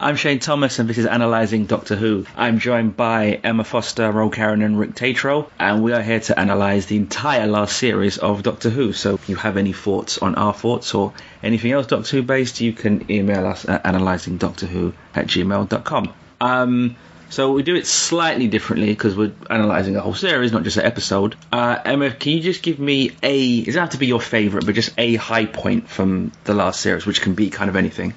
I'm Shane Thomas, and this is Analysing Doctor Who. I'm joined by Emma Foster, Ro Karen, and Rick Tatro, and we are here to analyse the entire last series of Doctor Who. So if you have any thoughts on our thoughts or anything else Doctor Who based, you can email us at analysingdoctorwho@gmail.com. So we do it slightly differently because we're analysing a whole series, not just an episode. Emma, can you just give me it doesn't have to be your favourite, but just a high point from the last series, which can be kind of anything?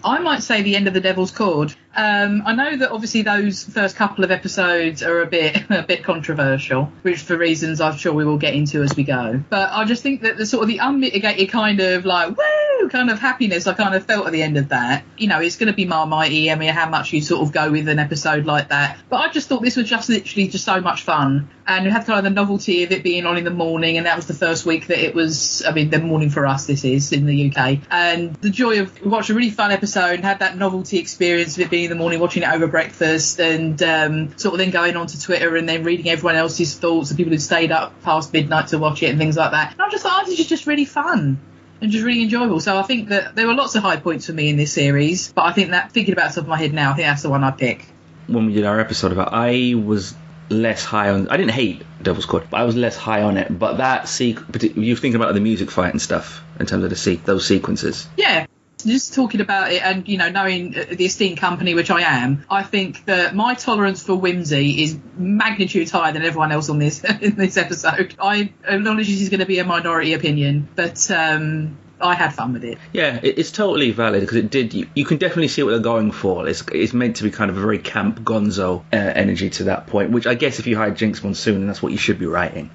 I might say the end of the Devil's Cord. I know that obviously those first couple of episodes are a bit controversial, which for reasons I'm sure we will get into as we go. But I just think that the sort of the unmitigated kind of like woo kind of happiness I kind of felt at the end of that. You know, it's going to be Marmitey. I mean, how much you sort of go with an episode like that. But I just thought this was just literally just so much fun. And you had kind of the novelty of it being on in the morning, and that was the first week that it was, I mean, the morning for us this is, in the UK. And the joy of watching a really fun episode and had that novelty experience of it being in the morning, watching it over breakfast, and sort of then going on to Twitter and then reading everyone else's thoughts, the people who stayed up past midnight to watch it and things like that. And I just thought, this is just really fun and just really enjoyable. So I think that there were lots of high points for me in this series, but I think that, thinking about it off the top of my head now, I think that's the one I'd pick. When we did our episode about, I was less high on, I didn't hate Devil's Cord, but I was less high on it. But that you're thinking about the music fight and stuff in terms of those sequences. Yeah. Just talking about it and, you know, knowing the esteemed company, which I am, I think that my tolerance for whimsy is magnitudes higher than everyone else on this in this episode. I acknowledge this is going to be a minority opinion, but I had fun with it. Yeah, it's totally valid because it did. You can definitely see what they're going for. It's meant to be kind of a very camp gonzo energy to that point, which I guess if you hired Jinx Monsoon, that's what you should be writing.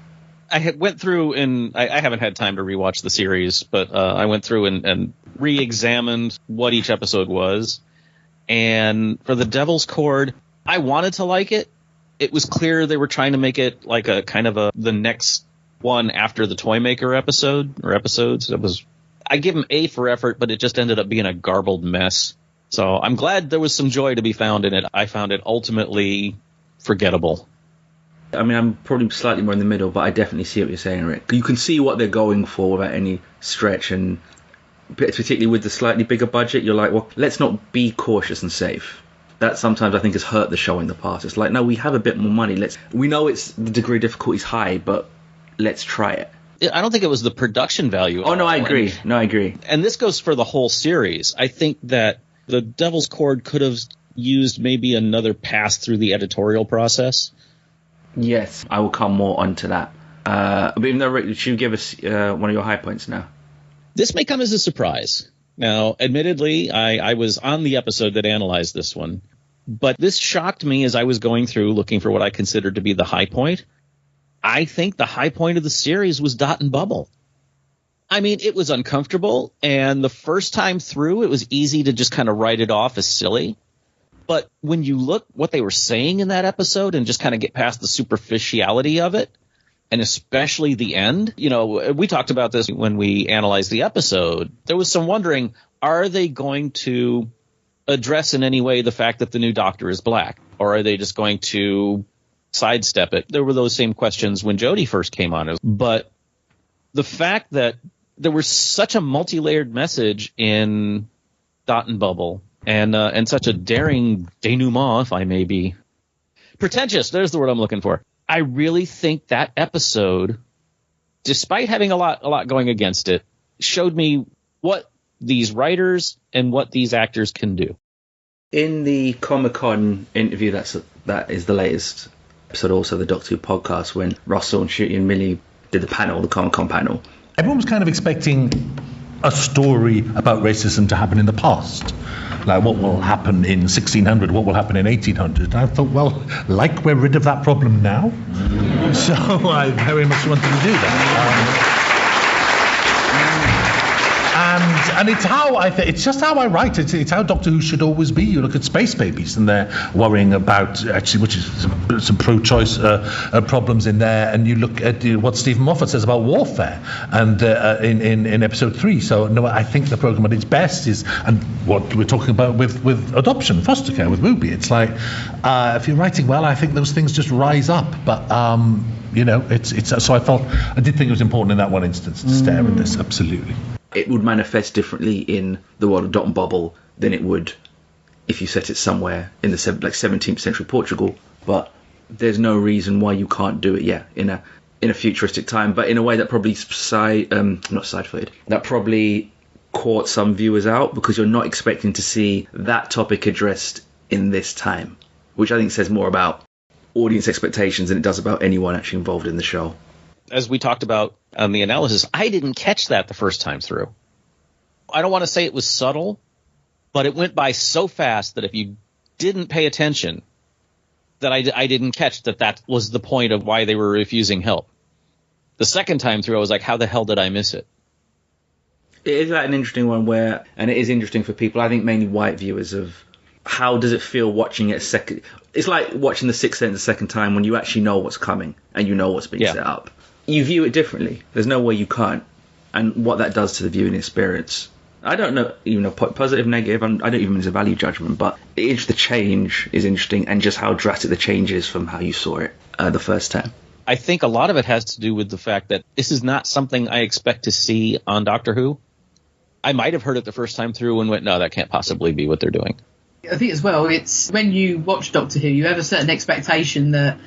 I went through and I haven't had time to rewatch the series, but I went through and re-examined what each episode was. And for the Devil's Cord, I wanted to like it. It was clear they were trying to make it like a kind of the next one after the Toymaker episode or episodes. I give them A for effort, but it just ended up being a garbled mess. So I'm glad there was some joy to be found in it. I found it ultimately forgettable. I mean, I'm probably slightly more in the middle, but I definitely see what you're saying, Rick. You can see what they're going for without any stretch, and particularly with the slightly bigger budget, you're like, well, let's not be cautious and safe. That sometimes I think has hurt the show in the past. It's like, no, we have a bit more money. We know the degree of difficulty is high, but let's try it. I don't think it was the production value. Oh, no, I agree. And this goes for the whole series. I think that the Devil's Cord could have used maybe another pass through the editorial process. Yes, I will come more onto that. But even though, Rick, should you give us one of your high points now? This may come as a surprise. Now, admittedly, I was on the episode that analyzed this one, but this shocked me as I was going through looking for what I considered to be the high point. I think the high point of the series was Dot and Bubble. I mean, it was uncomfortable, and the first time through, it was easy to just kind of write it off as silly. But when you look what they were saying in that episode and just kind of get past the superficiality of it, and especially the end, you know, we talked about this when we analyzed the episode. There was some wondering, are they going to address in any way the fact that the new Doctor is black? Or are they just going to sidestep it? There were those same questions when Jodie first came on. But the fact that there was such a multi-layered message in Dot and Bubble, and such a daring denouement, if I may be pretentious, there's the word I'm looking for. I really think that episode, despite having a lot going against it, showed me what these writers and what these actors can do. In the Comic-Con interview, that is the latest episode, also the Doctor Who podcast, when Russell and Ncuti and Millie did the Comic-Con panel. Everyone was kind of expecting a story about racism to happen in the past. Like, what will happen in 1600? What will happen in 1800? And I thought, well, like we're rid of that problem now. So I very much wanted to do that. And it's how it's just how I write. It's how Doctor Who should always be. You look at Space Babies, and they're worrying about actually, which is some pro-choice problems in there. And you look at what Stephen Moffat says about warfare, and in episode 3. So no, I think the program at its best is, and what we're talking about with adoption, foster care, with Ruby. It's like if you're writing well, I think those things just rise up. But you know, it's so I did think it was important in that one instance to stare at this. Absolutely. It would manifest differently in the world of Dot and Bubble than it would if you set it somewhere in the 17th century Portugal, but there's no reason why you can't do it, in a futuristic time, but in a way that probably that probably caught some viewers out, because you're not expecting to see that topic addressed in this time, which I think says more about audience expectations than it does about anyone actually involved in the show. As we talked about on the analysis, I didn't catch that the first time through. I don't want to say it was subtle, but it went by so fast that if you didn't pay attention, that I didn't catch that was the point of why they were refusing help. The second time through, I was like, how the hell did I miss it? It is an interesting one and it is interesting for people, I think mainly white viewers, of how does it feel watching it a second. It's like watching The Sixth Sense a second time when you actually know what's coming and you know what's being set up. You view it differently. There's no way you can't. And what that does to the viewing experience, I don't know, positive, negative, I don't even mean it's a value judgment, but the change is interesting, and just how drastic the change is from how you saw it the first time. I think a lot of it has to do with the fact that this is not something I expect to see on Doctor Who. I might have heard it the first time through and went, no, that can't possibly be what they're doing. I think as well, it's when you watch Doctor Who, you have a certain expectation that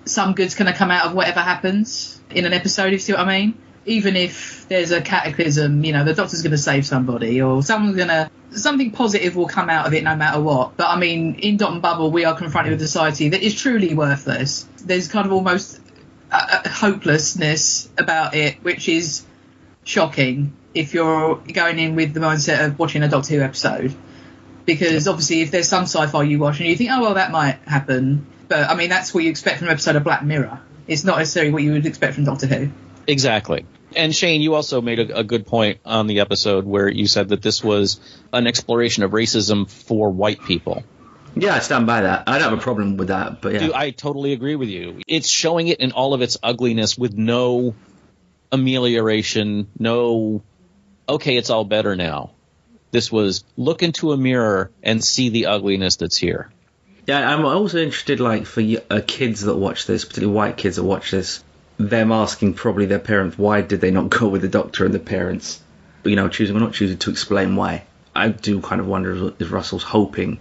some good's going to come out of whatever happens in an episode, if you see what I mean. Even if there's a cataclysm, the Doctor's going to save somebody, or something positive will come out of it no matter what. But I mean, in Dot and Bubble, we are confronted with a society that is truly worthless. There's kind of almost a hopelessness about it, which is shocking if you're going in with the mindset of watching a Doctor Who episode. Because obviously, if there's some sci-fi you watch and you think, oh, well, that might happen. But I mean, that's what you expect from an episode of Black Mirror. It's not necessarily what you would expect from Doctor Who. Exactly. And Shane, you also made a good point on the episode where you said that this was an exploration of racism for white people. Yeah, I stand by that. I don't have a problem with that, but yeah. I totally agree with you. It's showing it in all of its ugliness with no amelioration, no, okay, it's all better now. This was look into a mirror and see the ugliness that's here. Yeah, I'm also interested, for kids that watch this, particularly white kids that watch this, them asking probably their parents, why did they not go with the Doctor, and the parents, choosing or not choosing to explain why. I do kind of wonder if Russell's hoping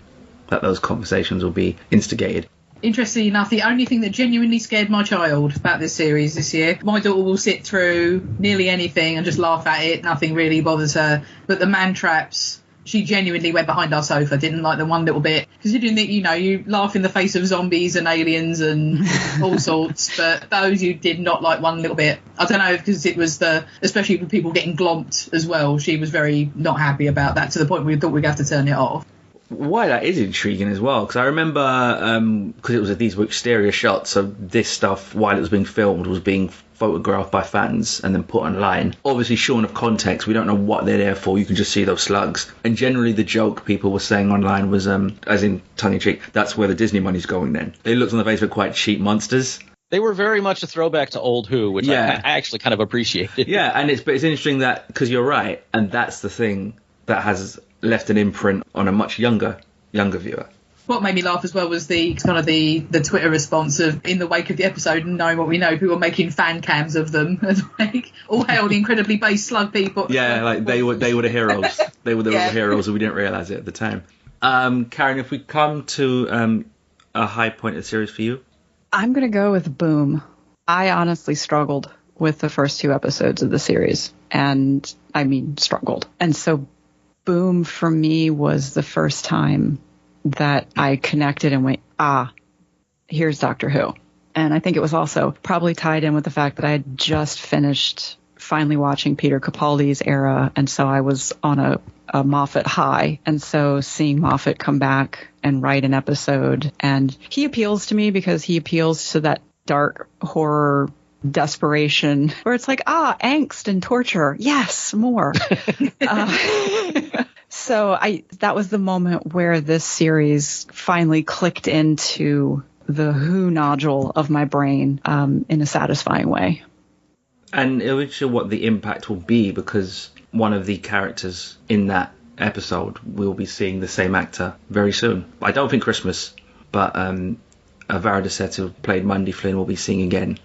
that those conversations will be instigated. Interestingly enough, the only thing that genuinely scared my child about this series this year, my daughter will sit through nearly anything and just laugh at it. Nothing really bothers her. But the man traps, she genuinely went behind our sofa, didn't like them one little bit. Considering that, you laugh in the face of zombies and aliens and all sorts, but those you did not like one little bit. I don't know, because it was especially with people getting glomped as well, she was very not happy about that, to the point where we thought we'd have to turn it off. Why that is intriguing as well, because I remember, because it was these were exterior shots, so this stuff, while it was being filmed, was being photographed by fans and then put online. Obviously, shorn of context, we don't know what they're there for. You can just see those slugs. And generally, the joke people were saying online was, as in tongue-in-cheek, that's where the Disney money's going then. They looked on the face of quite cheap monsters. They were very much a throwback to old Who, which I actually kind of appreciated. Yeah, and it's interesting that, because you're right, and that's the thing that has left an imprint on a much younger viewer. What made me laugh as well was the Twitter response of, in the wake of the episode and knowing what we know, people were making fan cams of them and all hail the incredibly base slug people. Yeah, they were the heroes. They were the real heroes, and we didn't realise it at the time. Karen, if we come to a high point of the series for you, I'm gonna go with Boom. I honestly struggled with the first two episodes of the series, and I mean struggled, and so Boom for me was the first time that I connected and went, here's Doctor Who. And I think it was also probably tied in with the fact that I had just finished finally watching Peter Capaldi's era, and so I was on a Moffat high. And so seeing Moffat come back and write an episode, and he appeals to me because he appeals to that dark horror desperation where it's like, angst and torture. Yes, more. So that was the moment where this series finally clicked into the Who nodule of my brain in a satisfying way. And it was sure what the impact will be, because one of the characters in that episode will be seeing the same actor very soon. I don't think Christmas, but Varadisset, who played Mundy Flynn, will be seeing again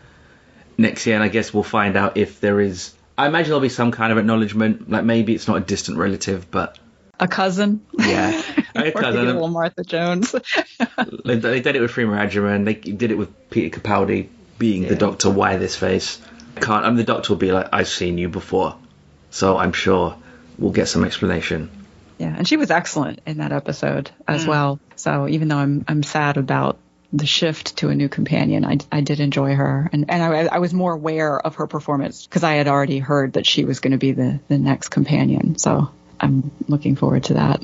next year, and I guess we'll find out if there is. I imagine there'll be some kind of acknowledgement, like maybe it's not a distant relative, but A cousin. Yeah, a Or maybe a little Martha Jones. They did it with Freema Agyeman. They did it with Peter Capaldi being the Doctor. Why this face? The Doctor will be like, I've seen you before, so I'm sure we'll get some explanation. Yeah, and she was excellent in that episode as well. So even though I'm sad about the shift to a new companion, I did enjoy her, and I was more aware of her performance because I had already heard that she was going to be the next companion. So I'm looking forward to that.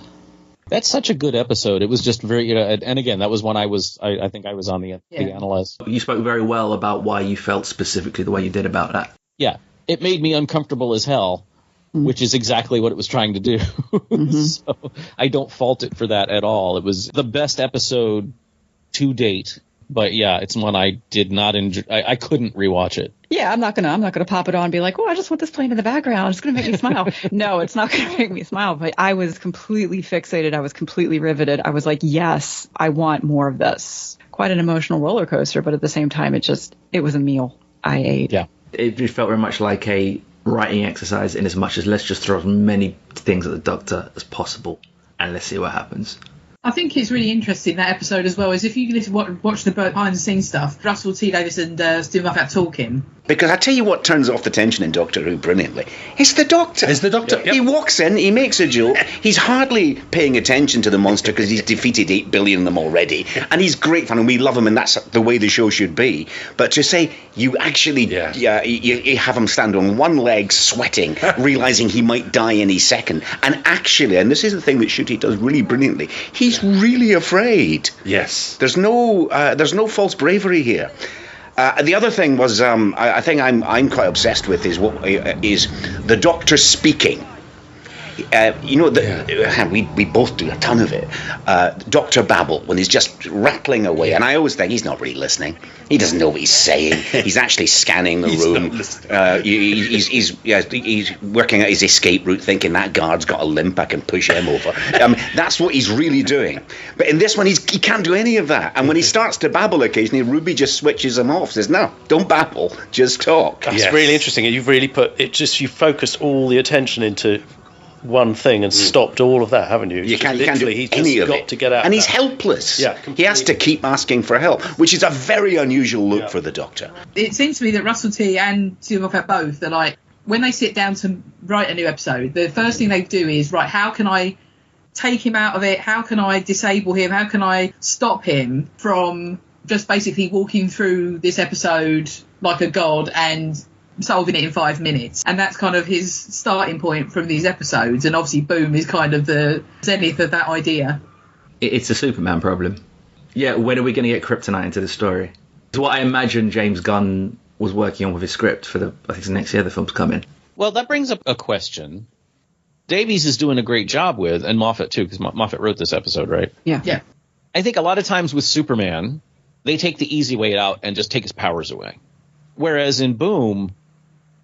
That's such a good episode. It was just very, and again, that was when I think I was on the Analyze. You spoke very well about why you felt specifically the way you did about that. Yeah, it made me uncomfortable as hell, which is exactly what it was trying to do. So I don't fault it for that at all. It was the best episode to date, but yeah, it's one I did not enjoy. I couldn't rewatch it. Yeah, I'm not gonna pop it on and be like, oh, I just want this playing in the background. It's gonna make me smile. No, it's not gonna make me smile. But I was completely fixated. I was completely riveted. I was like, yes, I want more of this. Quite an emotional roller coaster, but at the same time, it was a meal I ate. Yeah, it just felt very much like a writing exercise, in as much as let's just throw as many things at the Doctor as possible and let's see what happens. I think it's really interesting, that episode as well, is if you watch the behind the scenes stuff, Russell T Davies and Steve Moffat talking. Because I tell you what turns off the tension in Doctor Who brilliantly. It's the Doctor. It's the Doctor. Yep. He walks in, he makes a joke. He's hardly paying attention to the monster because he's defeated 8 billion of them already. And he's great fun and we love him and that's the way the show should be. But to say you actually you have him stand on one leg sweating, realising he might die any second. And actually, and this is the thing that Ncuti does really brilliantly, he's really afraid. Yes. There's no false bravery here. The other thing was, I think I'm quite obsessed with is the Doctor speaking. We both do a ton of it. Dr. Babble, when he's just rattling away, and I always think he's not really listening. He doesn't know what he's saying. He's actually scanning the room. He's working out his escape route, thinking that guard's got a limp, I can push him over. That's what he's really doing. But in this one, he can't do any of that. And when he starts to babble occasionally, Ruby just switches him off. Says, "No, don't babble, just talk." That's really interesting. You've really you focused all the attention into one thing and stopped all of that, haven't you? You can't do any of it. To get out, and he's helpless. Yeah, he has to keep asking for help, which is a very unusual look for the Doctor. It seems to me that Russell T and Steve Moffat both are like, when they sit down to write a new episode, the first thing they do is, right, how can I take him out of it? How can I disable him? How can I stop him from just basically walking through this episode like a god and solving it in 5 minutes? And that's kind of his starting point from these episodes, and obviously Boom is kind of the zenith of that idea. It's a Superman problem. Yeah, when are we going to get Kryptonite into the story? It's what I imagine James Gunn was working on with his script for I think it's next year the film's coming. Well, that brings up a question. Davies is doing a great job with, and Moffat too, because Moffat wrote this episode, right? Yeah. I think a lot of times with Superman, they take the easy way out and just take his powers away. Whereas in Boom,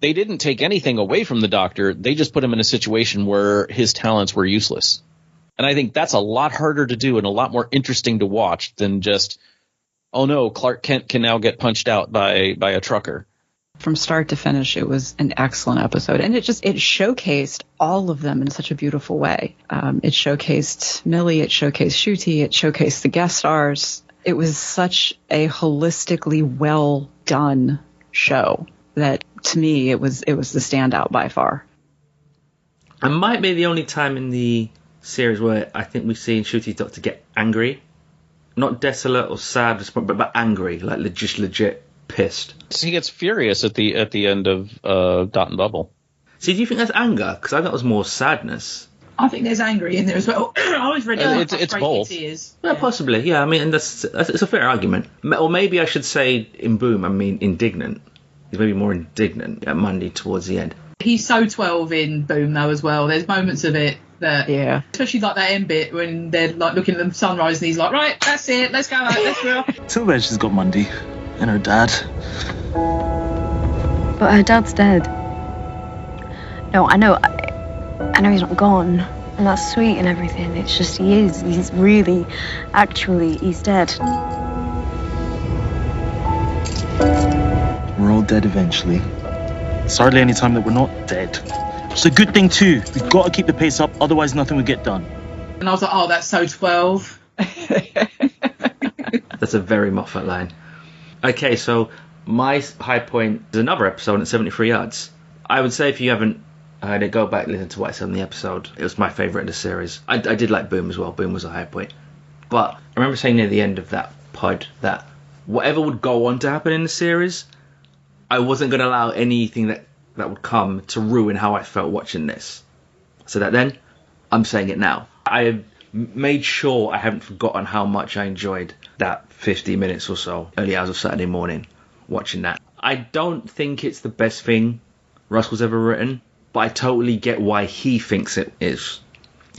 they didn't take anything away from the Doctor. They just put him in a situation where his talents were useless. And I think that's a lot harder to do and a lot more interesting to watch than just, oh no, Clark Kent can now get punched out by a trucker. From start to finish, it was an excellent episode. And it showcased all of them in such a beautiful way. It showcased Millie, it showcased Ncuti, it showcased the guest stars. It was such a holistically well done show that, to me, it was the standout by far. It might be the only time in the series where I think we've seen Ncuti's Doctor get angry. Not desolate or sad, but angry, like just legit pissed. He gets furious at the end of Dot and Bubble. See, do you think that's anger? Because I thought it was more sadness. I think there's angry in there as well. I always read it's both. Well, possibly, yeah. I mean, and that's a fair argument. Or maybe I should say in Boom, I mean indignant. He's maybe more indignant at Monday towards the end. He's so 12 in Boom, though, as well. There's moments of it that, especially like that end bit when they're like looking at the sunrise and he's like, right, that's it, let's go out, let's go. Too bad she's got Monday and her dad. But her dad's dead. No, I know he's not gone, and that's sweet and everything. It's just he is. He's really, actually, he's dead. We're all dead eventually. It's hardly any time that we're not dead. It's a good thing too. We've got to keep the pace up, otherwise nothing will get done. And I was like, oh, that's so 12. That's a very Moffat line. Okay, so my high point is another episode at 73 yards. I would say if you haven't heard it, go back and listen to what I said in the episode. It was my favourite in the series. I did like Boom as well. Boom was a high point. But I remember saying near the end of that pod that whatever would go on to happen in the series, I wasn't going to allow anything that would come to ruin how I felt watching this. So that then, I'm saying it now. I have made sure I haven't forgotten how much I enjoyed that 50 minutes or so, early hours of Saturday morning, watching that. I don't think it's the best thing Russell's ever written, but I totally get why he thinks it is.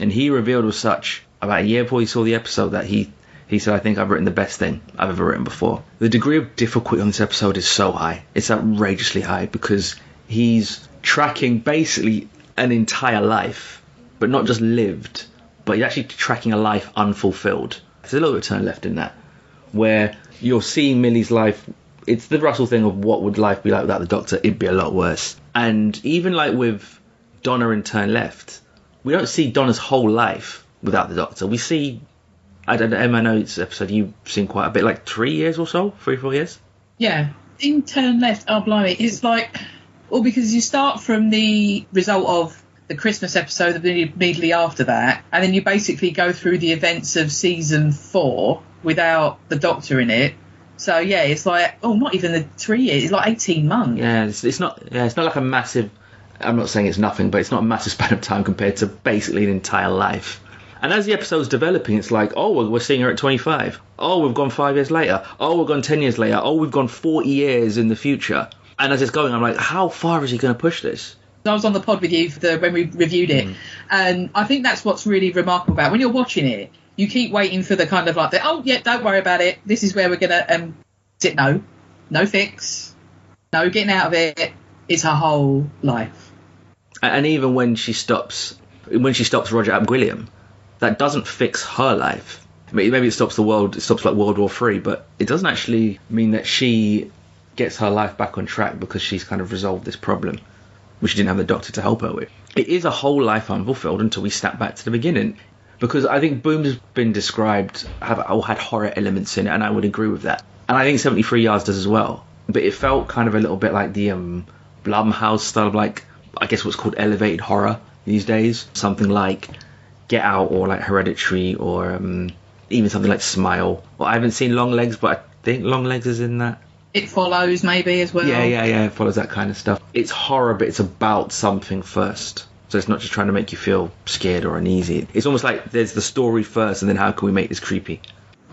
And he revealed as such about a year before he saw the episode that he said, I think I've written the best thing I've ever written before. The degree of difficulty on this episode is so high. It's outrageously high because he's tracking basically an entire life, but not just lived, but he's actually tracking a life unfulfilled. There's a little bit of turn left in that, where you're seeing Millie's life. It's the Russell thing of what would life be like without the Doctor. It'd be a lot worse. And even like with Donna in Turn Left, we don't see Donna's whole life without the Doctor. We see, I don't know, Emma, I know it's an episode you've seen quite a bit, like 3 years or so, 3-4 years. Yeah, in Turn Left, oh blimey, it's like, well, because you start from the result of the Christmas episode immediately after that, and then you basically go through the events of season 4 without the Doctor in it. So yeah, it's like, oh, not even the 3 years. It's like 18 months. Yeah, it's not like a massive. I'm not saying it's nothing, but it's not a massive span of time compared to basically an entire life. And as the episode's developing, it's like, oh, we're seeing her at 25. Oh, we've gone 5 years later. Oh, we've gone 10 years later. Oh, we've gone 40 years in the future. And as it's going, I'm like, how far is he going to push this? I was on the pod with you when we reviewed it, and I think that's what's really remarkable about when you're watching it. You keep waiting for the kind of like, oh yeah, don't worry about it. This is where we're gonna no fix, no getting out of it. It's her whole life. And even when she stops Roger Abguilliam, that doesn't fix her life. Maybe it stops the world. It stops like World War III, but it doesn't actually mean that she gets her life back on track because she's kind of resolved this problem, which she didn't have the Doctor to help her with. It is a whole life unfulfilled until we snap back to the beginning. Because I think Boom's been described had horror elements in it, and I would agree with that. And I think 73 Yards does as well. But it felt kind of a little bit like the Blumhouse style of, like, I guess what's called elevated horror these days. Something like Get Out or like Hereditary or even something like Smile. Well, I haven't seen Long Legs, but I think Long Legs is in that. It Follows maybe as well. Yeah, it follows that kind of stuff. It's horror, but it's about something first. So it's not just trying to make you feel scared or uneasy. It's almost like there's the story first, and then how can we make this creepy?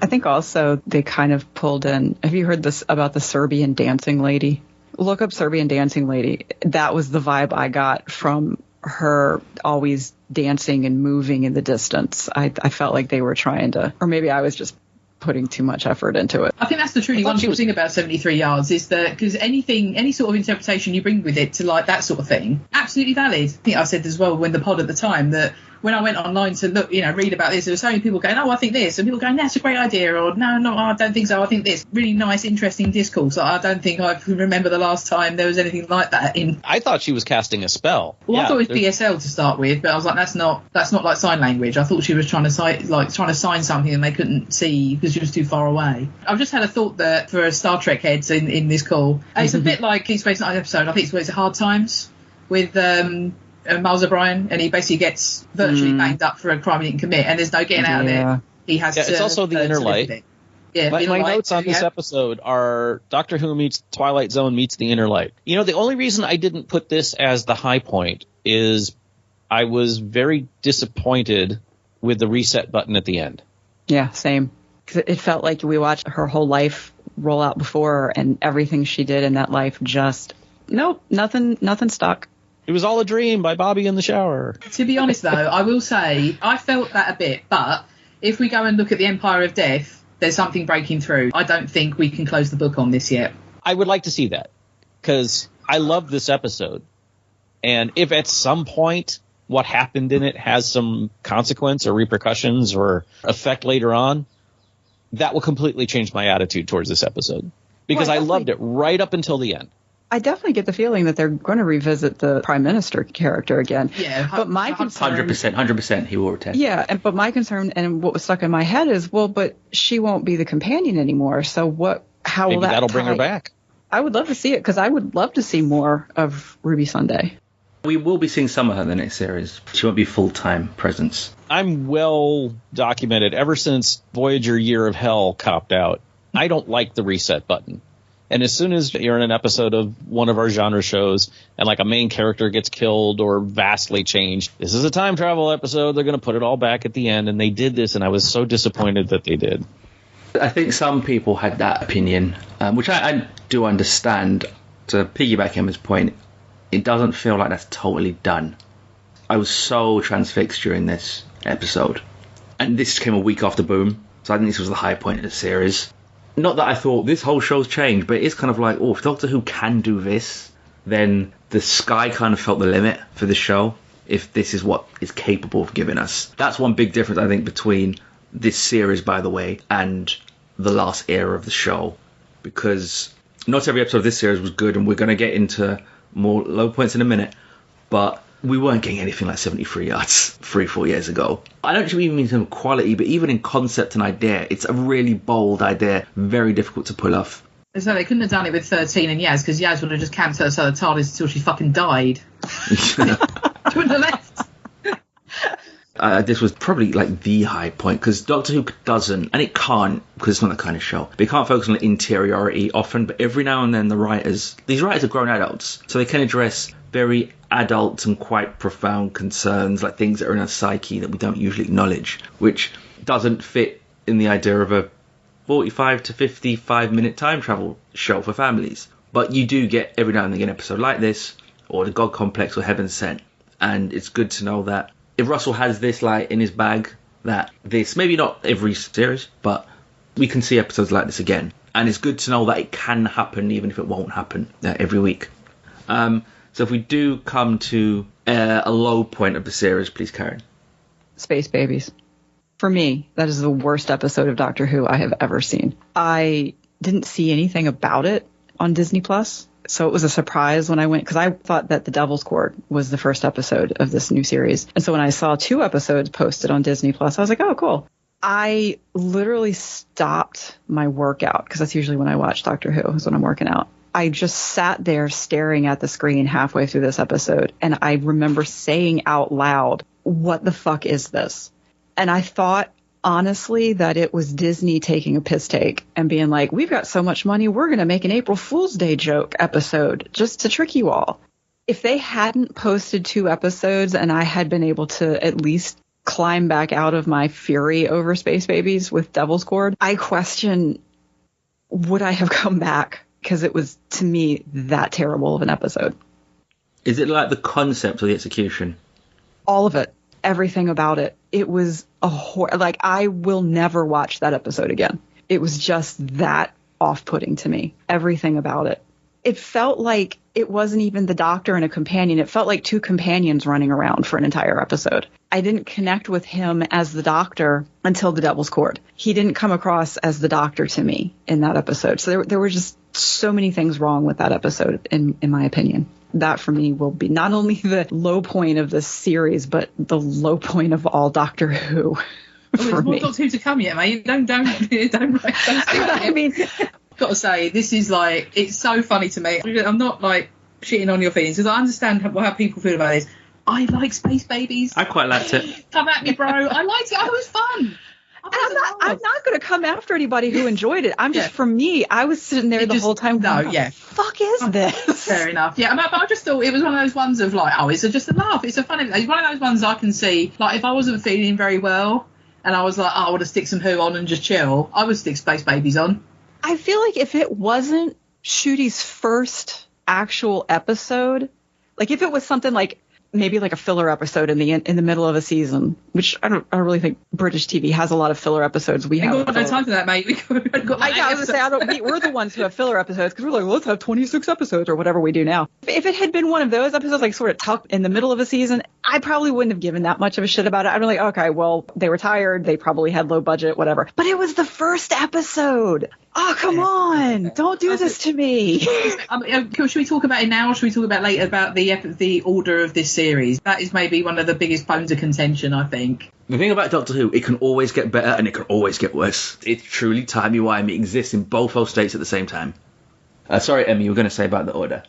I think also they kind of pulled in. Have you heard this about the Serbian dancing lady? Look up Serbian dancing lady. That was the vibe I got from her always dancing and moving in the distance. I felt like they were trying to, or maybe I was just putting too much effort into it. I think that's the truly wonderful thing about 73 Yards is that because any sort of interpretation you bring with it to like that sort of thing, absolutely valid. I think I said as well when the pod at the time that when I went online to look, read about this, there were so many people going, oh, I think this, and people going, that's a great idea, or no, I don't think so, I think this. Really nice, interesting discourse. I don't think I can remember the last time there was anything like that in. I thought she was casting a spell. Well, I thought it was BSL to start with, but I was like, that's not like sign language. I thought she was trying to sign something and they couldn't see because she was too far away. I've just had a thought that for Star Trek heads in this call, it's a bit like Deep Space Nine episode. I think it's Hard Times with Miles O'Brien, and he basically gets virtually banged up for a crime he didn't commit, and there's no getting out of it. He has to. It's also the Inner Light. Yeah, my notes on this episode are Doctor Who meets Twilight Zone meets the Inner Light. The only reason I didn't put this as the high point is I was very disappointed with the reset button at the end. Yeah, same. Because it felt like we watched her whole life roll out before her, and everything she did in that life just nothing stuck. It was all a dream by Bobby in the shower. To be honest, though, I will say I felt that a bit. But if we go and look at the Empire of Death, there's something breaking through. I don't think we can close the book on this yet. I would like to see that because I love this episode. And if at some point what happened in it has some consequence or repercussions or effect later on, that will completely change my attitude towards this episode because I loved it right up until the end. I definitely get the feeling that they're going to revisit the Prime Minister character again. Yeah, but my concern, 100%, he will return. Yeah, but my concern and what was stuck in my head is, well, but she won't be the companion anymore. So what? How will that? Maybe that'll bring her back. I would love to see it because I would love to see more of Ruby Sunday. We will be seeing some of her in the next series. She won't be full-time presence. I'm well documented ever since Voyager Year of Hell copped out. I don't like the reset button. And as soon as you're in an episode of one of our genre shows and like a main character gets killed or vastly changed, this is a time travel episode. They're going to put it all back at the end. And they did this, and I was so disappointed that they did. I think some people had that opinion, which I do understand. To piggyback Emma's point, it doesn't feel like that's totally done. I was so transfixed during this episode. And this came a week after Boom, so I think this was the high point of the series. Not that I thought this whole show's changed, but it's kind of like, oh, if Doctor Who can do this, then the sky kind of felt the limit for the show, if this is what it's capable of giving us. That's one big difference, I think, between this series, by the way, and the last era of the show. Because not every episode of this series was good, and we're going to get into more low points in a minute, but we weren't getting anything like 73 yards 3-4 years ago. I don't even mean in terms of quality, but even in concept and idea, it's a really bold idea, very difficult to pull off. So they couldn't have done it with 13 and Yaz, because Yaz would have just camped outside the TARDIS until she fucking died. She wouldn't have left. This was probably like the high point, because Doctor Who doesn't, and it can't, because it's not that kind of show, they can't focus on the interiority often, but every now and then these writers are grown adults, so they can address very adult and quite profound concerns, like things that are in our psyche that we don't usually acknowledge, which doesn't fit in the idea of a 45 to 55 minute time travel show for families. But you do get every now and then an episode like this, or The God Complex, or Heaven Sent, and it's good to know that if Russell has this like in his bag, that this, maybe not every series, but we can see episodes like this again. And it's good to know that it can happen, even if it won't happen every week. So if we do come to a low point of the series, please, Karen. Space Babies. For me, that is the worst episode of Doctor Who I have ever seen. I didn't see anything about it on Disney+. So it was a surprise when I went, because I thought that The Devil's Court was the first episode of this new series. And so when I saw 2 episodes posted on Disney+, I was like, oh, cool. I literally stopped my workout, because that's usually when I watch Doctor Who, is when I'm working out. I just sat there staring at the screen halfway through this episode, and I remember saying out loud, what the fuck is this? And I thought, honestly, that it was Disney taking a piss take and being like, we've got so much money, we're going to make an April Fool's Day joke episode just to trick you all. If they hadn't posted 2 episodes and I had been able to at least climb back out of my fury over Space Babies with Devil's Cord, I question, would I have come back? Because it was, to me, that terrible of an episode. Is it like the concept or the execution? All of it. Everything about it. It was like, I will never watch that episode again. It was just that off-putting to me. Everything about it. It felt like it wasn't even the Doctor and a companion. It felt like 2 companions running around for an entire episode. I didn't connect with him as the Doctor until The Devil's Cord. He didn't come across as the Doctor to me in that episode. So there were just so many things wrong with that episode, in my opinion. That, for me, will be not only the low point of this series, but the low point of all Doctor Who. There's more Doctor Who to come yet, mate. Don't I mean, got to say, this is like, it's so funny to me. I'm not like shitting on your feelings, because I understand how people feel about this. I like Space Babies. I quite liked it. Come at me, bro. I liked it. It was fun. I'm not going to come after anybody who enjoyed it. I'm just, for me, I was sitting there the whole time going, what the fuck is this? Fair enough. Yeah, but I just thought it was one of those ones of like, oh, it's just a laugh. It's a funny, it's one of those ones I can see, like, if I wasn't feeling very well and I was like, oh, I want to stick some Who on and just chill, I would stick Space Babies on. I feel like if it wasn't Ncuti's first actual episode, like if it was something like maybe like a filler episode in the middle of a season, which I don't really think British TV has a lot of filler episodes. We have no time for that, mate. We're the ones who have filler episodes, because we're like, let's have 26 episodes or whatever we do now. If it had been one of those episodes, like sort of tucked in the middle of a season, I probably wouldn't have given that much of a shit about it. I'd be like, okay, well, they were tired. They probably had low budget, whatever. But it was the first episode. Oh, come on. Don't do this to me. Should we talk about it now, or should we talk about later about the order of this series? That is maybe one of the biggest bones of contention, I think. The thing about Doctor Who, it can always get better and it can always get worse. It's truly timey-wimey. It exists in both those states at the same time. Sorry, Emmy, you were going to say about the order.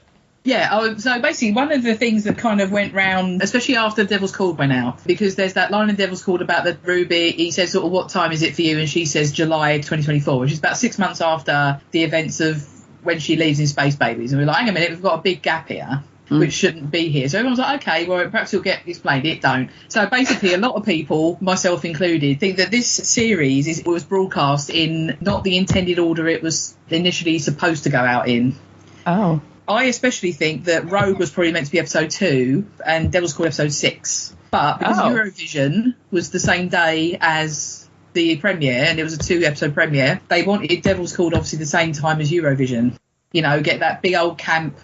Yeah, so basically one of the things that kind of went round, especially after Devil's Call went out, because there's that line in Devil's Call about the Ruby. He says sort of, what time is it for you? And she says July 2024, which is about 6 months after the events of when she leaves in Space Babies. And we're like, hang a minute, we've got a big gap here, which shouldn't be here. So everyone's like, okay, well, perhaps it'll get explained. It don't. So basically a lot of people, myself included, think that this series was broadcast in not the intended order it was initially supposed to go out in. Oh. I especially think that Rogue was probably meant to be episode 2 and Devil's Call episode 6. But because Eurovision was the same day as the premiere, and it was a 2-episode premiere, they wanted Devil's Call obviously the same time as Eurovision. You know, get that big old camp,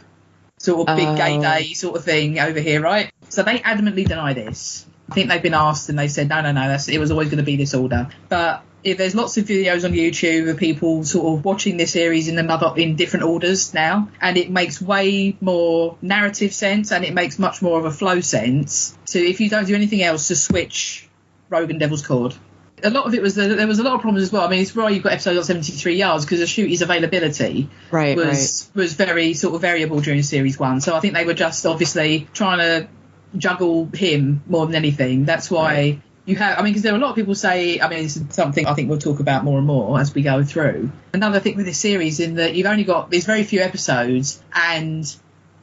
sort of big gay day sort of thing over here, right? So they adamantly deny this. I think they've been asked and they said, no, it was always going to be this order. But if there's lots of videos on YouTube of people sort of watching this series in different orders now, and it makes way more narrative sense and it makes much more of a flow sense to, if you don't do anything else, to switch Rogue and Devil's Cord. A lot of it was there was a lot of problems as well. I mean, it's why you've got episodes on 73 yards, because Ncuti's availability was very sort of variable during series 1. So I think they were just obviously trying to juggle him more than anything. That's why you have, I mean, because there are a lot of people say, I mean, it's something I think we'll talk about more and more as we go through. Another thing with this series, in that you've only got these very few episodes and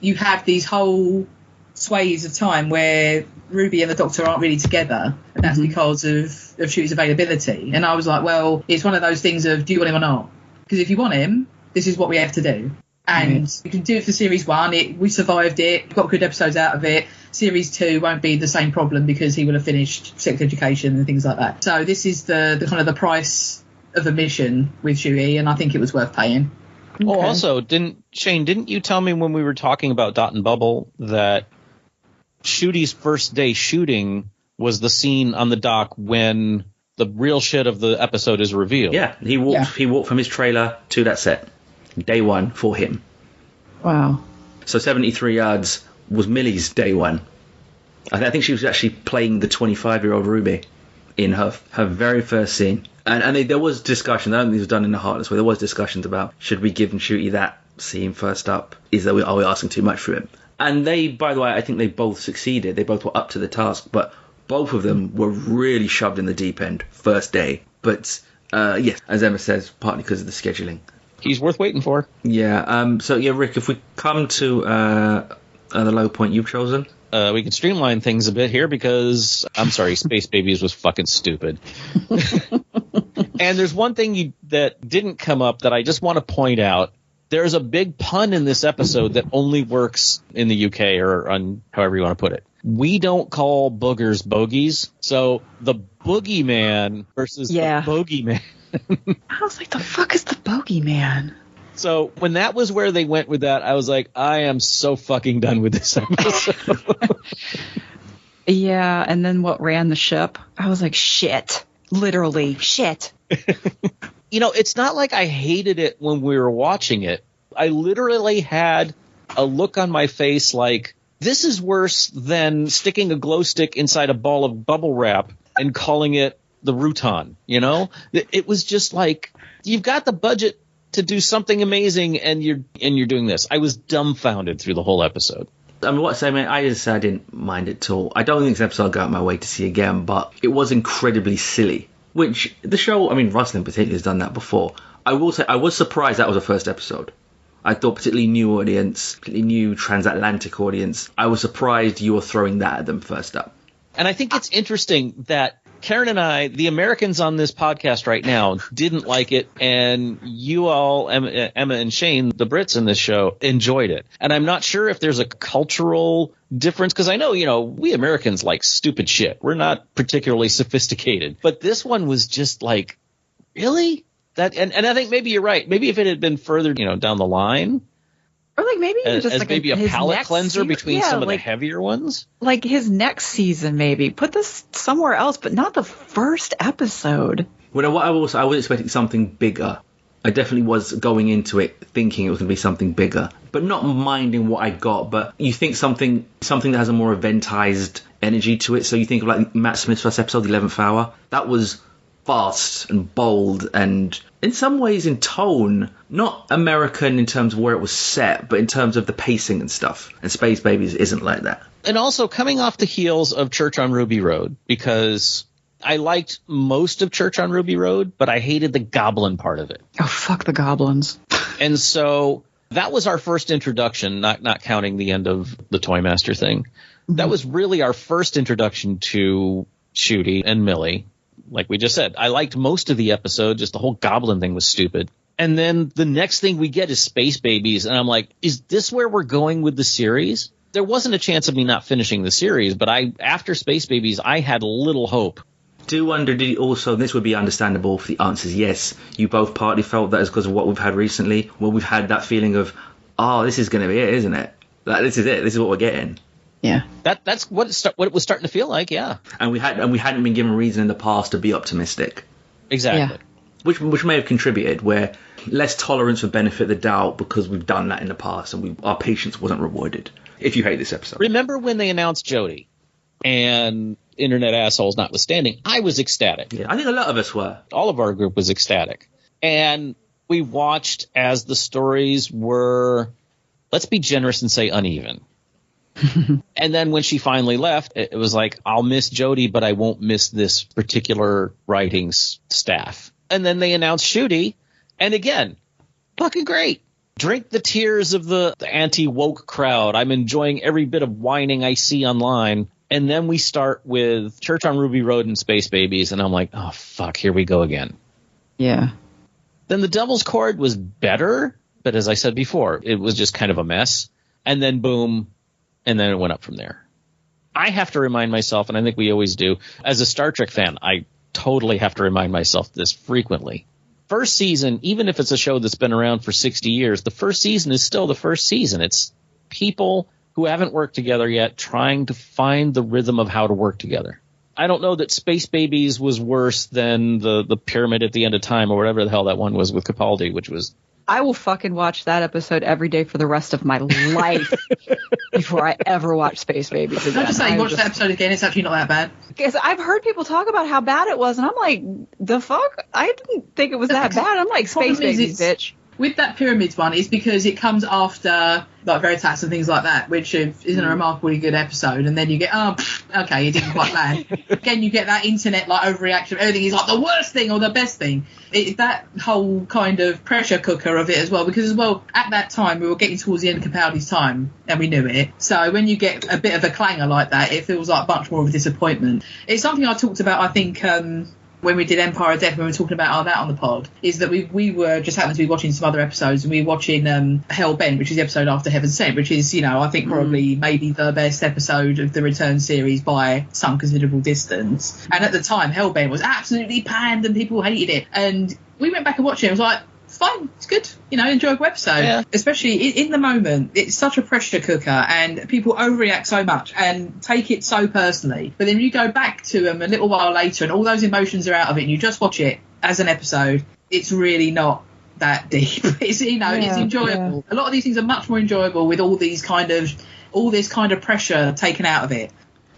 you have these whole sways of time where Ruby and the Doctor aren't really together, and that's because of Ncuti's availability. And I was like, well, it's one of those things of, do you want him or not? Because if you want him, this is what we have to do. And we can do it for series 1. We survived it, got good episodes out of it. Series 2 won't be the same problem because he will have finished sex education and things like that. So this is the kind of the price of admission with Ncuti, and I think it was worth paying. Oh, also, didn't you tell me when we were talking about Dot and Bubble that Ncuti's first day shooting was the scene on the dock when the real shit of the episode is revealed? Yeah, he walked from his trailer to that set. Day 1 for him. Wow. So 73 yards was Millie's day 1. I think she was actually playing the 25-year-old Ruby in her very first scene. And there was discussion. I don't think it was done in a heartless way. There was discussions about, should we give Ncuti that scene first up? Are we asking too much for him? And they, by the way, I think they both succeeded. They both were up to the task. But both of them were really shoved in the deep end first day. But yes, as Emma says, partly because of the scheduling. He's worth waiting for. Yeah. So, yeah, Rick, if we come to the low point you've chosen. We can streamline things a bit here because, I'm sorry, Space Babies was fucking stupid. And there's one thing that didn't come up that I just want to point out. There's a big pun in this episode that only works in the UK, or on however you want to put it. We don't call boogers bogies. So the boogeyman versus the bogeyman. I was like, the fuck is the bogeyman? So when that was where they went with that, I was like, I am so fucking done with this episode. Yeah, and then what ran the ship? I was like, shit. Literally, shit. You know, it's not like I hated it when we were watching it. I literally had a look on my face like, this is worse than sticking a glow stick inside a ball of bubble wrap and calling it the Rutan, you know? It was just like, you've got the budget to do something amazing and you're doing this. I was dumbfounded through the whole episode. I mean, what I say, man, I didn't mind it at all. I don't think this episode I'll go out my way to see again, but it was incredibly silly. Which the show, I mean, Russell in particular has done that before. I will say I was surprised that was the first episode. I thought particularly new audience, particularly new transatlantic audience. I was surprised you were throwing that at them first up. And I think it's interesting that Karen and I, the Americans on this podcast right now, didn't like it, and you all, Emma and Shane, the Brits in this show, enjoyed it. And I'm not sure if there's a cultural difference, because I know, you know, we Americans like stupid shit. We're not particularly sophisticated. But this one was just like, really? And I think maybe you're right. Maybe if it had been further, you know, down the line, Or like maybe even just as like maybe a his palate next cleanser between some of like, the heavier ones. Like his next season, maybe. Put this like his next season, maybe. Put this somewhere else, but not the first episode. Well, I was expecting something bigger. I definitely was going into it thinking it was going to be something bigger, but not minding what I got. But you think something that has a more eventized energy to it. So you think of like Matt Smith's first episode, The 11th Hour. That was fast and bold and in some ways in tone, not American in terms of where it was set, but in terms of the pacing and stuff. And Space Babies isn't like that. And also coming off the heels of Church on Ruby Road, because I liked most of Church on Ruby Road, but I hated the goblin part of it. Oh, fuck the goblins. And so that was our first introduction, not counting the end of the Toymaster thing. Mm-hmm. That was really our first introduction to Ncuti and Millie. Like we just said, I liked most of the episode, just the whole goblin thing was stupid. And then the next thing we get is Space Babies, and I'm like, is this where we're going with the series? There wasn't a chance of me not finishing the series, but after Space Babies, I had little hope. Do wonder, did you also, this would be understandable if the answer is yes, you both partly felt that is because of what we've had recently, where we've had that feeling of, oh, this is going to be it, isn't it? Like, this is it, this is what we're getting. Yeah, that's what it was starting to feel like. Yeah, and we hadn't been given reason in the past to be optimistic. Exactly, yeah. which may have contributed, where less tolerance for benefit of the doubt because we've done that in the past and our patience wasn't rewarded. If you hate this episode, remember when they announced Jodie, and internet assholes notwithstanding, I was ecstatic. Yeah, I think a lot of us were. All of our group was ecstatic, and we watched as the stories were, let's be generous and say, uneven. And then when she finally left, it was like, I'll miss Jodie, but I won't miss this particular writing staff. And then they announced Ncuti, and again, fucking great. Drink the tears of the anti-woke crowd. I'm enjoying every bit of whining I see online. And then we start with Church on Ruby Road and Space Babies, and I'm like, oh, fuck, here we go again. Yeah. Then The Devil's Chord was better, but as I said before, it was just kind of a mess. And then boom, and then it went up from there. I have to remind myself, and I think we always do, as a Star Trek fan, I totally have to remind myself this frequently. First season, even if it's a show that's been around for 60 years, the first season is still the first season. It's people who haven't worked together yet trying to find the rhythm of how to work together. I don't know that Space Babies was worse than the Pyramid at the End of Time or whatever the hell that one was with Capaldi, which was... I will fucking watch that episode every day for the rest of my life before I ever watch Space Babies again. I'll just say, watch that episode again. It's actually not that bad. Because I've heard people talk about how bad it was, and I'm like, the fuck? I didn't think it was that bad. I'm like, Space Babies, bitch. With that Pyramids one, it's because it comes after like Veritas and things like that, which isn't a remarkably good episode, and then you get, okay, it didn't quite land. Again, you get that internet like overreaction. Everything is like the worst thing or the best thing. That whole kind of pressure cooker of it as well, because as well at that time we were getting towards the end of Capaldi's time, and we knew it. So when you get a bit of a clanger like that, it feels like much more of a disappointment. It's something I talked about, I think. When we did Empire of Death, when we were talking about that on the pod, is that we were just happened to be watching some other episodes, and we were watching Hellbent, which is the episode after Heaven Sent, which is, I think probably maybe the best episode of the Return series by some considerable distance. And at the time, Hellbent was absolutely panned and people hated it. And we went back and watched it, and it was like, fine, it's good, enjoyable episode. Yeah. Especially in the moment, it's such a pressure cooker and people overreact so much and take it so personally. But then you go back to them a little while later and all those emotions are out of it and you just watch it as an episode, it's really not that deep. It's, it's enjoyable. Yeah. A lot of these things are much more enjoyable with all this kind of pressure taken out of it.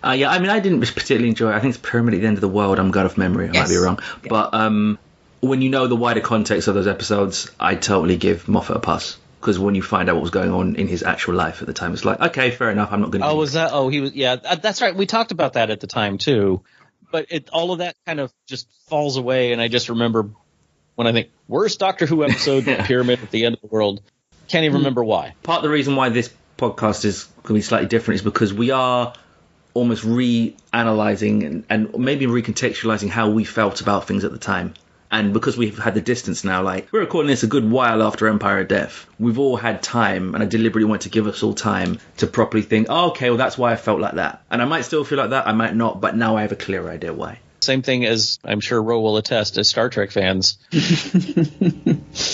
I didn't particularly enjoy it. I think it's Pyramid at the End of the World. I'm going off memory. I might be wrong. Yeah. But when you know the wider context of those episodes, I totally give Moffat a pass. Because when you find out what was going on in his actual life at the time, it's like, okay, fair enough, I'm not going to... Oh, was that... Oh, he was... Yeah, that's right. We talked about that at the time, too. But all of that kind of just falls away, and I just remember when I think, worst Doctor Who episode, Pyramid at the End of the World. Can't even remember why. Part of the reason why this podcast is going to be slightly different is because we are almost reanalyzing and maybe recontextualizing how we felt about things at the time. And because we've had the distance now, like, we're recording this a good while after Empire of Death. We've all had time, and I deliberately want to give us all time to properly think, okay, well, that's why I felt like that. And I might still feel like that, I might not, but now I have a clear idea why. Same thing as I'm sure Ro will attest as Star Trek fans.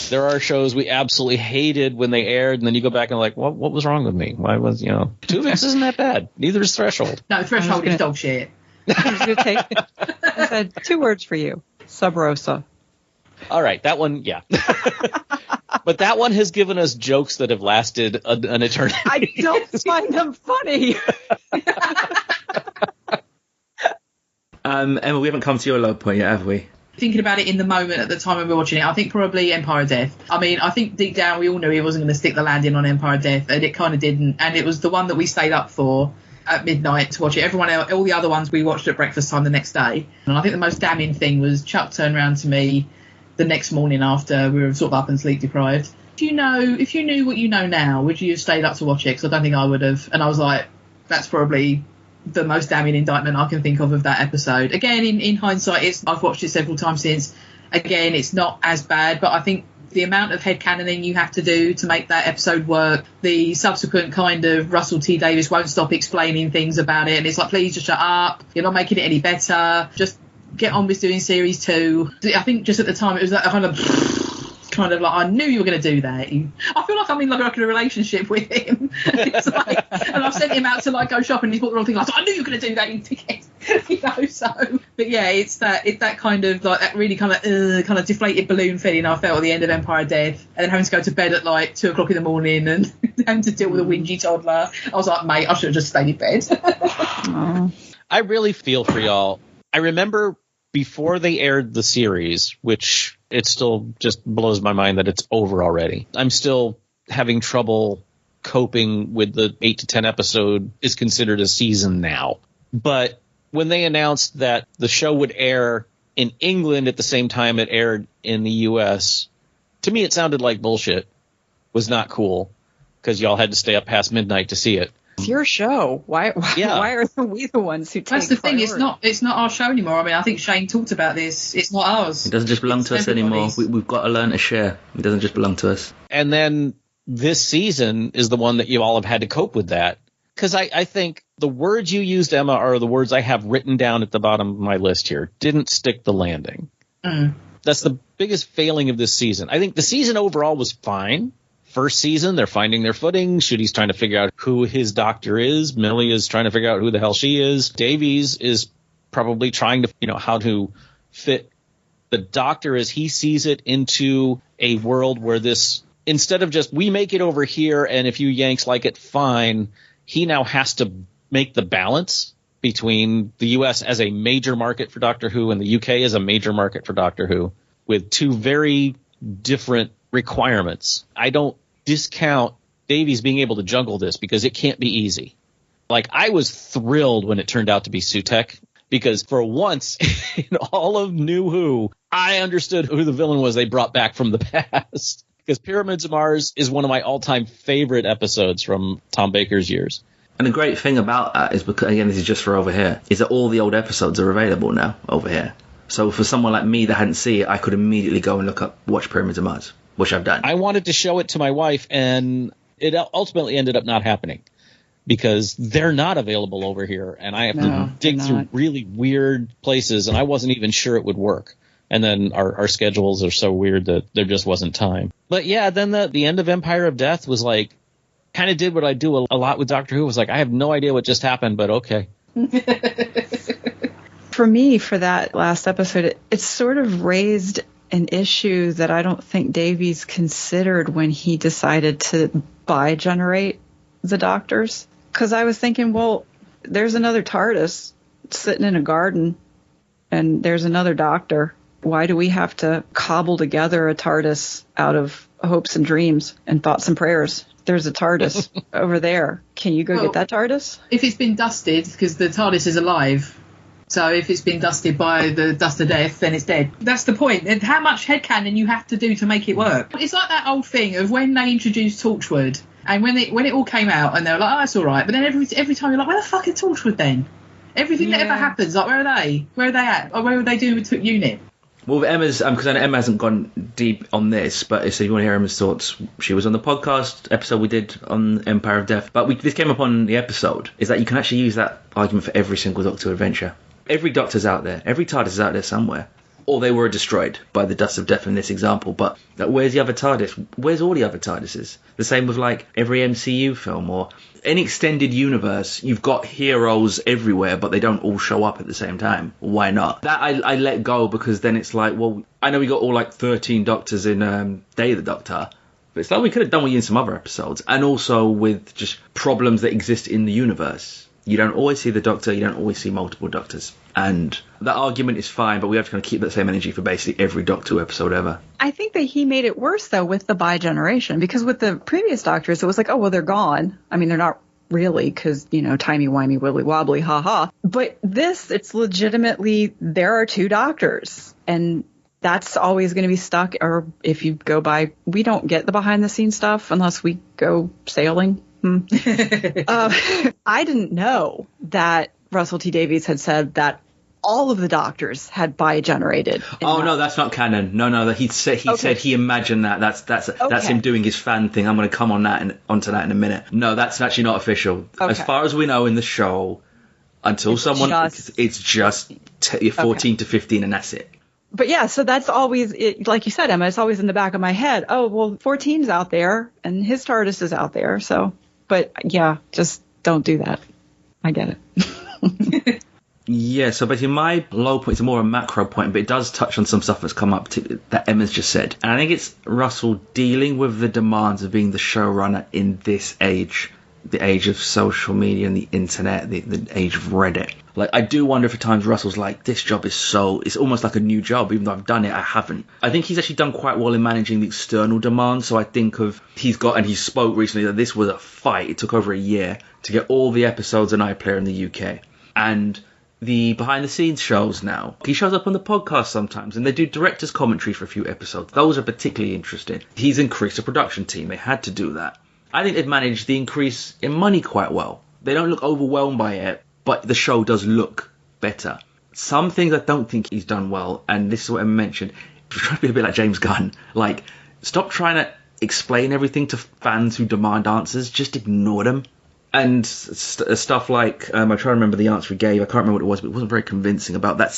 There are shows we absolutely hated when they aired, and then you go back and like, what was wrong with me? Why was, Tuvix isn't that bad. Neither is Threshold. No, Threshold is dog shit. I was going to take. I said 2 words for you: Sub Rosa. All right, that one, yeah. But that one has given us jokes that have lasted an eternity. I don't find them funny. Emma, we haven't come to your low point yet, have we? Thinking about it in the moment at the time when we were watching it, I think probably Empire of Death. I mean, I think deep down we all knew he wasn't going to stick the landing on Empire of Death, and it kind of didn't. And it was the one that we stayed up for at midnight to watch it. Everyone else, all the other ones we watched at breakfast time the next day. And I think the most damning thing was Chuck turned around to me the next morning after we were sort of up and sleep deprived. If you knew what you know now, would you have stayed up to watch it? Because I don't think I would have. And I was like, that's probably the most damning indictment I can think of that episode. Again, in hindsight, I've watched it several times since. Again, it's not as bad, but I think the amount of headcanoning you have to do to make that episode work, the subsequent kind of Russell T Davies won't stop explaining things about it, and it's like, please just shut up, you're not making it any better, just get on with doing series 2. I think just at the time it was that kind of like, I knew you were going to do that. I feel like I'm in like a relationship with him. It's like, and I've sent him out to like go shopping and he's bought the wrong thing. I knew you were going to do that, you dickhead. So, but yeah, it's that kind of like that really kind of deflated balloon feeling I felt at the end of Empire of Death, and then having to go to bed at like 2 o'clock in the morning and having to deal with a whingy toddler. I was like, mate, I should have just stayed in bed. I really feel for y'all. I remember before they aired the series, which it still just blows my mind that it's over already. I'm still having trouble coping with the 8 to 10 episode is considered a season now. But when they announced that the show would air in England at the same time it aired in the US, to me it sounded like bullshit. Was not cool because y'all had to stay up past midnight to see it. It's your show. Why are we the ones who take That's the priority? thing. It's not our show anymore. I mean, I think Shane talked about this. It's not ours. It doesn't just belong to us anymore. We've got to learn to share. It doesn't just belong to us. And then this season is the one that you all have had to cope with that. Because I think the words you used, Emma, are the words I have written down at the bottom of my list here. Didn't stick the landing. That's the biggest failing of this season. I think the season overall was fine. First season, they're finding their footing. Ncuti trying to figure out who his doctor is. Millie is trying to figure out who the hell she is. Davies is probably trying to, how to fit the doctor as he sees it into a world where this, instead of just, we make it over here and if you Yanks like it, fine, he now has to make the balance between the U.S. as a major market for Doctor Who and the U.K. as a major market for Doctor Who with two very different requirements. I don't discount Davies being able to juggle this because it can't be easy. Like, I was thrilled when it turned out to be Sutekh because for once in all of New Who, I understood who the villain was they brought back from the past. Because Pyramids of Mars is one of my all-time favorite episodes from Tom Baker's years. And the great thing about that is, because again, this is just for over here, is that all the old episodes are available now over here. So for someone like me that hadn't seen it, I could immediately go and watch Pyramids of Mars, which I've done. I wanted to show it to my wife, and it ultimately ended up not happening because they're not available over here, and I have to dig through really weird places, and I wasn't even sure it would work. And then our schedules are so weird that there just wasn't time. But yeah, then the end of Empire of Death was like, kind of did what I do a lot with Doctor Who. It was like, I have no idea what just happened, but okay. For me, for that last episode, it sort of raised an issue that I don't think Davies considered when he decided to bi-generate the Doctors. Because I was thinking, well, there's another TARDIS sitting in a garden, and there's another Doctor. Why do we have to cobble together a TARDIS out of hopes and dreams and thoughts and prayers? There's a TARDIS over there. Can you go get that TARDIS? If it's been dusted, because the TARDIS is alive, so if it's been dusted by the dust of death, then it's dead. That's the point. And how much headcanon you have to do to make it work. It's like that old thing of when they introduced Torchwood, and when it all came out, and they were like, oh, that's all right. But then every time you're like, where the fuck is Torchwood then? Everything that ever happens, like, where are they? Where are they at? Or where were they doing with Unit? Well, Emma's, because I know Emma hasn't gone deep on this, but if you want to hear Emma's thoughts, she was on the podcast episode we did on Empire of Death. But this came up on the episode, is that you can actually use that argument for every single Doctor adventure. every Doctor's out there. Every TARDIS is out there somewhere. Or they were destroyed by the dust of death in this example. But where's the other TARDIS? Where's all the other TARDISes? The same with like every MCU film or any extended universe. You've got heroes everywhere, but they don't all show up at the same time. Why not? That I let go, because then it's like, well, I know we got all like 13 Doctors in Day of the Doctor, but it's like we could have done with you in some other episodes. And also with just problems that exist in the universe. You don't always see the Doctor, you don't always see multiple Doctors. And that argument is fine, but we have to kind of keep that same energy for basically every Doctor Who episode ever. I think that he made it worse, though, with the bi-generation, because with the previous Doctors, it was like, oh, well, they're gone. I mean, they're not really, because, you know, timey-wimey, wibbly-wobbly, ha-ha. But this, it's legitimately, there are 2 Doctors, and that's always going to be stuck. Or if you go by, we don't get the behind-the-scenes stuff unless we go sailing. I didn't know that Russell T Davies had said that all of the Doctors had bi-generated. Oh, no, that's not canon. No, he said he imagined that. That's him doing his fan thing. I'm going to come on onto that in a minute. No, that's actually not official. Okay. As far as we know in the show, until it's just 14 to 15, and that's it. But yeah, so that's always, like you said, Emma, it's always in the back of my head. Oh, well, 14's out there, and his TARDIS is out there, so... But yeah, just don't do that. I get it. Yeah, so basically my low point is more a macro point, but it does touch on some stuff that's come up that Emma's just said. And I think it's Russell dealing with the demands of being the showrunner in this age, the age of social media and the internet, the age of Reddit. Like, I do wonder if at times Russell's like, this job is it's almost like a new job, even though I've done it, I haven't. I think he's actually done quite well in managing the external demands. So I think he spoke recently that this was a fight. It took over a year to get all the episodes on iPlayer in the UK. And the behind the scenes shows now, he shows up on the podcast sometimes, and they do director's commentary for a few episodes. Those are particularly interesting. He's increased the production team. They had to do that. I think they've managed the increase in money quite well. They don't look overwhelmed by it, but the show does look better. Some things I don't think he's done well, and this is what I mentioned, he's trying to be a bit like James Gunn. Like, stop trying to explain everything to fans who demand answers. Just ignore them. And stuff like, I try to remember the answer he gave. I can't remember what it was, but it wasn't very convincing about that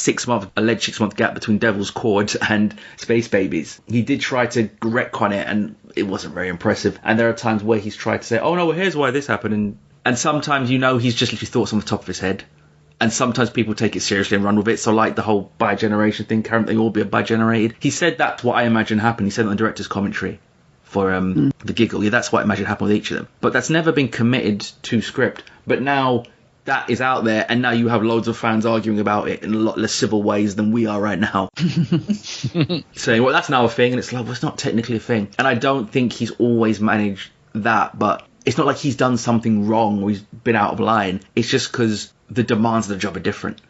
alleged 6 month gap between Devil's Cord and Space Babies. He did try to retcon it, and it wasn't very impressive. And there are times where he's tried to say, oh no, well, here's why this happened. And sometimes, he's just literally thoughts on the top of his head. And sometimes people take it seriously and run with it. So like the whole bi-generation thing, can't they all be bi-generated? He said that's what I imagine happened. He said it on the director's commentary for the Giggle. Yeah, that's what I imagine happened with each of them. But that's never been committed to script. But now that is out there, and now you have loads of fans arguing about it in a lot less civil ways than we are right now. Saying, well, that's now a thing, and it's like, well, it's not technically a thing. And I don't think he's always managed that, but it's not like he's done something wrong or he's been out of line. It's just because the demands of the job are different.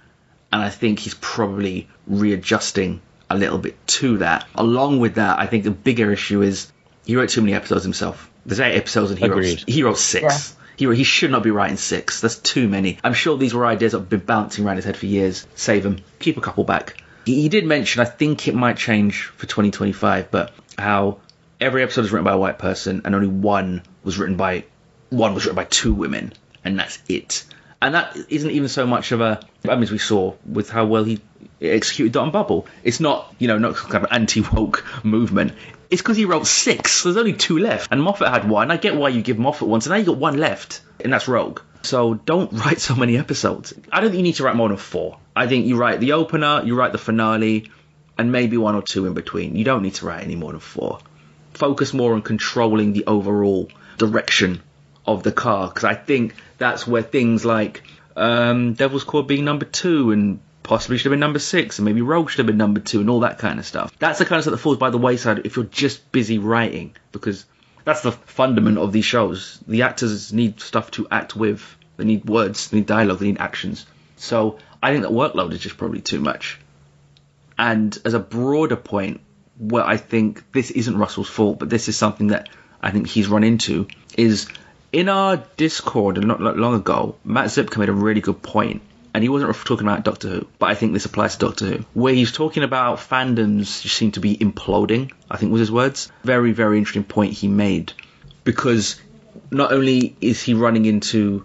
And I think he's probably readjusting a little bit to that. Along with that, I think the bigger issue is he wrote too many episodes himself. There's 8 episodes and he wrote 6. Yeah. He should not be writing 6. That's too many. I'm sure these were ideas that have been bouncing around his head for years. Save them. Keep a couple back. He did mention, I think it might change for 2025, but how every episode is written by a white person and only one was written by 2 women, and that's it. And that isn't even so much of as we saw with how well he executed Dot and Bubble. It's not, not kind of an anti-woke movement. It's because he wrote 6. There's only 2 left. And Moffat had 1. I get why you give Moffat 1, so now you got 1 left. And that's Rogue. So don't write so many episodes. I don't think you need to write more than 4. I think you write the opener, you write the finale, and maybe 1 or 2 in between. You don't need to write any more than 4. Focus more on controlling the overall direction of the car, because I think that's where things like Devil's Cord being number 2 and possibly should have been number 6, and maybe Rogue should have been number 2, and all that kind of stuff. That's the kind of stuff that falls by the wayside if you're just busy writing, because that's the fundament of these shows. The actors need stuff to act with. They need words, they need dialogue, they need actions. So I think that workload is just probably too much. And as a broader point, where I think this isn't Russell's fault, but this is something that I think he's run into, is in our Discord not long ago, Matt Zipka made a really good point. And he wasn't talking about Doctor Who, but I think this applies to Doctor Who, where he's talking about fandoms just seem to be imploding, I think was his words. Very, very interesting point he made, because not only is he running into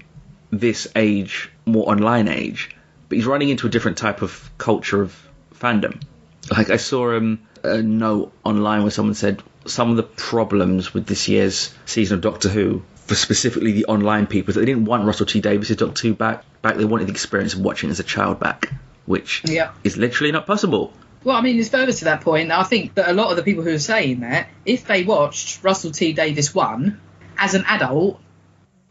this age, more online age, but he's running into a different type of culture of fandom. Like, I saw a note online where someone said some of the problems with this year's season of Doctor Who, for specifically the online people, is that they didn't want Russell T Davies' Doctor Who back. They wanted the experience of watching as a child back, which is literally not possible. Well, I mean, it's further to that point. I think that a lot of the people who are saying that, if they watched Russell T Davies 1 as an adult,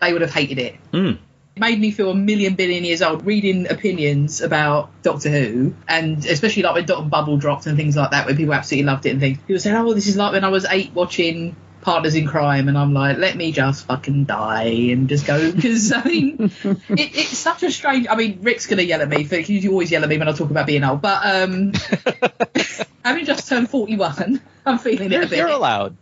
they would have hated it. It made me feel a million billion years old reading opinions about Doctor Who, and especially like when Doctor Bubble dropped and things like that, where people absolutely loved it and things. People saying, oh, this is like when I was 8 watching Partners in Crime, and I'm like, let me just fucking die and just go, because I mean, it's such a strange. I mean, Rick's gonna yell at me for, you always yell at me when I talk about being old, but having just turned 41, I'm feeling it a bit. You're allowed.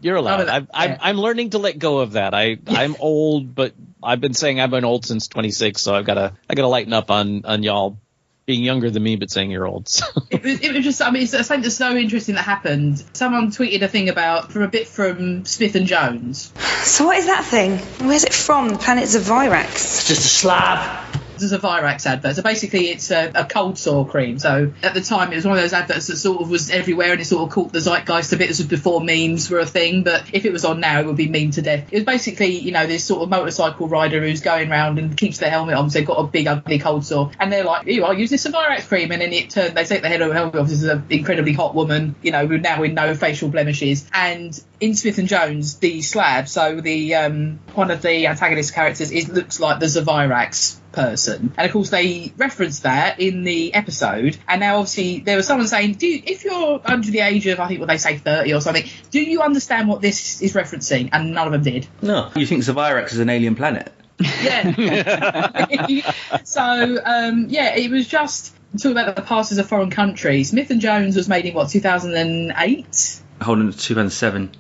I'm learning to let go of that. I'm old, but I've been saying I've been old since 26, so I gotta lighten up on y'all being younger than me, but saying you're old. So. It was just, I mean, it's something that's so interesting that happened. Someone tweeted a thing from Smith and Jones. So what is that thing? Where's it from? The planet Zavirax? It's just a slab. There's a Virax advert. So basically it's a cold sore cream. So at the time it was one of those adverts that sort of was everywhere, and it sort of caught the zeitgeist a bit. This was before memes were a thing, but if it was on now it would be meme to death. It was basically, you know, this sort of motorcycle rider who's going around and keeps their helmet on, so they've got a big ugly cold sore, and they're like, I'll use this Virax cream, and then they take the head of the helmet off. This is an incredibly hot woman, you know, now with no facial blemishes. And in Smith and Jones, the slab, so the one of the antagonist characters looks like the Zavirax person, and of course they referenced that in the episode. And now obviously there was someone saying, if you're under the age of, I think what they say 30 or something, do you understand what this is referencing? And none of them did. No. You think Zavirax is an alien planet? Yeah. So it was just talking about the past as a foreign country. Smith and Jones was made in 2008? Hold on, 2007.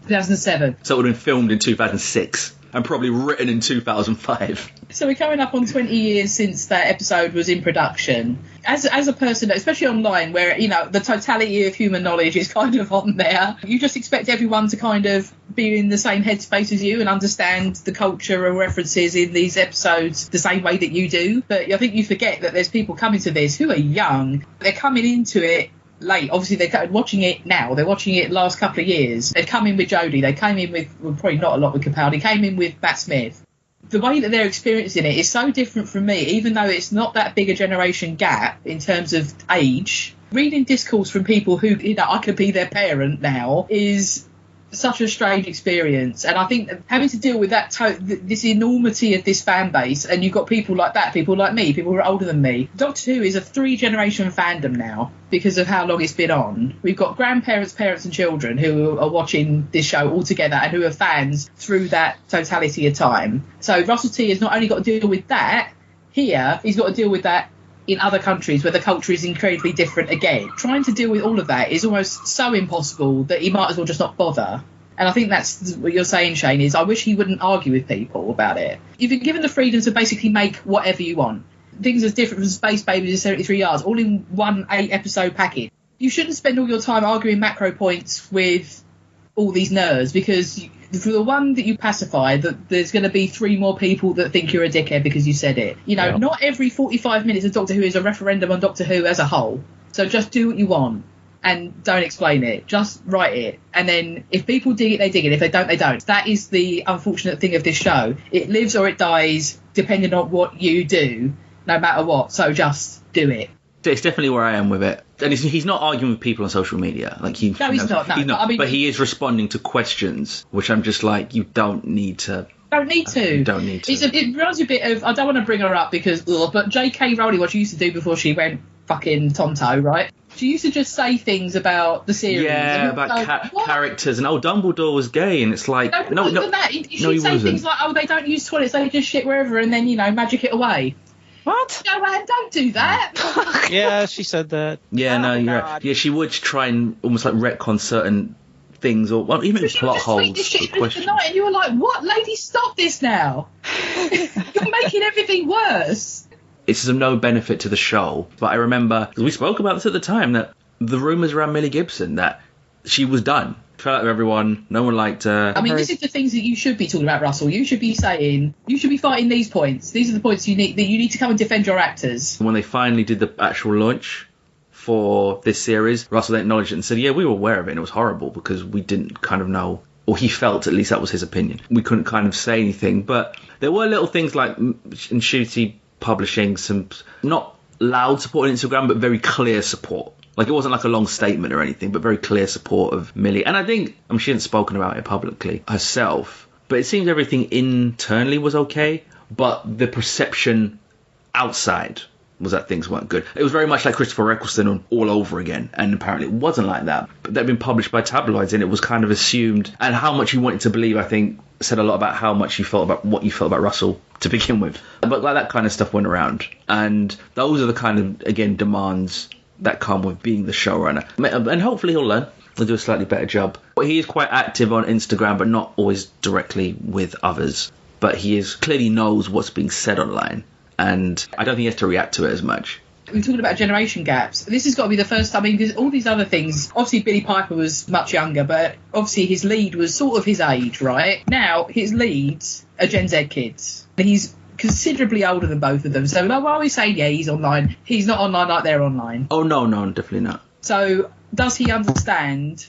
2007. So it would have been filmed in 2006 and probably written in 2005. So we're coming up on 20 years since that episode was in production. As a person, especially online, where, you know, the totality of human knowledge is kind of on there, you just expect everyone to kind of be in the same headspace as you and understand the culture and references in these episodes the same way that you do. But I think you forget that there's people coming to this who are young. They're coming into it late. Obviously they're watching it now. They're watching it last couple of years. They've come in with Jodie. They came in with, well, probably not a lot with Capaldi. Came in with Matt Smith. The way that they're experiencing it is so different from me, even though it's not that big a generation gap in terms of age. Reading discourse from people who, you know, I could be their parent now is such a strange experience. And I think having to deal with that this enormity of this fan base, and you've got people like that, people like me, people who are older than me. Doctor Who is a 3-generation fandom now because of how long it's been on. We've got grandparents, parents and children who are watching this show all together and who are fans through that totality of time. So Russell T has not only got to deal with that here, he's got to deal with that in other countries where the culture is incredibly different again. Trying to deal with all of that is almost so impossible that he might as well just not bother. And I think that's what you're saying, Shane, is I wish he wouldn't argue with people about it. You've been given the freedom to basically make whatever you want. Things as different from Space Babies and 73 Yards, all in one 8-episode package. You shouldn't spend all your time arguing macro points with all these nerds, because for the one that you pacify, that there's going to be 3 more people that think you're a dickhead because you said it. You know, Not every 45 minutes of Doctor Who is a referendum on Doctor Who as a whole. So just do what you want and don't explain it. Just write it. And then if people dig it, they dig it. If they don't, they don't. That is the unfortunate thing of this show. It lives or it dies depending on what you do, no matter what. So just do it. It's definitely where I am with it. And he's not arguing with people on social media. Like he's not. No, he's not. I mean, but he is responding to questions, which I'm just like, you don't need to. Don't need to. You don't need to. It reminds me a bit of, I don't want to bring her up because, but J.K. Rowling, what she used to do before she went fucking Tonto, right? She used to just say things about the series. Yeah, about characters, and Dumbledore was gay, and it's like, no, she'd say things like, they don't use toilets, they just shit wherever, and then, magic it away. What? Joanne, don't do that. Yeah, she said that. Yeah, no, you're right. Yeah, she would try and almost like retcon certain things, or even plot holes. And you were like, what? Lady, stop this now. You're making everything worse. It's of no benefit to the show, but I remember, we spoke about this at the time, that the rumours around Millie Gibson, that she was done. Fell out with everyone. No one liked her. I mean, this is the things that you should be talking about, Russell. You should be saying, you should be fighting these points. These are the points you need to come and defend your actors. When they finally did the actual launch for this series, Russell acknowledged it and said, yeah, we were aware of it and it was horrible because we didn't kind of know, or he felt, at least that was his opinion. We couldn't kind of say anything, but there were little things like Ncuti publishing some, not loud support on Instagram, but very clear support. Like, it wasn't like a long statement or anything, but very clear support of Millie. And I think, she hadn't spoken about it publicly herself, but it seems everything internally was okay, but the perception outside was that things weren't good. It was very much like Christopher Eccleston all over again, and apparently it wasn't like that. But they'd been published by tabloids, and it was kind of assumed, and how much you wanted to believe, I think, said a lot about how much you felt about what you felt about Russell to begin with. But like that kind of stuff went around, and those are the kind of, again, demands that come with being the showrunner. And hopefully he'll learn and do a slightly better job. But he is quite active on Instagram, but not always directly with others. But he clearly knows what's being said online, and I don't think he has to react to it as much. We're talking about generation gaps. This has got to be the first time. I mean, because all these other things, obviously Billy Piper was much younger, but obviously his lead was sort of his age, right? Now his leads are Gen Z kids. He's considerably older than both of them. So like, why are we saying, yeah, he's online? He's not online like they're online. Oh, no, definitely not. So does he understand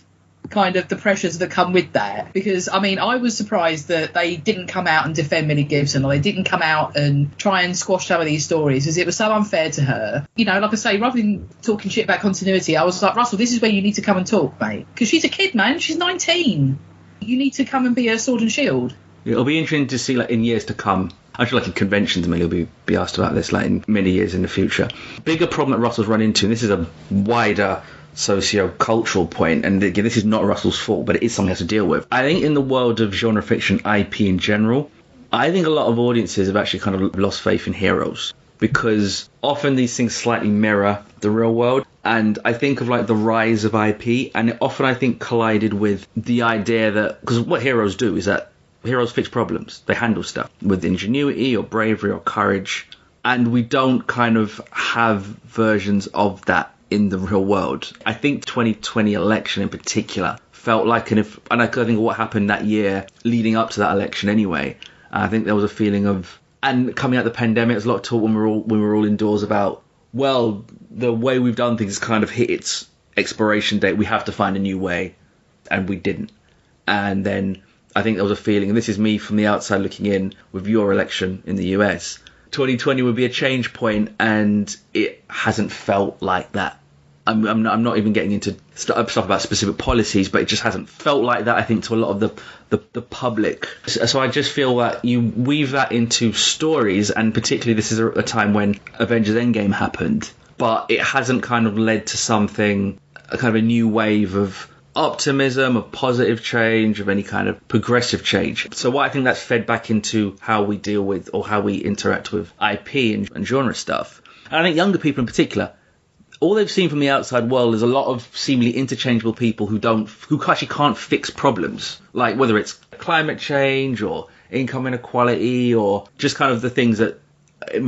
kind of the pressures that come with that? Because, I mean, I was surprised that they didn't come out and defend Millie Gibson, or they didn't come out and try and squash some of these stories, because it was so unfair to her. You know, like I say, rather than talking shit about continuity, I was like, Russell, this is where you need to come and talk, mate. Because she's a kid, man. She's 19. You need to come and be her sword and shield. It'll be interesting to see, like, in years to come. I feel like in conventions, Millie will be asked about this, like, in many years in the future. Bigger problem that Russell's run into, and this is a wider socio-cultural point, and again, this is not Russell's fault, but it is something he has to deal with. I think in the world of genre fiction IP in general, I think a lot of audiences have actually kind of lost faith in heroes, because often these things slightly mirror the real world. And I think of like the rise of IP, and it often, I think, collided with the idea that, because what heroes do is that heroes fix problems. They handle stuff with ingenuity or bravery or courage. And we don't kind of have versions of that in the real world. I think 2020 election in particular felt like and I think what happened that year leading up to that election anyway. I think there was a feeling of, and coming out of the pandemic, there's a lot of talk when we were all indoors about, well, the way we've done things kind of hit its expiration date. We have to find a new way, and we didn't. And then I think there was a feeling, and this is me from the outside looking in with your election in the US, 2020 would be a change point, and it hasn't felt like that. I'm not even getting into stuff about specific policies, but it just hasn't felt like that, I think, to a lot of the public. So I just feel that you weave that into stories, and particularly this is a time when Avengers Endgame happened, but it hasn't kind of led to something, a kind of a new wave of optimism, of positive change, of any kind of progressive change. So what I think that's fed back into how we deal with, or how we interact with IP and genre stuff. And I think younger people in particular, all they've seen from the outside world is a lot of seemingly interchangeable people who actually can't fix problems, like whether it's climate change or income inequality or just kind of the things that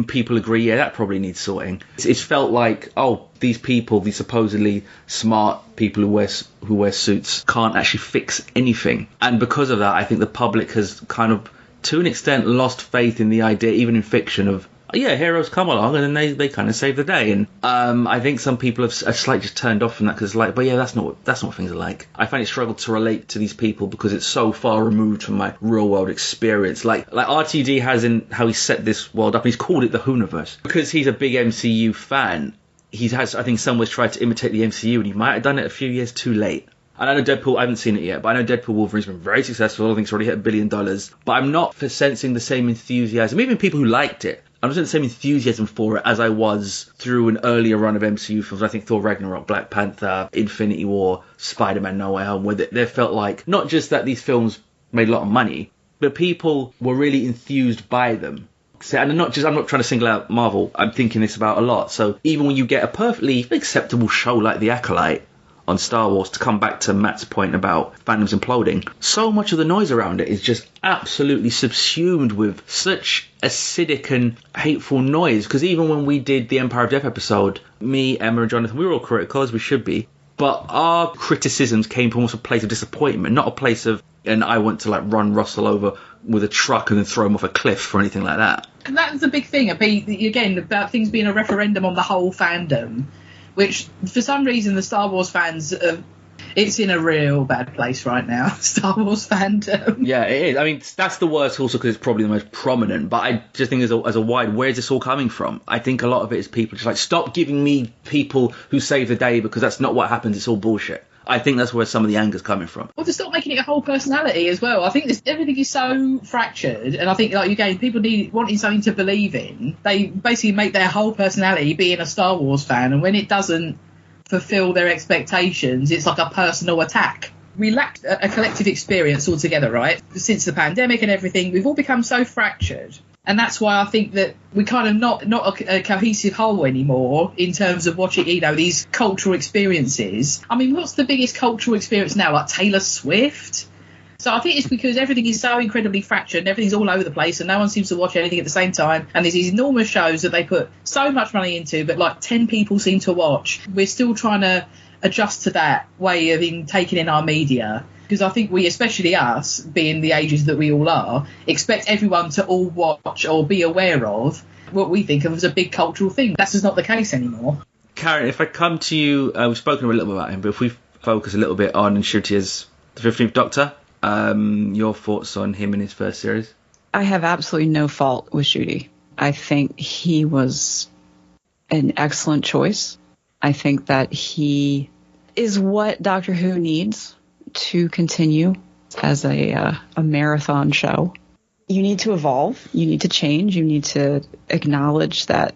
people agree, yeah, that probably needs sorting. It's felt like, oh, these people, these supposedly smart people who wear suits can't actually fix anything. And because of that, I think the public has kind of, to an extent, lost faith in the idea, even in fiction, of, yeah, heroes come along and then they kind of save the day. And I think some people have slightly just turned off from that, because it's like, but yeah, that's not what things are like. I find it struggle to relate to these people because it's so far removed from my real world experience. Like RTD has in how he set this world up. He's called it the Hooniverse because he's a big MCU fan. He has, I think, some ways tried to imitate the MCU, and he might have done it a few years too late. And I know Deadpool, I haven't seen it yet, but I know Deadpool Wolverine's been very successful. I think it's already hit $1 billion. But I'm not for sensing the same enthusiasm, even people who liked it. I'm not the same enthusiasm for it as I was through an earlier run of MCU films. I think Thor Ragnarok, Black Panther, Infinity War, Spider-Man No Way Home, where they felt like not just that these films made a lot of money, but people were really enthused by them. So, and I'm not trying to single out Marvel. I'm thinking this about a lot. So even when you get a perfectly acceptable show like The Acolyte on Star Wars, to come back to Matt's point about fandoms imploding, so much of the noise around it is just absolutely subsumed with such acidic and hateful noise. Because even when we did the Empire of Death episode, me, Emma and Jonathan, we were all critical, as we should be. But our criticisms came from a place of disappointment, not a place of, and I want to like run Russell over with a truck and then throw him off a cliff or anything like that. And that's the big thing, again, about things being a referendum on the whole fandom, which for some reason the Star Wars fans, it's in a real bad place right now, Star Wars fandom. Yeah, it is. I mean, that's the worst also because it's probably the most prominent, but I just think as a wide, where's this all coming from? I think a lot of it is people just like, stop giving me people who save the day because that's not what happens, it's all bullshit. I think that's where some of the anger's coming from. Well, to stop making it a whole personality as well. I think everything is so fractured, and I think, like, again, people wanting something to believe in. They basically make their whole personality being a Star Wars fan, and when it doesn't fulfill their expectations, it's like a personal attack. We lack a collective experience altogether, right? Since the pandemic and everything, we've all become so fractured. And that's why I think that we're kind of not a cohesive whole anymore in terms of watching, these cultural experiences. I mean, what's the biggest cultural experience now? Like Taylor Swift? So I think it's because everything is so incredibly fractured and everything's all over the place and no one seems to watch anything at the same time. And there's these enormous shows that they put so much money into, but like 10 people seem to watch. We're still trying to adjust to that way of taking in our media. Because I think we, especially us, being the ages that we all are, expect everyone to all watch or be aware of what we think of as a big cultural thing. That's just not the case anymore. Karen, if I come to you, we've spoken a little bit about him, but if we focus a little bit on Ncuti as the 15th Doctor, your thoughts on him in his first series? I have absolutely no fault with Ncuti. I think he was an excellent choice. I think that he is what Doctor Who needs to continue as a marathon show. You need to evolve. You need to change. You need to acknowledge that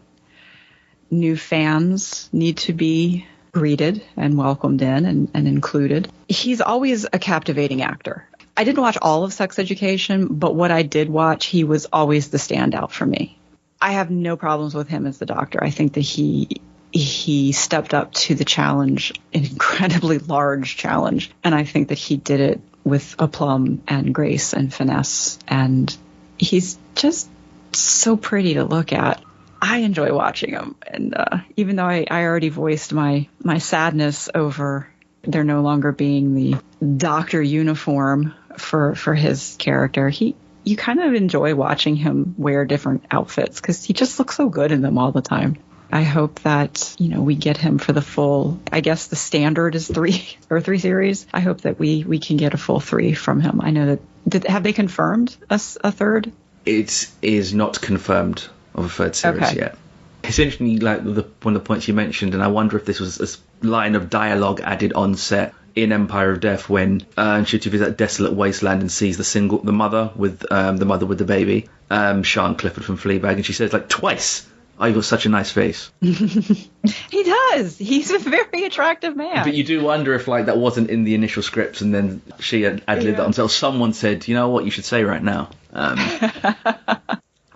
new fans need to be greeted and welcomed in and included. He's always a captivating actor. I didn't watch all of Sex Education, but what I did watch, he was always the standout for me. I have no problems with him as the Doctor. I think that he stepped up to the challenge, an incredibly large challenge. And I think that he did it with aplomb and grace and finesse. And he's just so pretty to look at. I enjoy watching him. And even though I already voiced my sadness over there no longer being the doctor uniform for his character, you kind of enjoy watching him wear different outfits because he just looks so good in them all the time. I hope that, we get him for the full, I guess the standard is 3 series. I hope that we can get a full 3 from him. I know that, have they confirmed a third? It is not confirmed of a third series yet. It's interesting, like one of the points you mentioned, and I wonder if this was a line of dialogue added on set in Empire of Death when Ncuti visits that desolate wasteland and sees the mother with the baby, Sian Clifford from Fleabag, and she says like twice, "Oh, you've got such a nice face." He does. He's a very attractive man. But you do wonder if like that wasn't in the initial scripts and then she had ad-libbed that until someone said, "You know what, you should say right now."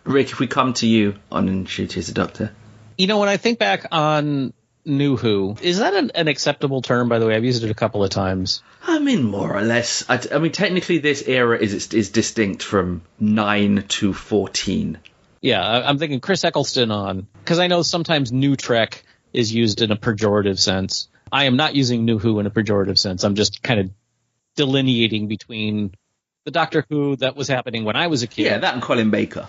Rick, if we come to you on Ncuti as a Doctor. When I think back on New Who, is that an acceptable term, by the way? I've used it a couple of times. I mean, more or less. I mean, technically this era is distinct from 9 to 14. Yeah, I'm thinking Chris Eccleston on, because I know sometimes New Trek is used in a pejorative sense. I am not using New Who in a pejorative sense. I'm just kind of delineating between the Doctor Who that was happening when I was a kid. Yeah, that and Colin Baker.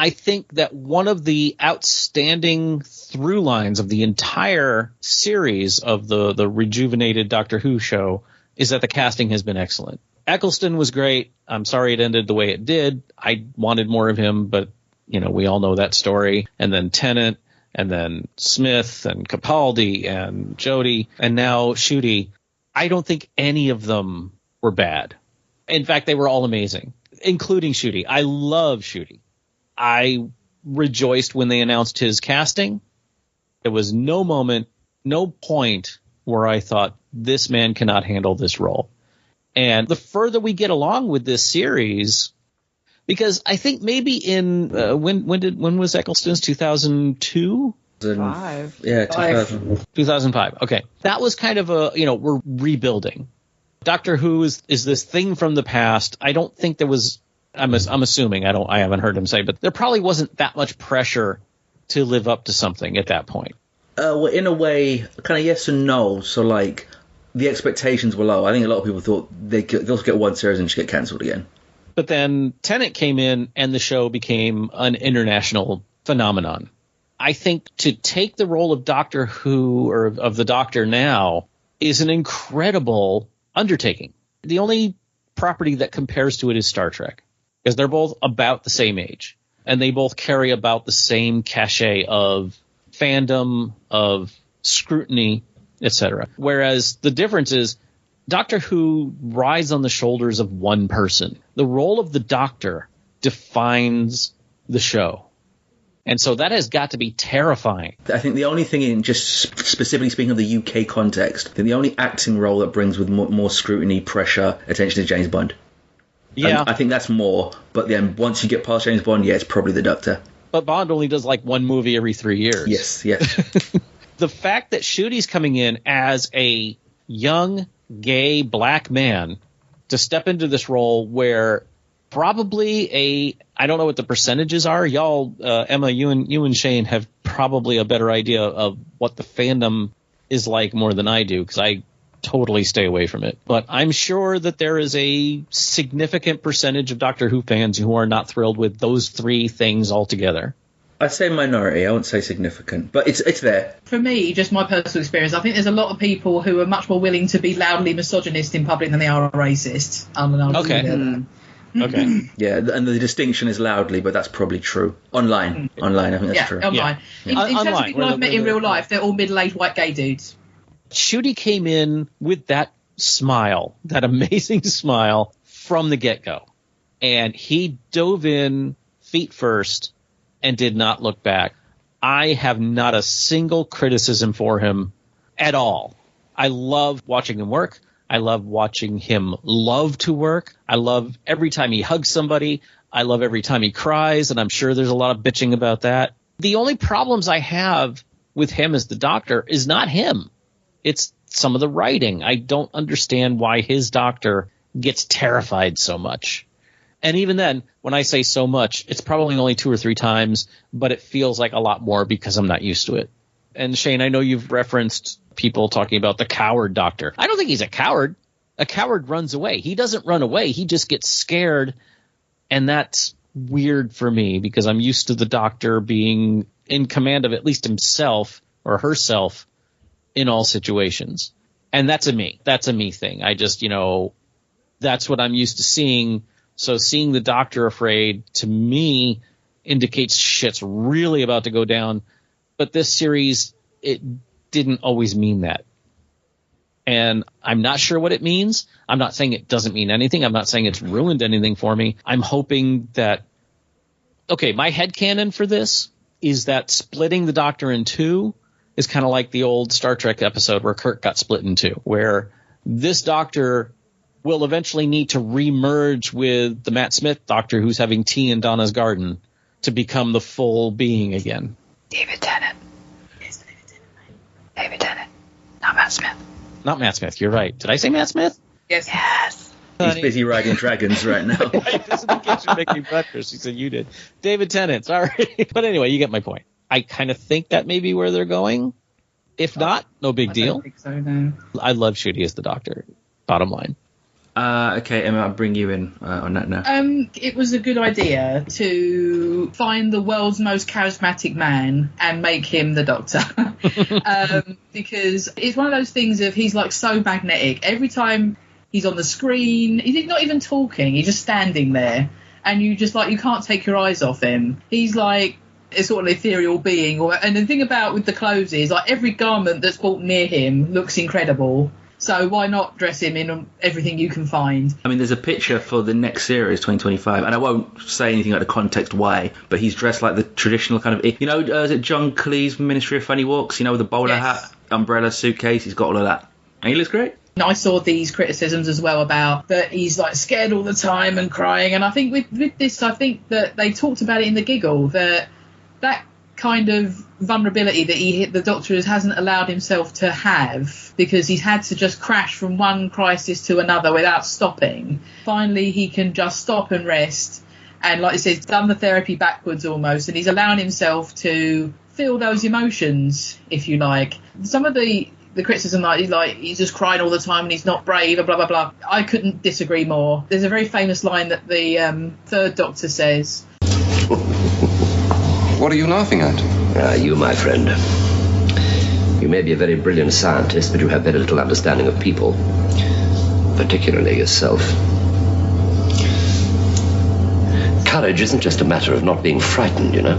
I think that one of the outstanding through lines of the entire series of the rejuvenated Doctor Who show is that the casting has been excellent. Eccleston was great. I'm sorry it ended the way it did. I wanted more of him, but we all know that story. And then Tennant, and then Smith, and Capaldi, and Jodie, and now Ncuti. I don't think any of them were bad. In fact, they were all amazing, including Ncuti. I love Ncuti. I rejoiced when they announced his casting. There was no moment, no point where I thought this man cannot handle this role. And the further we get along with this series, because I think maybe in when was Eccleston's 2002? 2005. Yeah, 2005. Okay, that was kind of we're rebuilding. Doctor Who is this thing from the past. I don't think there was. I'm assuming, I haven't heard him say, but there probably wasn't that much pressure to live up to something at that point. Well, in a way, kind of yes and no. So, like, the expectations were low. I think a lot of people thought they'll get one series and just get cancelled again. But then Tennant came in and the show became an international phenomenon. I think to take the role of Doctor Who, or of the Doctor now, is an incredible undertaking. The only property that compares to it is Star Trek, because they're both about the same age, and they both carry about the same cachet of fandom, of scrutiny, etc. Whereas the difference is Doctor Who rides on the shoulders of one person. The role of the Doctor defines the show. And so that has got to be terrifying. I think the only thing, in just specifically speaking of the UK context, the only acting role that brings with more scrutiny, pressure, attention is James Bond. Yeah. I think that's more. But then once you get past James Bond, yeah, it's probably the Doctor. But Bond only does like one movie every 3 years. Yes. The fact that Ncuti's coming in as a young, gay, black man to step into this role where probably I don't know what the percentages are. Y'all, Emma, you and Shane have probably a better idea of what the fandom is like more than I do, because I totally stay away from it. But I'm sure that there is a significant percentage of Doctor Who fans who are not thrilled with those three things altogether. I'd say minority. I wouldn't say significant, but it's there. For me, just my personal experience, I think there's a lot of people who are much more willing to be loudly misogynist in public than they are racist. Okay. Okay. Yeah, and the distinction is loudly, but that's probably true. Online, I think that's true. Online. In terms of people I've met in real life, they're all middle-aged white gay dudes. Ncuti came in with that smile, that amazing smile from the get-go. And he dove in feet first and did not look back. I have not a single criticism for him at all. I love watching him work. I love watching him love to work. I love every time he hugs somebody. I love every time he cries, and I'm sure there's a lot of bitching about that. The only problems I have with him as the Doctor is not him. It's some of the writing. I don't understand why his Doctor gets terrified so much. And even then, when I say so much, it's probably only 2 or 3 times, but it feels like a lot more because I'm not used to it. And Shane, I know you've referenced people talking about the coward Doctor. I don't think he's a coward. A coward runs away. He doesn't run away. He just gets scared. And that's weird for me because I'm used to the Doctor being in command of at least himself or herself in all situations. And that's a me thing. I just, that's what I'm used to seeing. So seeing the Doctor afraid, to me, indicates shit's really about to go down. But this series, it didn't always mean that. And I'm not sure what it means. I'm not saying it doesn't mean anything. I'm not saying it's ruined anything for me. I'm hoping that... Okay, my headcanon for this is that splitting the Doctor in 2 is kind of like the old Star Trek episode where Kirk got split in 2, where this Doctor will eventually need to remerge with the Matt Smith Doctor who's having tea in Donna's garden to become the full being again. David Tennant. It's David Tennant. David Tennant. Not Matt Smith. Not Matt Smith, you're right. Did I say Matt Smith? Yes. He's busy riding dragons right now. Right, this is the kitchen making breakfast. She said you did. David Tennant, sorry. But anyway, you get my point. I kind of think that may be where they're going. If not, no big deal. I don't think so, no. I love Ncuti as the Doctor, bottom line. Okay, Emma, I'll bring you in on that now. It was a good idea to find the world's most charismatic man and make him the Doctor. Because it's one of those things of he's like so magnetic. Every time he's on the screen, he's not even talking, he's just standing there. And you just you can't take your eyes off him. He's like a sort of ethereal being. And the thing about with the clothes is every garment that's bought near him looks incredible. So why not dress him in everything you can find? I mean, there's a picture for the next series, 2025, and I won't say anything about the context why, but he's dressed like the traditional kind of, is it John Cleese Ministry of Funny Walks, with the bowler hat, umbrella, suitcase, he's got all of that. And he looks great. I saw these criticisms as well about that he's scared all the time and crying, and I think with this, I think that they talked about it in the giggle, that kind of vulnerability that the Doctor hasn't allowed himself to have because he's had to just crash from one crisis to another without stopping. Finally, he can just stop and rest. And like I said, he's done the therapy backwards almost, and he's allowing himself to feel those emotions, if you like. Some of the the criticism like he's just crying all the time and he's not brave and blah, blah, blah. I couldn't disagree more. There's a very famous line that the third Doctor says. What are you laughing at? You, my friend. You may be a very brilliant scientist, but you have very little understanding of people, particularly yourself. Courage isn't just a matter of not being frightened, you know.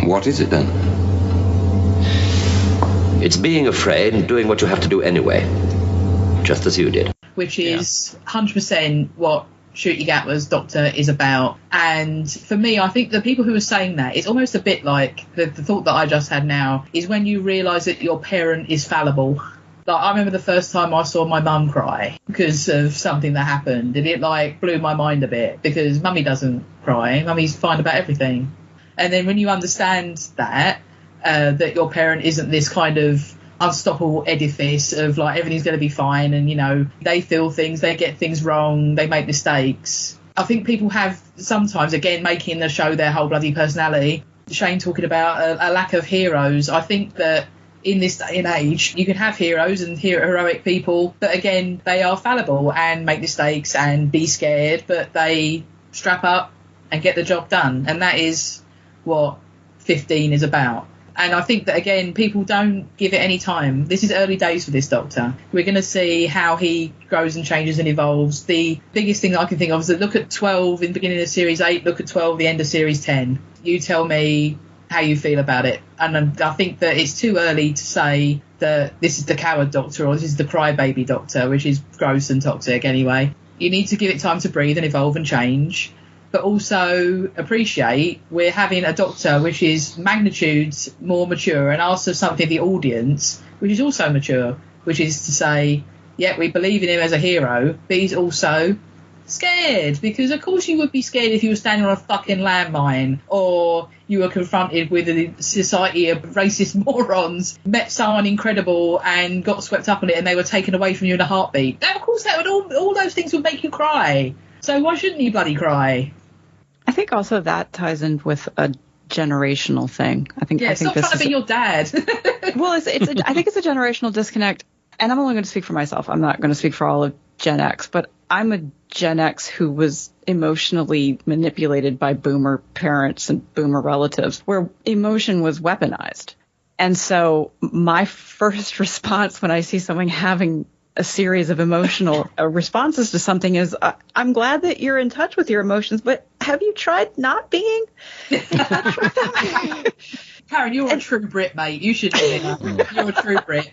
What is it, then? It's being afraid and doing what you have to do anyway, just as you did. Which is 100% what Ncuti Gatwa's Doctor is about. And for me, I think the people who are saying that, it's almost a bit like the thought that I just had now, is when you realise that your parent is fallible. Like, I remember the first time I saw my mum cry because of something that happened, and it like blew my mind a bit, because mummy doesn't cry, mummy's fine about everything. And then when you understand that your parent isn't this kind of unstoppable edifice of like everything's going to be fine, and you know, they feel things, they get things wrong, they make mistakes. I think people have sometimes, again, making the show their whole bloody personality. Shane talking about a lack of heroes. I think that in this day and age, you can have heroes and heroic people, but again, they are fallible and make mistakes and be scared, but they strap up and get the job done. And that is what 15 is about. And I think that, again, people don't give it any time. This is early days for this Doctor. We're going to see how he grows and changes and evolves. The biggest thing that I can think of is that look at 12 in the beginning of Series 8, look at 12 the end of Series 10. You tell me how you feel about it. And I think that it's too early to say that this is the coward Doctor or this is the crybaby Doctor, which is gross and toxic anyway. You need to give it time to breathe and evolve and change, but also appreciate we're having a Doctor which is magnitudes more mature and asks of something of the audience which is also mature, which is to say, yeah, we believe in him as a hero, but he's also scared, because of course you would be scared if you were standing on a fucking landmine or you were confronted with a society of racist morons, met someone incredible and got swept up on it and they were taken away from you in a heartbeat. Now, of course, that would all those things would make you cry. So why shouldn't you bloody cry? I think also that ties in with a generational thing. I think stop trying to be your dad. Well, I think it's a generational disconnect, and I'm only going to speak for myself. I'm not going to speak for all of Gen X, but I'm a Gen X who was emotionally manipulated by boomer parents and boomer relatives, where emotion was weaponized. And so my first response when I see someone having a series of emotional responses to something is, I'm glad that you're in touch with your emotions, but have you tried not being in touch with them? Karen, you're a true Brit, mate. You should do it. You're a true Brit.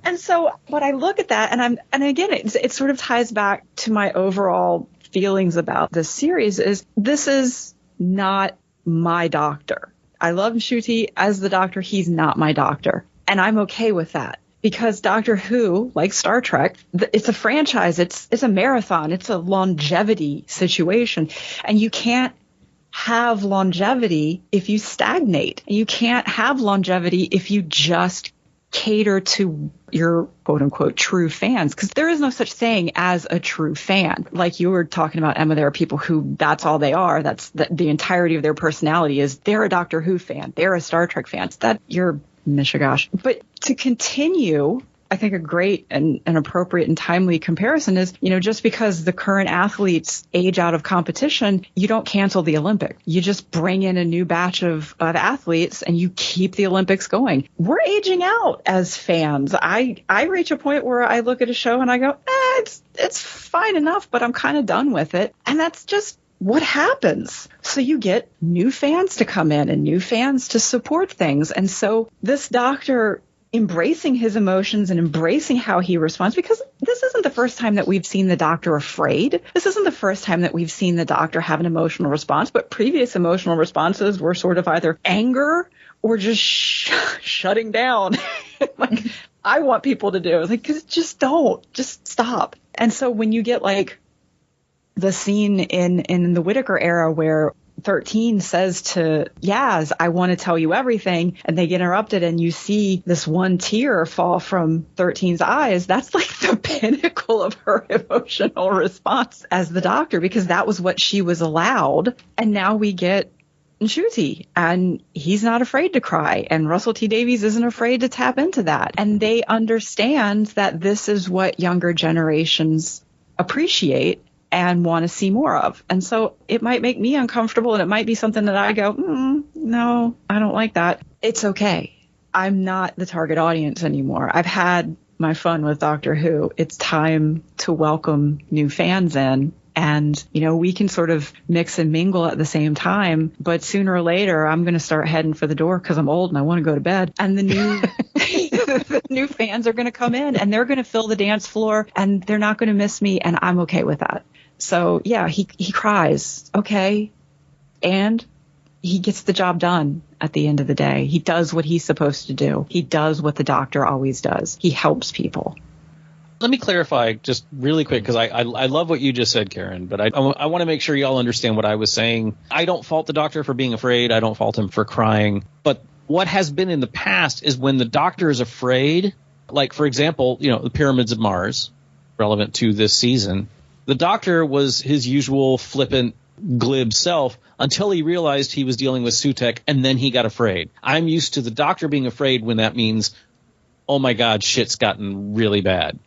And so when I look at that, and again, it sort of ties back to my overall feelings about this series, is this is not my Doctor. I love Ncuti as the Doctor. He's not my Doctor. And I'm okay with that. Because Doctor Who, like Star Trek, it's a franchise. It's a marathon. It's a longevity situation. And you can't have longevity if you stagnate. And you can't have longevity if you just cater to your quote-unquote true fans, because there is no such thing as a true fan. Like you were talking about, Emma, there are people who that's all they are. That's the entirety of their personality is they're a Doctor Who fan. They're a Star Trek fan. That you're mishigosh. But to continue, I think a great and an appropriate and timely comparison is, just because the current athletes age out of competition, you don't cancel the Olympics. You just bring in a new batch of athletes and you keep the Olympics going. We're aging out as fans. I reach a point where I look at a show and I go, it's fine enough, but I'm kind of done with it. And that's just what happens. So you get new fans to come in and new fans to support things. And so this Doctor embracing his emotions and embracing how he responds, because this isn't the first time that we've seen the Doctor afraid. This isn't the first time that we've seen the Doctor have an emotional response, but previous emotional responses were sort of either anger or just shutting down. Like I want people to do. Like, just stop. And so when you get like the scene in the Whittaker era where 13 says to Yaz, I want to tell you everything, and they get interrupted and you see this one tear fall from 13's eyes, that's like the pinnacle of her emotional response as the Doctor, because that was what she was allowed. And now we get Ncuti, and he's not afraid to cry, and Russell T Davies isn't afraid to tap into that, and they understand that this is what younger generations appreciate and want to see more of. And so it might make me uncomfortable, and it might be something that I go, no, I don't like that. It's okay. I'm not the target audience anymore. I've had my fun with Doctor Who. It's time to welcome new fans in. And, we can sort of mix and mingle at the same time. But sooner or later, I'm going to start heading for the door because I'm old and I want to go to bed. And the new the new fans are going to come in, and they're going to fill the dance floor, and they're not going to miss me. And I'm okay with that. So, yeah, he cries. Okay. And he gets the job done at the end of the day. He does what he's supposed to do. He does what the Doctor always does. He helps people. Let me clarify just really quick, because I love what you just said, Karen, but I want to make sure y'all understand what I was saying. I don't fault the Doctor for being afraid. I don't fault him for crying. But what has been in the past is when the Doctor is afraid, like, for example, the Pyramids of Mars, relevant to this season, the Doctor was his usual flippant, glib self until he realized he was dealing with Sutekh, and then he got afraid. I'm used to the Doctor being afraid when that means, oh my God, shit's gotten really bad.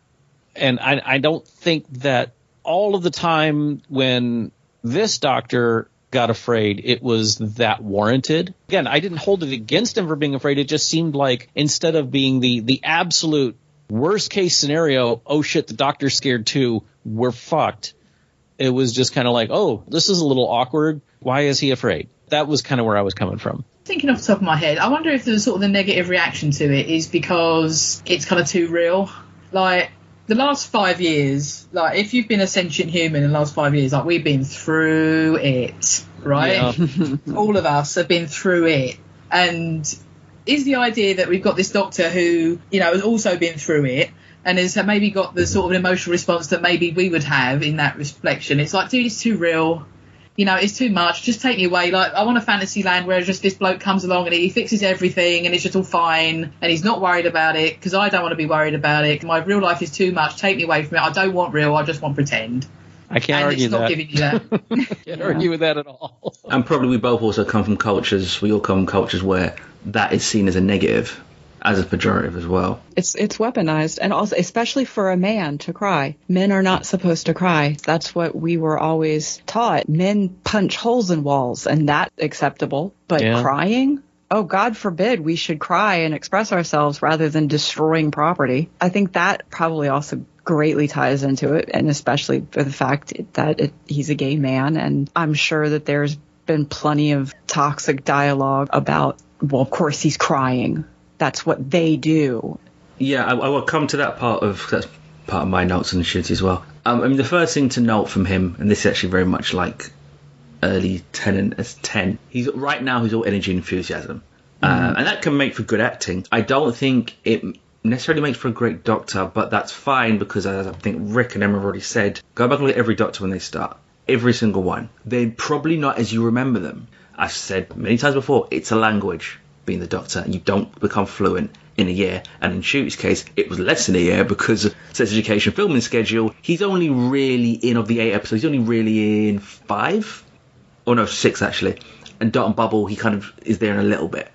And I don't think that all of the time when this Doctor got afraid, it was that warranted. Again, I didn't hold it against him for being afraid. It just seemed like instead of being the absolute worst case scenario, oh shit, the Doctor's scared too, we're fucked. It was just kind of like, oh, this is a little awkward. Why is he afraid? That was kind of where I was coming from. Thinking off the top of my head, I wonder if the sort of the negative reaction to it is because it's kind of too real. Like, the last 5 years, like, if you've been a sentient human in the last 5 years, like, we've been through it, right? Yeah. All of us have been through it. And is the idea that we've got this Doctor who, has also been through it and has maybe got the sort of emotional response that maybe we would have in that reflection. It's like, dude, it's too real. It's too much. Just take me away. Like, I want a fantasy land where just this bloke comes along and he fixes everything and it's just all fine and he's not worried about it, because I don't want to be worried about it. My real life is too much. Take me away from it. I don't want real. I just want pretend. I can't argue it's that. Not giving you that. Can't argue with that at all. And probably we both also come from cultures. We all come from cultures where that is seen as a negative, as a pejorative as well. It's weaponized, and also especially for a man to cry. Men are not supposed to cry. That's what we were always taught. Men punch holes in walls, and that's acceptable. But crying? Oh, God forbid we should cry and express ourselves rather than destroying property. I think that probably also greatly ties into it, and especially for the fact that he's a gay man. And I'm sure that there's been plenty of toxic dialogue about, well, of course he's crying. That's what they do. Yeah, I will come to that's part of my notes on the shoot as well. The first thing to note from him, and this is actually very much like early Tennant as 10, he's all energy and enthusiasm. And that can make for good acting. I don't think it necessarily makes for a great Doctor, but that's fine because, as I think Rick and Emma have already said, go back and look at every Doctor when they start. Every single one. They're probably not as you remember them. I've said many times before, it's a language. Being the Doctor, you don't become fluent in a year, and in Ncuti's case it was less than a year because of Sex Education filming schedule. He's only really in, of the 8 episodes, he's only really in 5, or no, 6 actually, and Dot and Bubble he kind of is there in a little bit.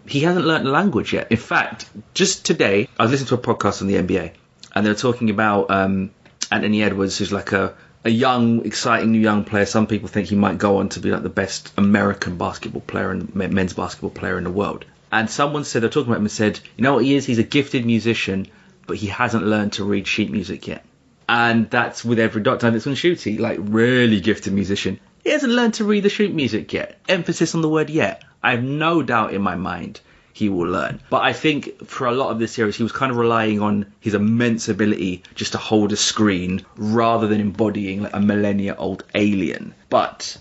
He hasn't learnt the language yet. In fact, just today I was listening to a podcast on the NBA, and they were talking about Anthony Edwards, who's like a young, exciting new young player. Some people think he might go on to be like the best American basketball player and men's basketball player in the world. And someone said, they're talking about him and said, you know what he is? He's a gifted musician, but he hasn't learned to read sheet music yet. And that's with every Doctor. And it's on Ncuti, like really gifted musician. He hasn't learned to read the sheet music yet. Emphasis on the word yet. I have no doubt in my mind he will learn. But I think for a lot of this series, he was kind of relying on his immense ability just to hold a screen rather than embodying like a millennia-old alien. But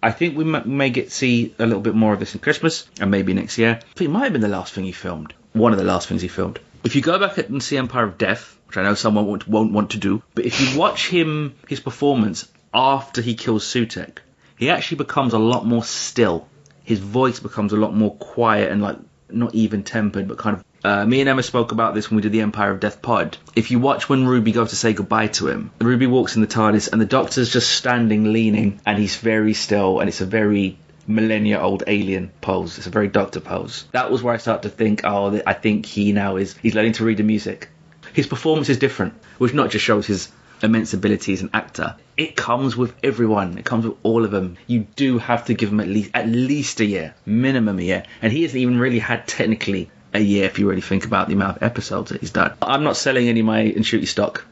I think we may see a little bit more of this in Christmas and maybe next year. I think it might have been the last thing he filmed. One of the last things he filmed. If you go back and see Empire of Death, which I know someone won't want to do, but if you watch his performance after he kills Sutekh, he actually becomes a lot more still. His voice becomes a lot more quiet and like not even tempered, but kind of. Me and Emma spoke about this when we did the Empire of Death pod. If you watch when Ruby goes to say goodbye to him, Ruby walks in the TARDIS and the Doctor's just standing, leaning, and he's very still, and it's a very millennia-old alien pose. It's a very Doctor pose. That was where I started to think, I think he's learning to read the music. His performance is different, which not just shows his immense ability as an actor. It comes with everyone. It comes with all of them. You do have to give him at least a year, minimum a year. And he hasn't even really had technically a year if you really think about the amount of episodes that he's done. I'm not selling any of my Ncuti stock.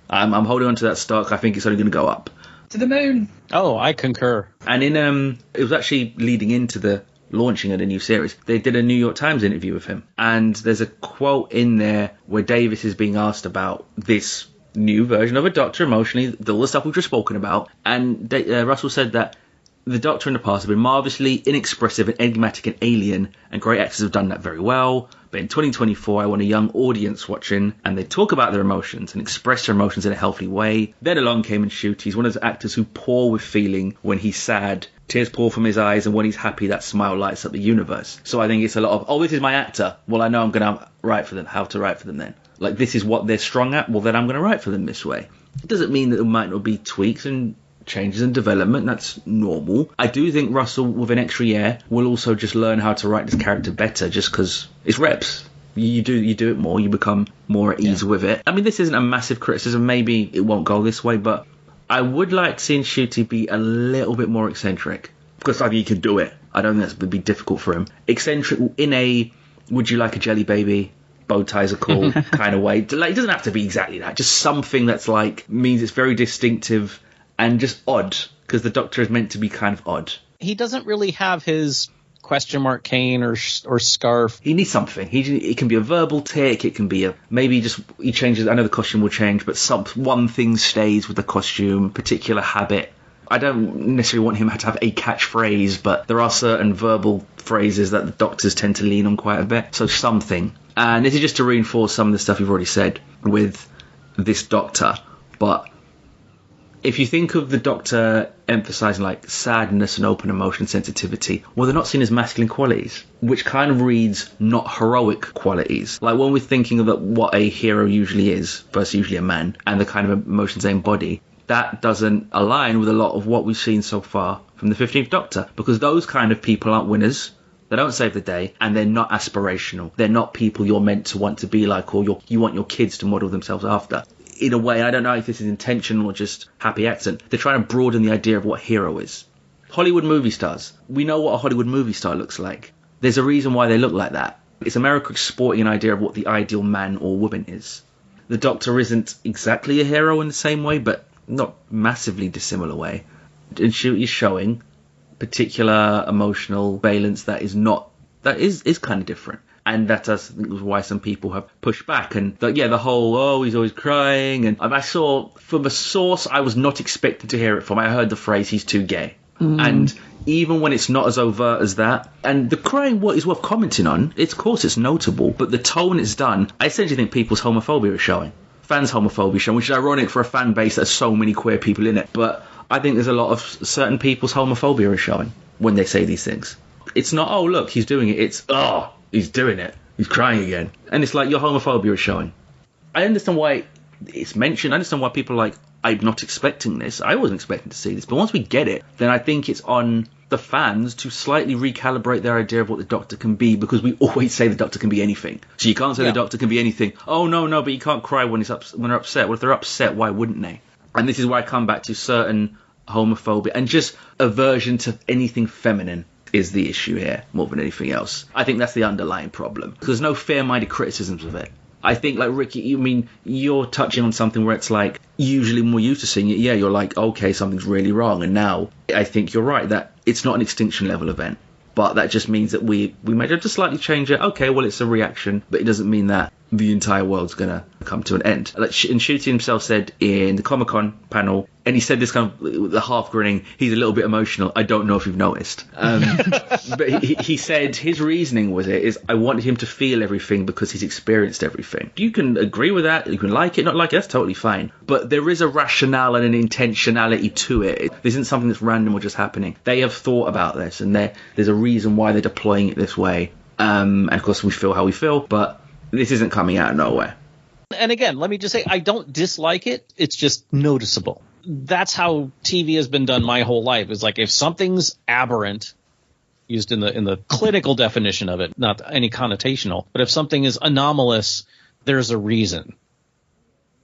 I'm holding on to that stock. I think it's only going to go up. To the moon. Oh, I concur. And it was actually leading into the launching of the new series. They did a New York Times interview with him. And there's a quote in there where Davis is being asked about this new version of a Doctor emotionally, all the stuff we've just spoken about. And Russell said that the Doctor in the past has been marvellously inexpressive and enigmatic and alien, and great actors have done that very well. But in 2024, I want a young audience watching, and they talk about their emotions and express their emotions in a healthy way. Then along came Ncuti. He's one of those actors who pour with feeling when he's sad. Tears pour from his eyes, and when he's happy, that smile lights up the universe. So I think it's a lot of, this is my actor. Well, I know I'm going to write for them. How to write for them then? Like, this is what they're strong at. Well, then I'm going to write for them this way. It doesn't mean that there might not be tweaks and changes in development. That's normal. I do think Russell, with an extra year, will also just learn how to write this character better, just because it's reps. You do it more, you become more at ease with it. I mean, this isn't a massive criticism. Maybe it won't go this way, but I would like to see Ncuti be a little bit more eccentric, because I think he could do it. I don't think that would be difficult for him. Eccentric in a would you like a jelly baby, bow ties are cool kind of way. Like, it doesn't have to be exactly that. Just something that's like means it's very distinctive and just odd, because the Doctor is meant to be kind of odd. He doesn't really have his question mark cane or scarf. He needs something. It can be a verbal tick. It can be maybe just he changes. I know the costume will change, but one thing stays with the costume, particular habit. I don't necessarily want him to have a catchphrase, but there are certain verbal phrases that the Doctors tend to lean on quite a bit. So something. And this is just to reinforce some of the stuff you've already said with this Doctor. But if you think of the Doctor emphasising like sadness and open emotion sensitivity, well, they're not seen as masculine qualities, which kind of reads not heroic qualities. Like when we're thinking of what a hero usually is versus usually a man, and the kind of emotions they embody, that doesn't align with a lot of what we've seen so far from the 15th Doctor, because those kind of people aren't winners. They don't save the day, and they're not aspirational. They're not people you're meant to want to be like, or you want your kids to model themselves after. In a way, I don't know if this is intentional or just happy accident. They're trying to broaden the idea of what hero is. Hollywood movie stars. We know what a Hollywood movie star looks like. There's a reason why they look like that. It's America exporting an idea of what the ideal man or woman is. The Doctor isn't exactly a hero in the same way, but not massively dissimilar way. And she's showing particular emotional valence that is kind of different. And that is why some people have pushed back. And the whole, he's always crying. And I saw from a source I was not expecting to hear it from. I heard the phrase, he's too gay. And even when it's not as overt as that, and the crying is worth commenting on, of course it's notable, but the tone it's done, I essentially think people's homophobia is showing. Fans' homophobia is showing, which is ironic for a fan base that has so many queer people in it. But I think there's a lot of certain people's homophobia is showing when they say these things. It's not, oh, look, he's doing it. It's, he's doing it. He's crying again. And it's like your homophobia is showing. I understand why it's mentioned. I understand why people are like, I'm not expecting this. I wasn't expecting to see this. But once we get it, then I think it's on the fans to slightly recalibrate their idea of what the Doctor can be, because we always say the Doctor can be anything. So you can't say the Doctor can be anything. Oh, no, but you can't cry when they're upset. Well, if they're upset, why wouldn't they? And this is where I come back to certain homophobia and just aversion to anything feminine is the issue here more than anything else. I think that's the underlying problem, because there's no fair-minded criticisms of it. I think, like, Ricky, you're touching on something where it's like, usually when we're used to seeing it, you're like, okay, something's really wrong. And now I think you're right that it's not an extinction level event, but that just means that we might have to slightly change it. Okay, well, it's a reaction, but it doesn't mean that the entire world's going to come to an end. Like, and Ncuti himself said in the Comic-Con panel, and he said this kind of the half grinning, he's a little bit emotional. I don't know if you've noticed. But he said his reasoning with it is, I wanted him to feel everything because he's experienced everything. You can agree with that. You can like it, not like it. That's totally fine. But there is a rationale and an intentionality to it. This isn't something that's random or just happening. They have thought about this, and there's a reason why they're deploying it this way. And of course, we feel how we feel, but this isn't coming out of nowhere. And again, let me just say, I don't dislike it. It's just noticeable. That's how TV has been done my whole life. It's like, if something's aberrant, used in the clinical definition of it, not any connotational. But if something is anomalous, there's a reason.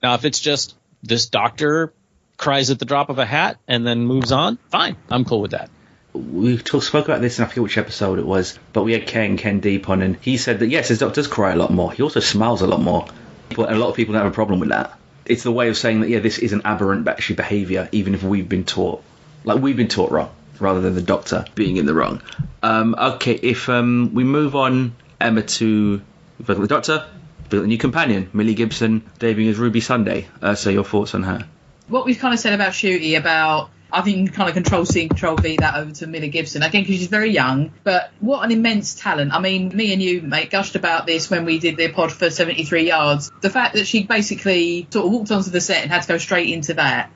Now, if it's just this doctor cries at the drop of a hat and then moves on, fine. I'm cool with that. We spoke about this, and I forget which episode it was, but we had Ken Deep on, and he said that, yes, his doctor does cry a lot more. He also smiles a lot more. But a lot of people don't have a problem with that. It's the way of saying that, yeah, this is an aberrant actually behaviour, even if we've been taught wrong, rather than the doctor being in the wrong. Okay, if we move on, Emma, to the doctor, the new companion, Millie Gibson, debuting as Ruby Sunday. So your thoughts on her? What we've kind of said about Ncuti, about, I think you can kind of Control-C, Control-V that over to Millie Gibson. Again, because she's very young, but what an immense talent. I mean, me and you, mate, gushed about this when we did the pod for 73 Yards. The fact that she basically sort of walked onto the set and had to go straight into that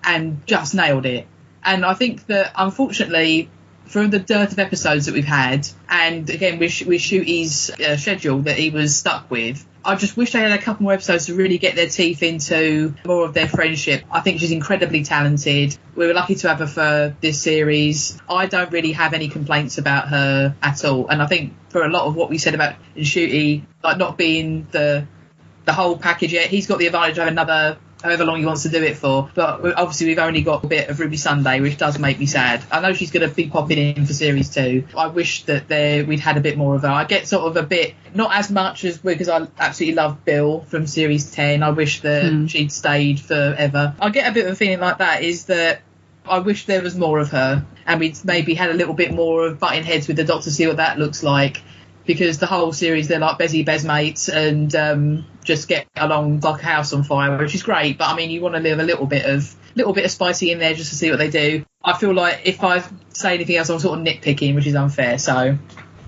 and just nailed it. And I think that, unfortunately, from the dearth of episodes that we've had, and again, with Ncuti's schedule that he was stuck with, I just wish they had a couple more episodes to really get their teeth into more of their friendship. I think she's incredibly talented. We were lucky to have her for this series. I don't really have any complaints about her at all. And I think for a lot of what we said about Ncuti, like not being the whole package yet, he's got the advantage of another however long he wants to do it for. But obviously we've only got a bit of Ruby Sunday, which does make me sad. I know she's going to be popping in for series 2. I wish that we'd had a bit more of her. I get sort of a bit, not as much as, because I absolutely love Bill from series 10. I wish that she'd stayed forever. I get a bit of a feeling like that, is that I wish there was more of her, and we'd maybe had a little bit more of butting heads with the Doctor, see what that looks like. Because the whole series, they're like Bez mates and just get along like a house on fire, which is great. But I mean, you want to leave a little bit of spicy in there just to see what they do. I feel like if I say anything else, I'm sort of nitpicking, which is unfair. So,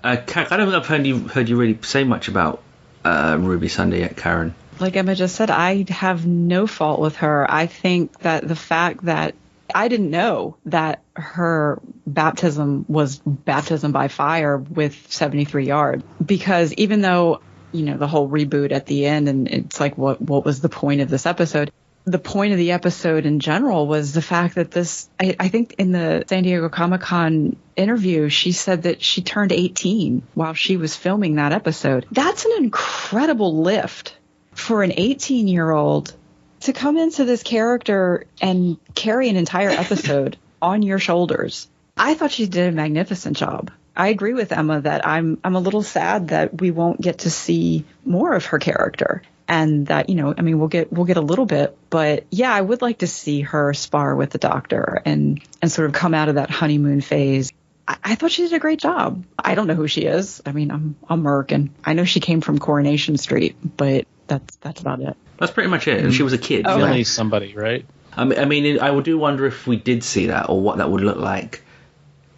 I don't think I've heard you really say much about Ruby Sunday yet, Karen. Like Emma just said, I have no fault with her. I think that the fact that I didn't know that her baptism was baptism by fire with 73 Yard, because even though, you know, the whole reboot at the end, and it's like, what was the point of this episode? The point of the episode in general was the fact that this, I think in the San Diego Comic-Con interview, she said that she turned 18 while she was filming that episode. That's an incredible lift for an 18-year-old to come into this character and carry an entire episode on your shoulders. I thought she did a magnificent job. I agree with Emma that I'm a little sad that we won't get to see more of her character, and that, you know, I mean, we'll get a little bit, but yeah, I would like to see her spar with the Doctor and sort of come out of that honeymoon phase. I thought she did a great job. I don't know who she is. I mean, I'm American. I know she came from Coronation Street, but that's about it. That's pretty much it. And she was a kid. Oh, really? Somebody, right? I mean, I do wonder if we did see that, or what that would look like.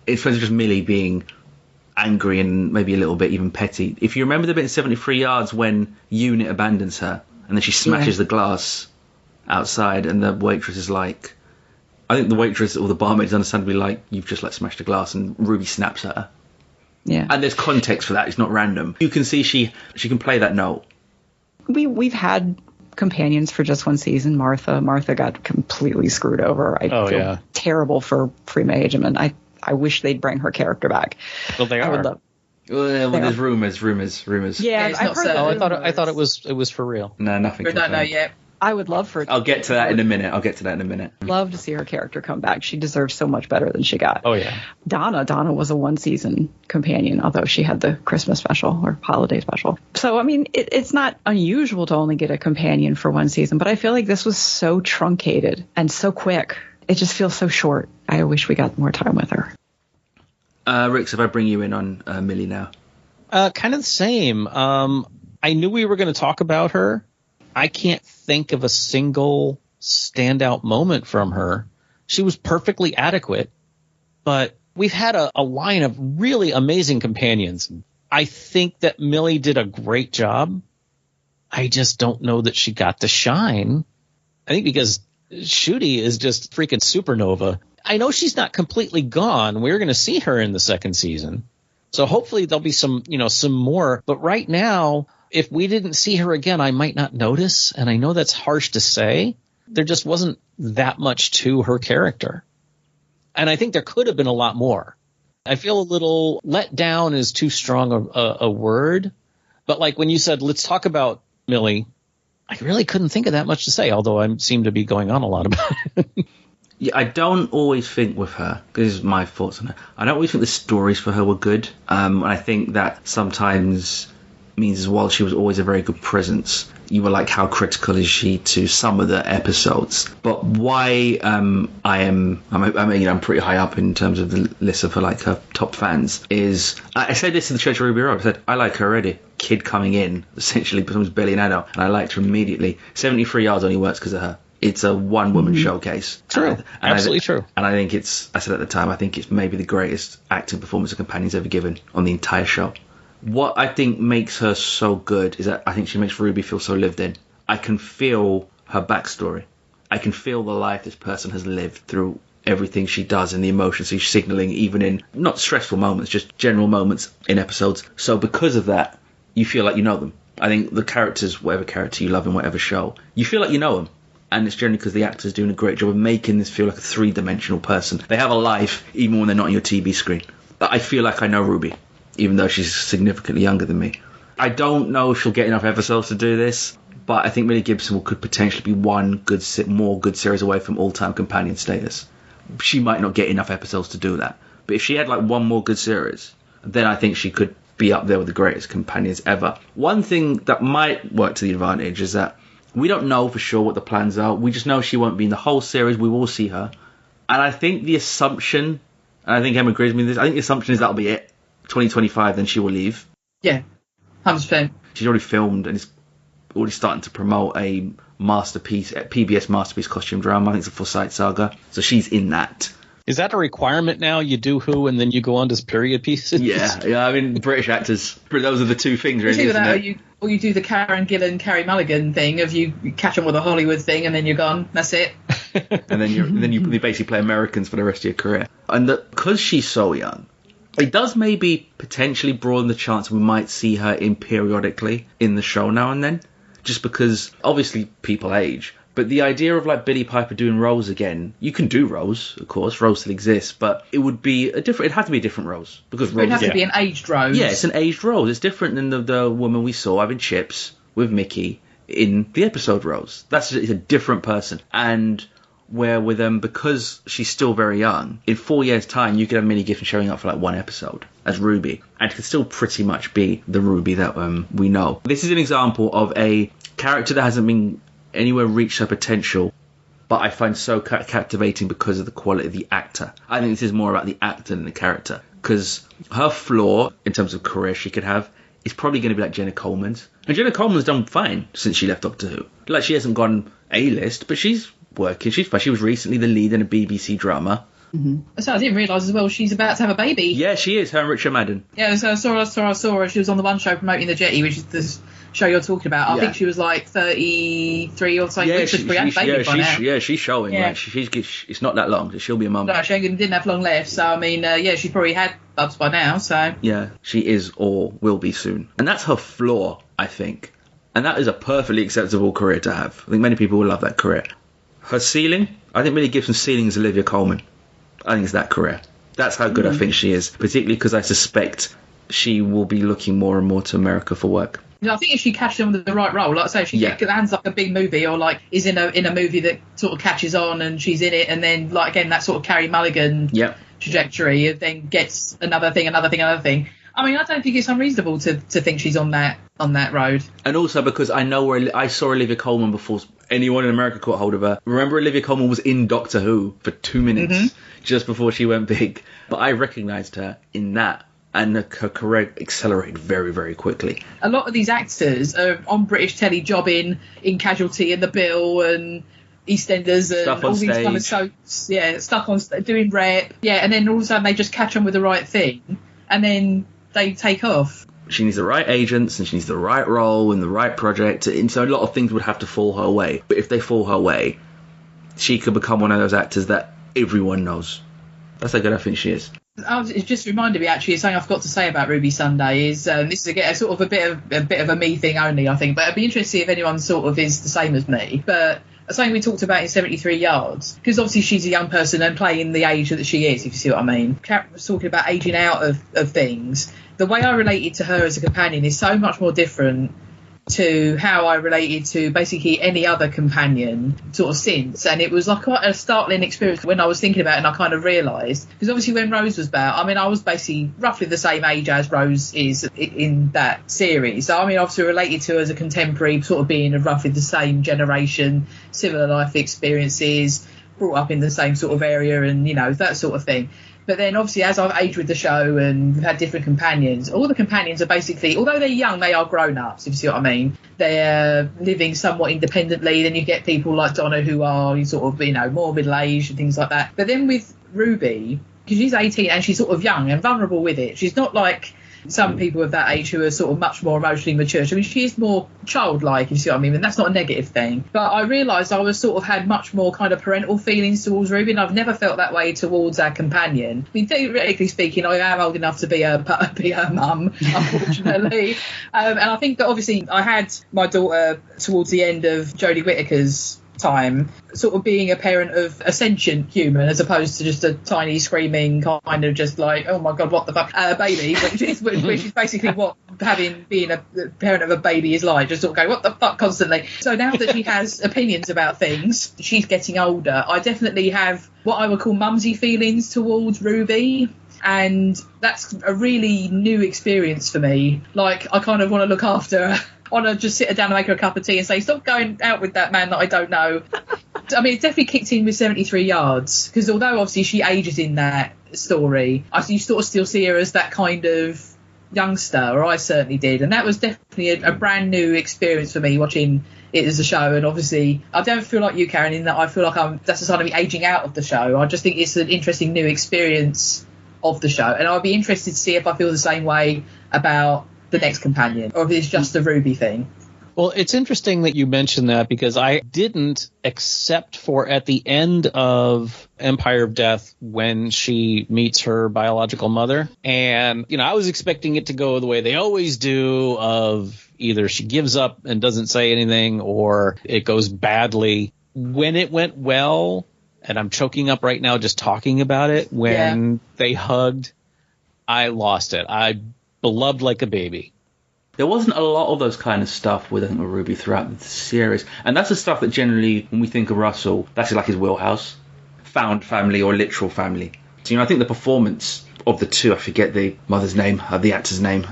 It's just Millie being angry and maybe a little bit even petty. If you remember the bit in 73 Yards when Unit abandons her, and then she smashes the glass outside, and the waitress is like, I think the waitress or the barmaid is understandably like, you've just smashed a glass, and Ruby snaps at her. Yeah. And there's context for that. It's not random. You can see she can play that note. We've had companions for just one season. Martha got completely screwed over. I feel terrible for Freema Agyeman. I wish they'd bring her character back. Well, they are. Well, there's rumors. Yeah, I've heard that. I thought it was for real. No, nothing. We don't know yet. I would love for. I'll get to that in a minute. Love to see her character come back. She deserves so much better than she got. Oh yeah. Donna was a one-season companion, although she had the Christmas special or holiday special. So I mean, it's not unusual to only get a companion for one season, but I feel like this was so truncated and so quick. It just feels so short. I wish we got more time with her. Rix, if I bring you in on Millie now. Kind of the same. I knew we were going to talk about her. I can't think of a single standout moment from her. She was perfectly adequate, but we've had a line of really amazing companions. I think that Millie did a great job. I just don't know that she got to shine. I think because Ncuti is just freaking supernova. I know she's not completely gone. We're going to see her in the second season. So hopefully there'll be some more. But right now, if we didn't see her again, I might not notice. And I know that's harsh to say. There just wasn't that much to her character. And I think there could have been a lot more. I feel a little let down is too strong a word. But like when you said, let's talk about Millie, I really couldn't think of that much to say, although I seem to be going on a lot about it. Yeah, I don't always think with her, this is my thoughts on her, I don't always think the stories for her were good. And I think that sometimes means as well she was always a very good presence. You were like, how critical is she to some of the episodes? But why I'm pretty high up in terms of the list of her top fans is, I said this in the Church of Ruby Road, I said, I like her already. Kid coming in, essentially becomes barely an adult, and I liked her immediately. 73 Yards only works because of her. It's a one-woman showcase. True. Absolutely true. And I think I said at the time, I think it's maybe the greatest acting performance a companion's ever given on the entire show. What I think makes her so good is that I think she makes Ruby feel so lived in. I can feel her backstory. I can feel the life this person has lived through everything she does and the emotions she's signaling, even in not stressful moments, just general moments in episodes. So because of that, you feel like you know them. I think the characters, whatever character you love in whatever show, you feel like you know them. And it's generally because the actor's doing a great job of making this feel like a three-dimensional person. They have a life even when they're not on your TV screen. I feel like I know Ruby, even though she's significantly younger than me. I don't know if she'll get enough episodes to do this, but I think Millie Gibson could potentially be one more good series away from all-time companion status. She might not get enough episodes to do that. But if she had like one more good series, then I think she could be up there with the greatest companions ever. One thing that might work to the advantage is that we don't know for sure what the plans are. We just know she won't be in the whole series. We will see her. And I think the assumption, and I think Emma agrees with me this, I think the assumption is that'll be it. 2025, then she will leave. Yeah, 100%. She's already filmed and is already starting to promote a PBS masterpiece costume drama. I think it's a Forsyte Saga. So she's in that. Is that a requirement now? You do Who and then you go on to period pieces? Yeah. I mean, British actors, those are the two things, really. Isn't it? Or you do the Karen Gillan, Carey Mulligan thing of you catch on with a Hollywood thing and then you're gone. That's it. and then you basically play Americans for the rest of your career. And because she's so young, it does maybe potentially broaden the chance we might see her in periodically in the show now and then. Just because obviously people age. But the idea of like Billie Piper doing Rose again, you can do Rose, of course, Rose still exists, but it would be it'd have to be a different Rose. Because Rose, it'd have to be an aged Rose. Yeah, it's an aged Rose. It's different than the woman we saw having chips with Mickey in the episode Rose. It's a different person. And where with because she's still very young, in 4 years' time, you could have Millie Gibson showing up for like one episode as Ruby, and it could still pretty much be the Ruby that we know. This is an example of a character that hasn't been anywhere reached her potential, but I find so captivating because of the quality of the actor. I think this is more about the actor than the character, because her flaw in terms of career she could have is probably going to be like Jenna Coleman's. And Jenna Coleman's done fine since she left Doctor Who. Like, she hasn't gone A-list, but she's working. She's fine. She was recently the lead in a BBC drama. Mm-hmm. So I didn't realise as well she's about to have a baby. Yeah, she is. Her and Richard Madden. Yeah, so I saw her. She was on the One Show promoting the Jetty, which is the show you're talking about. I think she was like 33 or something. Yeah, she's showing. Yeah. Like, it's not that long. She'll be a mum. No, she didn't have long left. So I mean, she's probably had bubs by now. So yeah, she is or will be soon, and that's her flaw, I think. And that is a perfectly acceptable career to have. I think many people will love that career. Her ceiling, I think Millie Gibson's ceiling is Olivia Colman. I think it's that career. That's how good I think she is, particularly because I suspect she will be looking more and more to America for work. I think if she catches on with the right role, like I say, if she lands like a big movie or like is in a movie that sort of catches on and she's in it, and then like again that sort of Carey Mulligan trajectory, and then gets another thing. I mean, I don't think it's unreasonable to think she's on that road. And also because I know I saw Olivia Colman before anyone in America caught hold of her. Remember, Olivia Colman was in Doctor Who for 2 minutes just before she went big. But I recognised her in that, and her career accelerated very, very quickly. A lot of these actors are on British telly jobbing in Casualty and The Bill and EastEnders and all these kind of soaps. Yeah, stuff on doing rep. Yeah, and then all of a sudden they just catch on with the right thing, and then they take off. She needs the right agents and she needs the right role and the right project, and so a lot of things would have to fall her way. But if they fall her way, she could become one of those actors that everyone knows. That's how good I think she is. It just reminded me, actually, something I forgot to say about Ruby Sunday is this is again sort of a bit of a me thing only, I think. But I'd be interested to see if anyone sort of is the same as me. But something we talked about in 73 Yards, because obviously she's a young person and playing the age that she is, if you see what I mean. Kat was talking about aging out of things. The way I related to her as a companion is so much more different to how I related to basically any other companion sort of since, and it was like quite a startling experience when I was thinking about it, and I kind of realised, because obviously when Rose was about, I mean, I was basically roughly the same age as Rose is in that series, so I mean, obviously related to her as a contemporary, sort of being of roughly the same generation, similar life experiences, brought up in the same sort of area, and, you know, that sort of thing. But then obviously as I've aged with the show and we've had different companions, all the companions are basically, although they're young, they are grown-ups, if you see what I mean. They're living somewhat independently. Then you get people like Donna who are sort of, you know, more middle-aged and things like that. But then with Ruby, because she's 18 and she's sort of young and vulnerable with it, she's not like some people of that age who are sort of much more emotionally mature. I mean, she is more childlike, if you see what I mean, and that's not a negative thing. But I realised I was sort of had much more kind of parental feelings towards Ruby, and I've never felt that way towards our companion. I mean, theoretically speaking, I am old enough to be her mum, unfortunately. And I think that obviously I had my daughter towards the end of Jodie Whittaker's time, sort of being a parent of a sentient human as opposed to just a tiny screaming kind of just like, oh my god, what the fuck, baby, which is basically what being a parent of a baby is like, just sort of go what the fuck constantly. So now that she has opinions about things, she's getting older, I definitely have what I would call mumsy feelings towards Ruby. And that's a really new experience for me. Like, I kind of want to look after her. I want to just sit her down and make her a cup of tea and say, stop going out with that man that I don't know. I mean, it definitely kicked in with 73 Yards, because although obviously she ages in that story, you sort of still see her as that kind of youngster, or I certainly did. And that was definitely a brand new experience for me watching it as a show. And obviously, I don't feel like you, Karen, in that I feel like that's a sign of me aging out of the show. I just think it's an interesting new experience of the show. And I'll be interested to see if I feel the same way about the next companion, or if it's just a Ruby thing. Well, it's interesting that you mentioned that, because I didn't, except for at the end of Empire of Death when she meets her biological mother. And, you know, I was expecting it to go the way they always do, of either she gives up and doesn't say anything, or it goes badly. When it went well, and I'm choking up right now just talking about it, when they hugged, I lost it. I beloved like a baby. There wasn't a lot of those kind of stuff with Ruby throughout the series, and that's the stuff that generally, when we think of Russell, that's like his wheelhouse, found family or literal family. So, you know, I think the performance of the two, I forget the mother's name, the actor's name,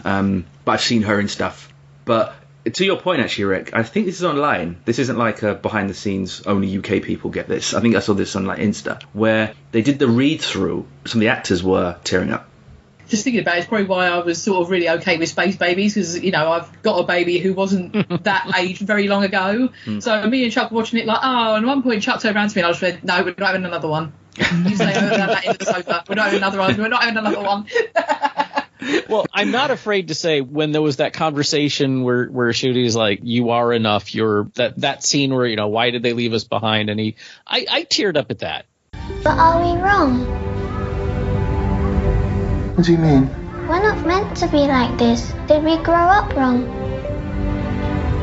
but I've seen her in stuff. But to your point, actually, Rick, I think this is online. This isn't like a behind the scenes, only UK people get this. I think I saw this on like Insta, where they did the read through. Some of the actors were tearing up. Just thinking about it, it's probably why I was sort of really okay with Space Babies, because, you know, I've got a baby who wasn't that age very long ago. So me and Chuck were watching it like, and at one point Chuck turned around to me and I just went, no, we're not having another one. You say that into the sofa. We're not having another one. We're not having another one. Well, I'm not afraid to say, when there was that conversation where Ncuti like, you are enough, you're that scene where, you know, why did they leave us behind? And I teared up at that. But are we wrong? What do you mean? We're not meant to be like this. Did we grow up wrong?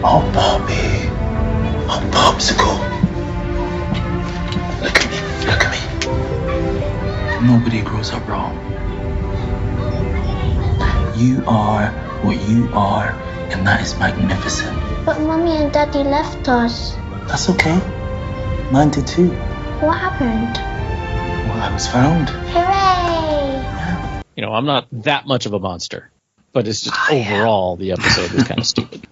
Oh, Bobby. Oh, Popsicle. Look at me. Look at me. Nobody grows up wrong. You are what you are, and that is magnificent. But Mummy and Daddy left us. That's okay. Mine did too. What happened? Well, I was found. Hooray! You know, I'm not that much of a monster, but it's just overall the episode was kind of stupid.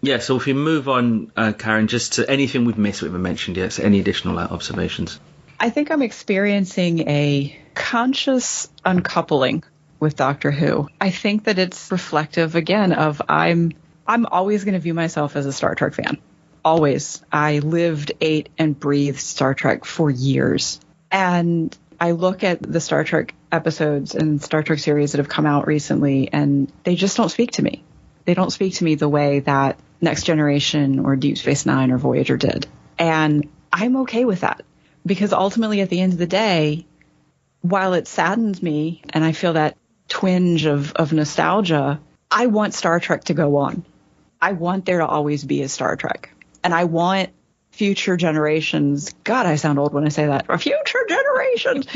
Yeah, so if we move on, Karen, just to anything we've missed, we haven't mentioned yet, so any additional observations? I think I'm experiencing a conscious uncoupling with Doctor Who. I think that it's reflective, again, of I'm always going to view myself as a Star Trek fan. Always. I lived, ate, and breathed Star Trek for years. And I look at the Star Trek episodes and Star Trek series that have come out recently, and they just don't speak to me. They don't speak to me the way that Next Generation or Deep Space Nine or Voyager did. And I'm okay with that, because ultimately at the end of the day, while it saddens me and I feel that twinge of nostalgia, I want Star Trek to go on. I want there to always be a Star Trek. And I want future generations, God, I sound old when I say that, for future generations,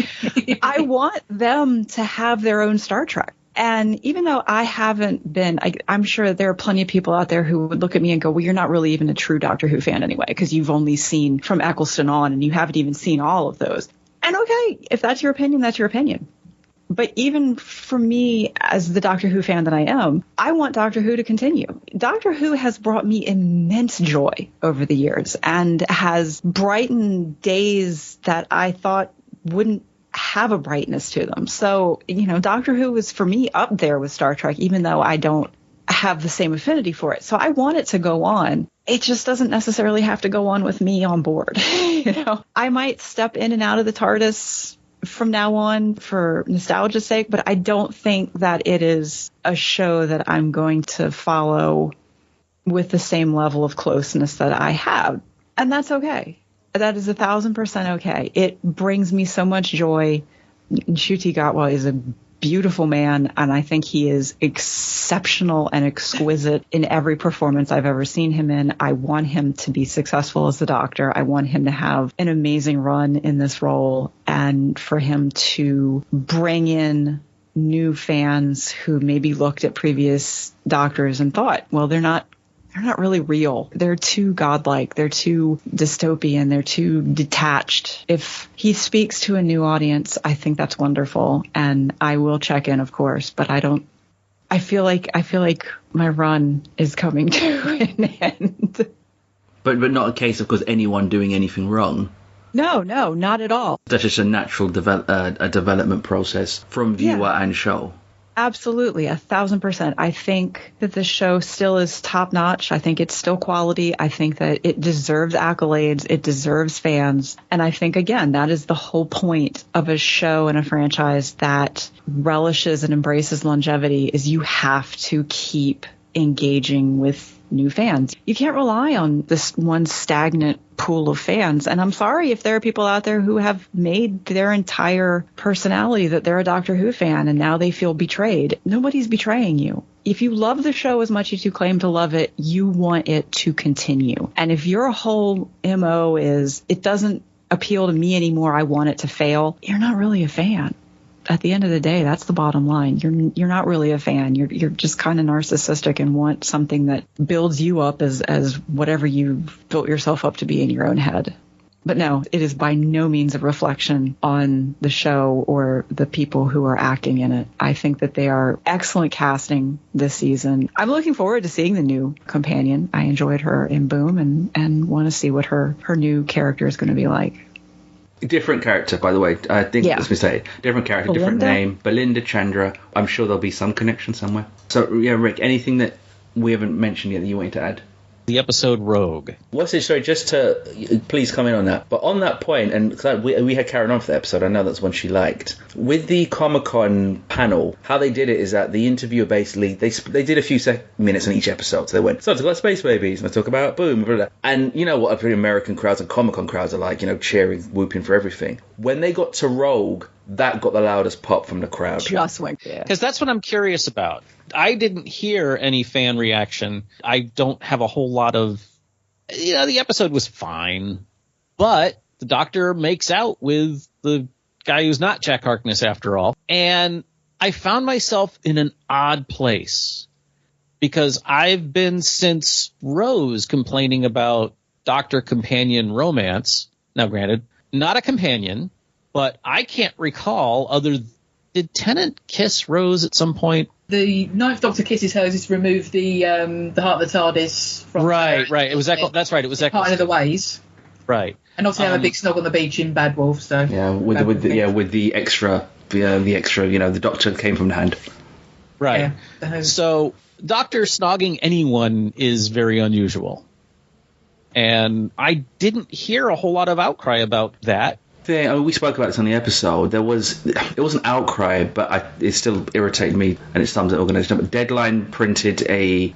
I want them to have their own Star Trek. And even though I haven't been, I'm sure there are plenty of people out there who would look at me and go, well, you're not really even a true Doctor Who fan anyway, because you've only seen from Eccleston on and you haven't even seen all of those. And okay, if that's your opinion, that's your opinion. But even for me, as the Doctor Who fan that I am, I want Doctor Who to continue. Doctor Who has brought me immense joy over the years and has brightened days that I thought wouldn't have a brightness to them. So, Doctor Who is for me up there with Star Trek, even though I don't have the same affinity for it. So I want it to go on. It just doesn't necessarily have to go on with me on board. I might step in and out of the TARDIS from now on for nostalgia's sake, but I don't think that it is a show that I'm going to follow with the same level of closeness that I have. And that's okay. That is 1,000% okay. It brings me so much joy. Ncuti Gatwa is a beautiful man, and I think he is exceptional and exquisite in every performance I've ever seen him in. I want him to be successful as the Doctor. I want him to have an amazing run in this role, and for him to bring in new fans who maybe looked at previous Doctors and thought, well, they're not really real. They're too godlike. They're too dystopian. They're too detached. If he speaks to a new audience, I think that's wonderful. And I will check in, of course, but I feel like my run is coming to an end. But not a case of because anyone doing anything wrong. No, not at all. That's just a natural development process from viewer and show. Absolutely, 1,000%. I think that the show still is top notch. I think it's still quality. I think that it deserves accolades. It deserves fans. And I think, again, that is the whole point of a show and a franchise that relishes and embraces longevity, is you have to keep engaging with new fans. You can't rely on this one stagnant pool of fans. And I'm sorry if there are people out there who have made their entire personality that they're a Doctor Who fan and now they feel betrayed. Nobody's betraying you. If you love the show as much as you claim to love it, you want it to continue. And if your whole MO is, it doesn't appeal to me anymore, I want it to fail, you're not really a fan. At the end of the day, that's the bottom line. You're not really a fan. You're just kind of narcissistic and want something that builds you up as whatever you built yourself up to be in your own head. But no, it is by no means a reflection on the show or the people who are acting in it. I think that they are excellent casting this season. I'm looking forward to seeing the new companion. I enjoyed her in Boom and want to see what her new character is going to be like. Different character, by the way. I think, as we say, different character, Belinda? Different name. Belinda Chandra. I'm sure there'll be some connection somewhere. So, yeah, Rick, anything that we haven't mentioned yet that you wanted to add? The episode Rogue. What's it? Sorry, just to please comment on that. But on that point, and cause we had Karen on for the episode, I know that's one she liked. With the Comic-Con panel, how they did it is that the interviewer basically, they did a few minutes on each episode. So they went, so I talk about space babies, and I talk about Boom, blah, blah, blah. And you know what American crowds and Comic-Con crowds are like, cheering, whooping for everything. When they got to Rogue, that got the loudest pop from the crowd. Just went there. Because that's what I'm curious about. I didn't hear any fan reaction. I don't have a whole lot of... the episode was fine. But the Doctor makes out with the guy who's not Jack Harkness after all. And I found myself in an odd place. Because I've been since Rose complaining about Doctor-companion romance. Now, granted, not a companion, but I can't recall other... Did Tennant kiss Rose at some point? The Ninth Doctor kisses her to remove the Heart of the TARDIS from Right. It was that's right. It was part of the ways. Right. And obviously have a big snog on the beach in Bad Wolf. So with the extra, the Doctor came from the hand. Right. Yeah. So Doctor snogging anyone is very unusual, and I didn't hear a whole lot of outcry about that. We spoke about this on the episode. It was an outcry, but it still irritated me, and it's something organised. But Deadline printed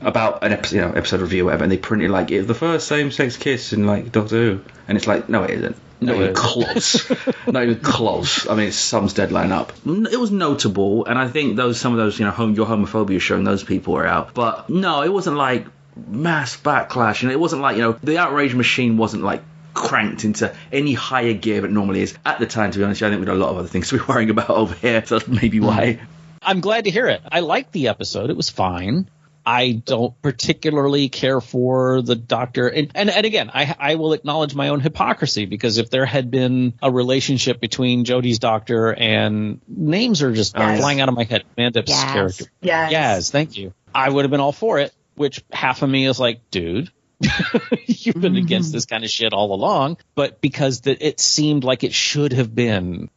about an episode review or whatever, and they printed the first same-sex kiss in Doctor Who, and it's like, no, it isn't. Not even close. Not even close. I mean, it sums Deadline up. It was notable, and I think some of those your homophobia showing those people were out. But no, it wasn't like mass backlash, and it wasn't like the outrage machine wasn't like cranked into any higher gear than it normally is. At the time, to be honest, I think we had a lot of other things to be worrying about over here, so that's maybe why. I'm glad to hear it. I liked the episode. It was fine. I don't particularly care for the doctor. And again, I will acknowledge my own hypocrisy, because if there had been a relationship between Jodie's doctor and names are just flying out of my head. Mandip's character. Yes, thank you. I would have been all for it, which half of me is like, dude, you've been against this kind of shit all along. But because it seemed like it should have been.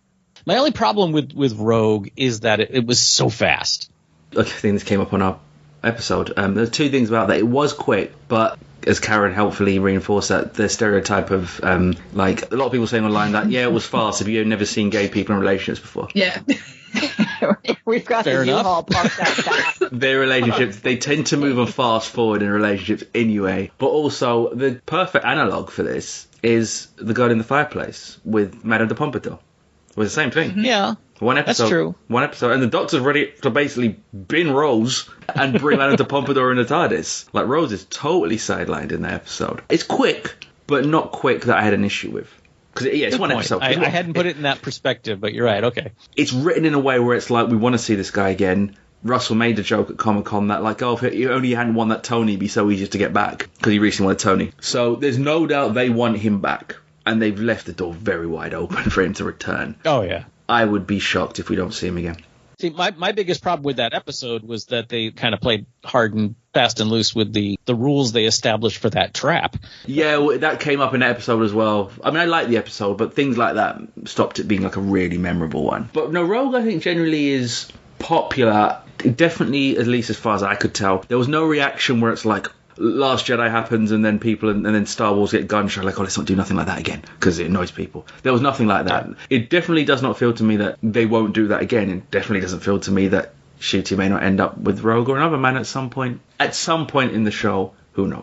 My only problem with Rogue is that it was so fast. I think this came up on our episode. There's two things about that. It was quick, but as Karen helpfully reinforced, that the stereotype of like a lot of people saying online that it was fast. Have you never seen gay people in relationships before? Yeah. We've got Fair the enough. U-Haul parked out back. Their relationships, they tend to move them fast forward in relationships anyway. But also, the perfect analogue for this is The Girl in the Fireplace with Madame de Pompadour. It was the same thing. Yeah. One episode, that's true. One episode, and the Doctor's ready to basically bin Rose and bring Madame de Pompadour in the TARDIS. Like, Rose is totally sidelined in that episode. It's quick, but not quick that I had an issue with. Because it's Good one point. episode. I hadn't put it in that perspective, but you're right. Okay. It's written in a way where it's like, we want to see this guy again. Russell made the joke at Comic-Con that, like, oh, if you only hadn't won that Tony, it'd be so easy to get back. Because he recently won a Tony. So there's no doubt they want him back. And they've left the door very wide open for him to return. Oh, yeah. I would be shocked if we don't see him again. See, my biggest problem with that episode was that they kind of played hard and fast and loose with the rules they established for that trap. Yeah, that came up in that episode as well. I mean, I liked the episode, but things like that stopped it being like a really memorable one. But no, Rogue, I think, generally is popular. Definitely, at least as far as I could tell. There was no reaction where it's like, Last Jedi happens and then people and then Star Wars get gunshot, like, oh, let's not do nothing like that again, because it annoys people. There was nothing like that. It definitely does not feel to me that they won't do that again. It definitely doesn't feel to me that Ncuti may not end up with Rogue or another man at some point. At some point in the show, who knows?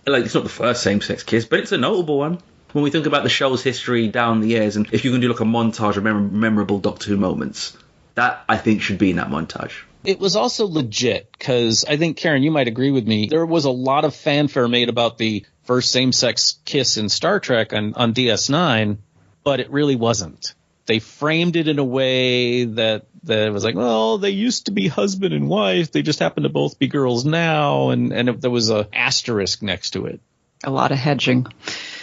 Like, it's not the first same-sex kiss, but it's a notable one. When we think about the show's history down the years, and if you can do like a montage of memorable Doctor Who moments, that, I think, should be in that montage. It was also legit, because I think, Karen, you might agree with me. There was a lot of fanfare made about the first same-sex kiss in Star Trek on DS9, but it really wasn't. They framed it in a way that it was like, well, they used to be husband and wife. They just happen to both be girls now. And there was a asterisk next to it. A lot of hedging.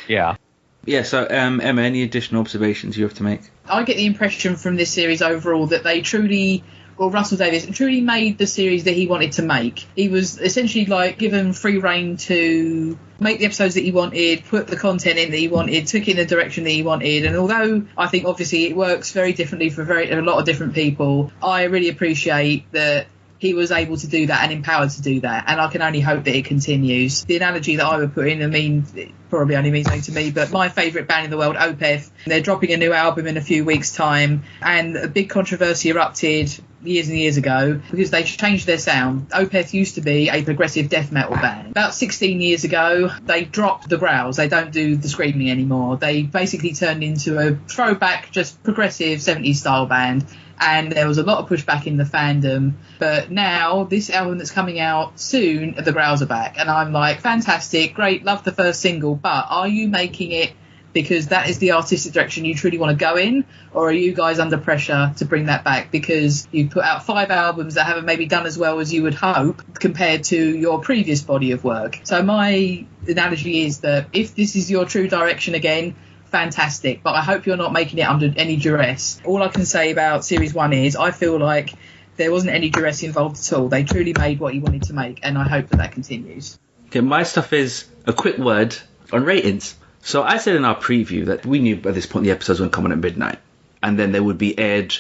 Yeah. Yeah, so, Emma, any additional observations you have to make? I get the impression from this series overall that they truly... Well, Russell Davies truly made the series that he wanted to make. He was essentially like given free rein to make the episodes that he wanted, put the content in that he wanted, took it in the direction that he wanted. And although I think obviously it works very differently for a lot of different people, I really appreciate that he was able to do that and empowered to do that. And I can only hope that it continues. The analogy that I would put in, I mean, it probably only means something to me, but my favourite band in the world, Opeth, they're dropping a new album in a few weeks' time. And a big controversy erupted years and years ago because they changed their sound. Opeth used to be a progressive death metal band. About 16 years ago, they dropped the growls. They don't do the screaming anymore. They basically turned into a throwback, just progressive 70s style band. And there was a lot of pushback in the fandom. But now, this album that's coming out soon, the growls are back. And I'm like, fantastic, great, love the first single, but are you making it because that is the artistic direction you truly want to go in? Or are you guys under pressure to bring that back because you put out 5 albums that haven't maybe done as well as you would hope compared to your previous body of work? So my analogy is that if this is your true direction again, fantastic, but I hope you're not making it under any duress. All I can say about Series 1 is I feel like there wasn't any duress involved at all. They truly made what he wanted to make, and I hope that continues. Okay, my stuff is a quick word on ratings. So I said in our preview that we knew at this point the episodes would come on at midnight, and then they would be aired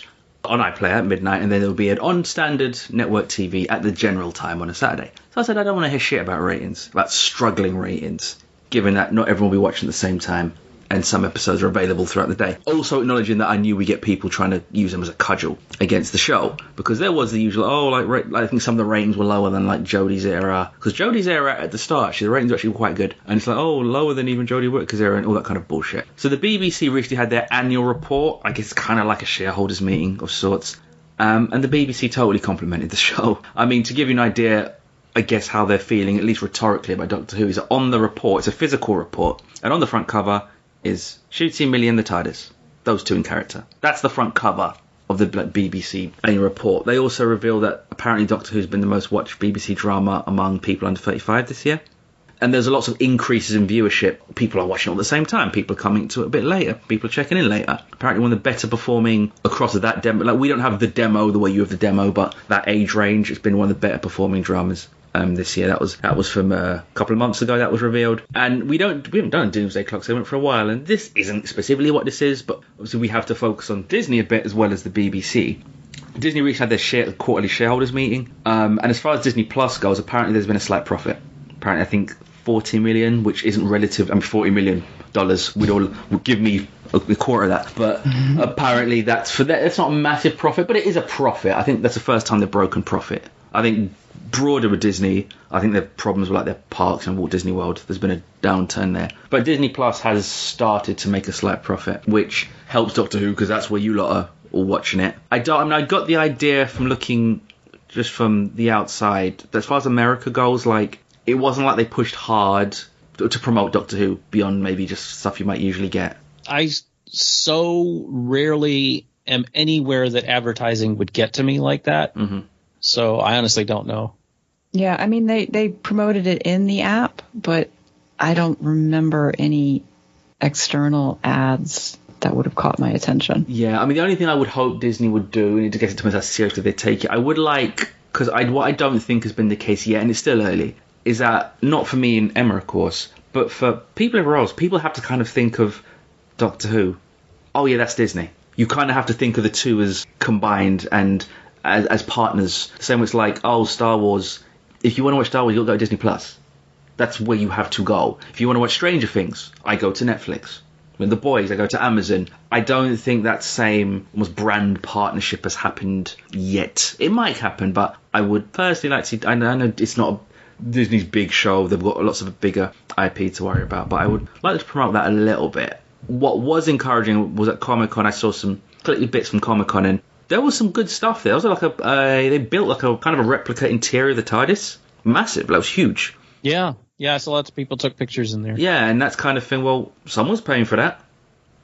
on iPlayer at midnight, and then they would be aired on standard network TV at the general time on a Saturday. So I said I don't want to hear shit about ratings, about struggling ratings, given that not everyone will be watching at the same time, and some episodes are available throughout the day. Also acknowledging that I knew we get people trying to use them as a cudgel against the show, because there was the usual, I think some of the ratings were lower than like Jodie's era, because Jodie's era at the start, actually, the ratings were actually quite good, and it's like, oh, lower than even Jodie Whittaker's era and all that kind of bullshit. So the BBC recently had their annual report, I guess kind of like a shareholders meeting of sorts, and the BBC totally complimented the show. I mean, to give you an idea, I guess how they're feeling, at least rhetorically, about Doctor Who, is on the report, it's a physical report, and on the front cover, is Ncuti, Millie and the TARDIS. Those two in character. That's the front cover of the BBC annual report. They also reveal that apparently Doctor Who's been the most watched BBC drama among people under 35 this year. And there's lots of increases in viewership. People are watching it all at the same time. People are coming to it a bit later. People are checking in later. Apparently one of the better performing across that demo. Like, we don't have the demo the way you have the demo, but that age range, it's been one of the better performing dramas this year. That was from a couple of months ago that was revealed. And we haven't done a Doomsday Clock segment for a while, and this isn't specifically what this is, but obviously we have to focus on Disney a bit as well as the BBC. Disney recently had their quarterly shareholders meeting, and as far as Disney Plus goes, apparently there's been a slight profit. Apparently I think 40 million, which isn't relative. I mean, $40 million would give me a quarter of that, but apparently that's for that. It's not a massive profit, but it is a profit. I think that's the first time they've broken profit. I think broader with Disney, I think their problems with like their parks and Walt Disney World, there's been a downturn there. But Disney Plus has started to make a slight profit, which helps Doctor Who because that's where you lot are all watching it. I got the idea from looking just from the outside that as far as America goes, like, it wasn't like they pushed hard to promote Doctor Who beyond maybe just stuff you might usually get. I so rarely am anywhere that advertising would get to me like that. Mm-hmm. So I honestly don't know. Yeah, I mean, they promoted it in the app, but I don't remember any external ads that would have caught my attention. Yeah, I mean, the only thing I would hope Disney would do, and to get into how seriously they take it, I would like, because what I don't think has been the case yet, and it's still early, is that, not for me and Emma, of course, but for people everywhere else, people have to kind of think of Doctor Who. Oh yeah, that's Disney. You kind of have to think of the two as combined and as partners. Same way it's like, oh, Star Wars. If you want to watch Star Wars, you'll go to Disney Plus. That's where you have to go. If you want to watch Stranger Things, I go to Netflix. With The Boys, I go to Amazon. I don't think that same almost brand partnership has happened yet. It might happen, but I would personally like to see. I know it's not Disney's big show. They've got lots of bigger IP to worry about, but I would like to promote that a little bit. What was encouraging was at Comic-Con, I saw some bits from Comic-Con, and there was some good stuff there. There was like they built like a kind of a replica interior of the TARDIS. Massive. That was huge. Yeah, so lots of people took pictures in there. Yeah, and that's kind of thing, well, someone's paying for that.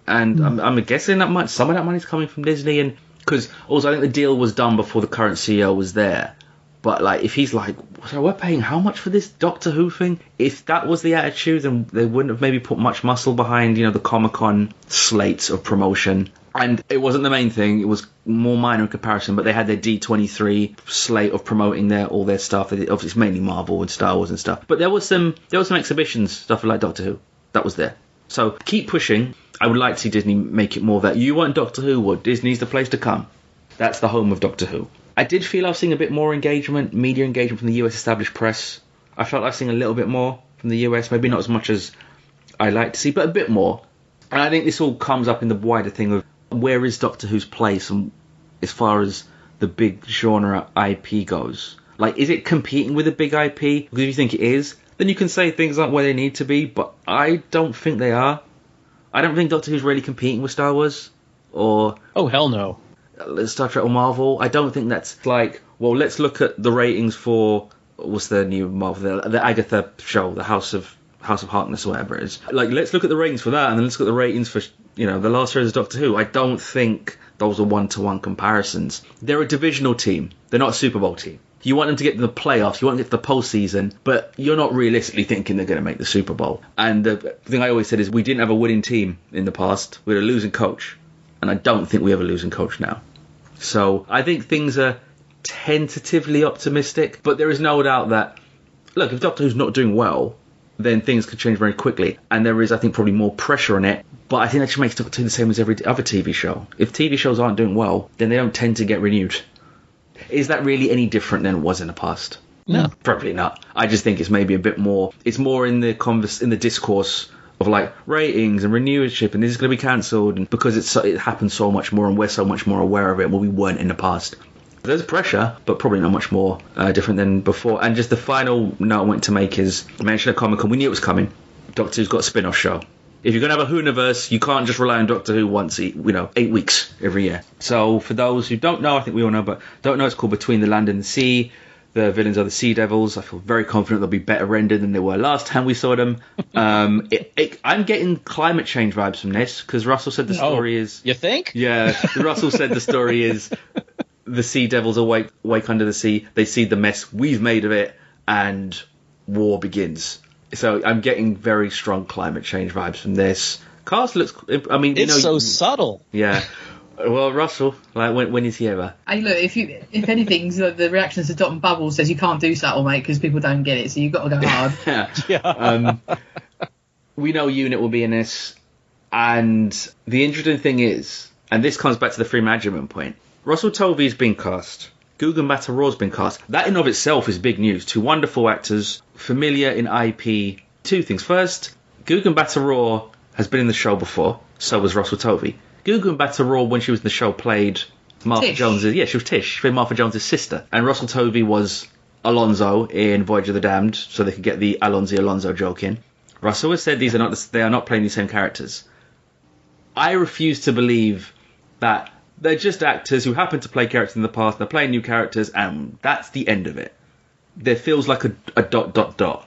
And I'm guessing that some of that money's coming from Disney, and because also I think the deal was done before the current CEO was there. But like, if he's like, so we're paying how much for this Doctor Who thing? If that was the attitude, then they wouldn't have maybe put much muscle behind, the Comic-Con slate of promotion. And it wasn't the main thing; it was more minor in comparison. But they had their D23 slate of promoting all their stuff. Obviously, it's mainly Marvel and Star Wars and stuff. But there was some exhibitions, stuff like Doctor Who, that was there. So keep pushing. I would like to see Disney make it more of that. You want Doctor Who? Well, Disney's the place to come. That's the home of Doctor Who. I did feel I was seeing a bit more media engagement from the US established press. I felt I was seeing a little bit more from the US, maybe not as much as I like to see, but a bit more. And I think this all comes up in the wider thing of where is Doctor Who's place and as far as the big genre IP goes. Like, is it competing with a big IP? Because if you think it is, then you can say things aren't where they need to be, but I don't think they are. I don't think Doctor Who's really competing with Star Wars or... Oh, hell no. Star Trek or Marvel. I don't think that's like, well, let's look at the ratings for what's the new Marvel, the Agatha show, the House of Harkness or whatever it is. Like, let's look at the ratings for that, and then let's look at the ratings for the last series of Doctor Who. I don't think those are one-to-one comparisons. They're a divisional team. They're not a Super Bowl team. You want them to get to the playoffs, you want them to get to the postseason, but you're not realistically thinking they're going to make the Super Bowl. And the thing I always said is we didn't have a winning team in the past. We had a losing coach. And I don't think we have a losing coach now. So I think things are tentatively optimistic, but there is no doubt that, look, if Doctor Who's not doing well, then things could change very quickly. And there is, I think, probably more pressure on it. But I think that just makes Doctor Who the same as every other TV show. If TV shows aren't doing well, then they don't tend to get renewed. Is that really any different than it was in the past? No. Probably not. I just think it's maybe a bit more, it's more in the discourse of like ratings and renewalship, and this is going to be cancelled, and because it happens so much more and we're so much more aware of it, well, we weren't in the past. There's pressure, but probably not much more different than before. And just the final note I want to make is, I mentioned at Comic-Con, we knew it was coming. Doctor Who's got a spin-off show. If you're going to have a Whoniverse, you can't just rely on Doctor Who once, 8 weeks every year. So for those who don't know, I think we all know, but don't know, it's called Between the Land and the Sea. The villains are the Sea Devils. I feel very confident they'll be better rendered than they were last time we saw them. I'm getting climate change vibes from this, because Russell said the story is... You think? Yeah, Russell said the story is the Sea Devils awake under the sea. They see the mess we've made of it, and war begins. So I'm getting very strong climate change vibes from this. Cast looks... I mean, it's so subtle. Yeah. Well, Russell, like when is he ever? Hey, look, if anything, the reactions to Dot and Bubble says you can't do subtle, mate, because people don't get it, so you've got to go hard. Yeah. We know Unit will be in this, and the interesting thing is, and this comes back to the free management point, Russell Tovey's been cast. Gugu Mbatha-Raw's been cast. That in of itself is big news. 2 wonderful actors, familiar in IP. 2 things. First, Gugu Mbatha-Raw has been in the show before, so was Russell Tovey. Gugu Mbatha-Raw, when she was in the show, played Martha Jones's... Yeah, she was Tish. She played Martha Jones's sister. And Russell Tovey was Alonzo in Voyage of the Damned, so they could get the Alonzo joke in. Russell has said they are not playing the same characters. I refuse to believe that they're just actors who happen to play characters in the past, they're playing new characters, and that's the end of it. There feels like a ...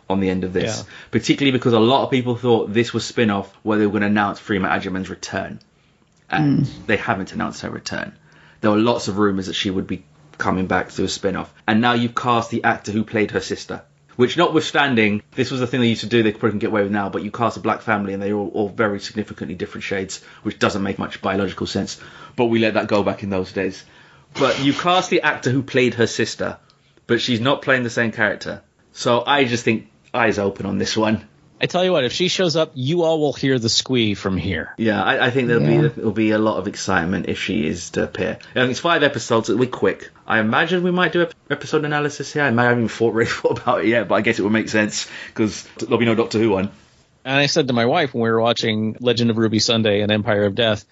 on the end of this. Yeah. Particularly because a lot of people thought this was spin-off where they were going to announce Freema Agyeman's return. And they haven't announced her return. There were lots of rumours that she would be coming back to a spin-off. And now you've cast the actor who played her sister. Which, notwithstanding, this was the thing they used to do, they probably can get away with now, but you cast a black family and they're all very significantly different shades, which doesn't make much biological sense. But we let that go back in those days. But you cast the actor who played her sister, but she's not playing the same character. So I just think eyes open on this one. I tell you what, if she shows up, you all will hear the squee from here. Yeah, I think there'll be a lot of excitement if she is to appear. I think it's 5 episodes, it'll be quick. I imagine we might do an episode analysis here. I might haven't really thought about it yet, but I guess it would make sense, because there'll be no Doctor Who one. And I said to my wife when we were watching Legend of Ruby Sunday and Empire of Death,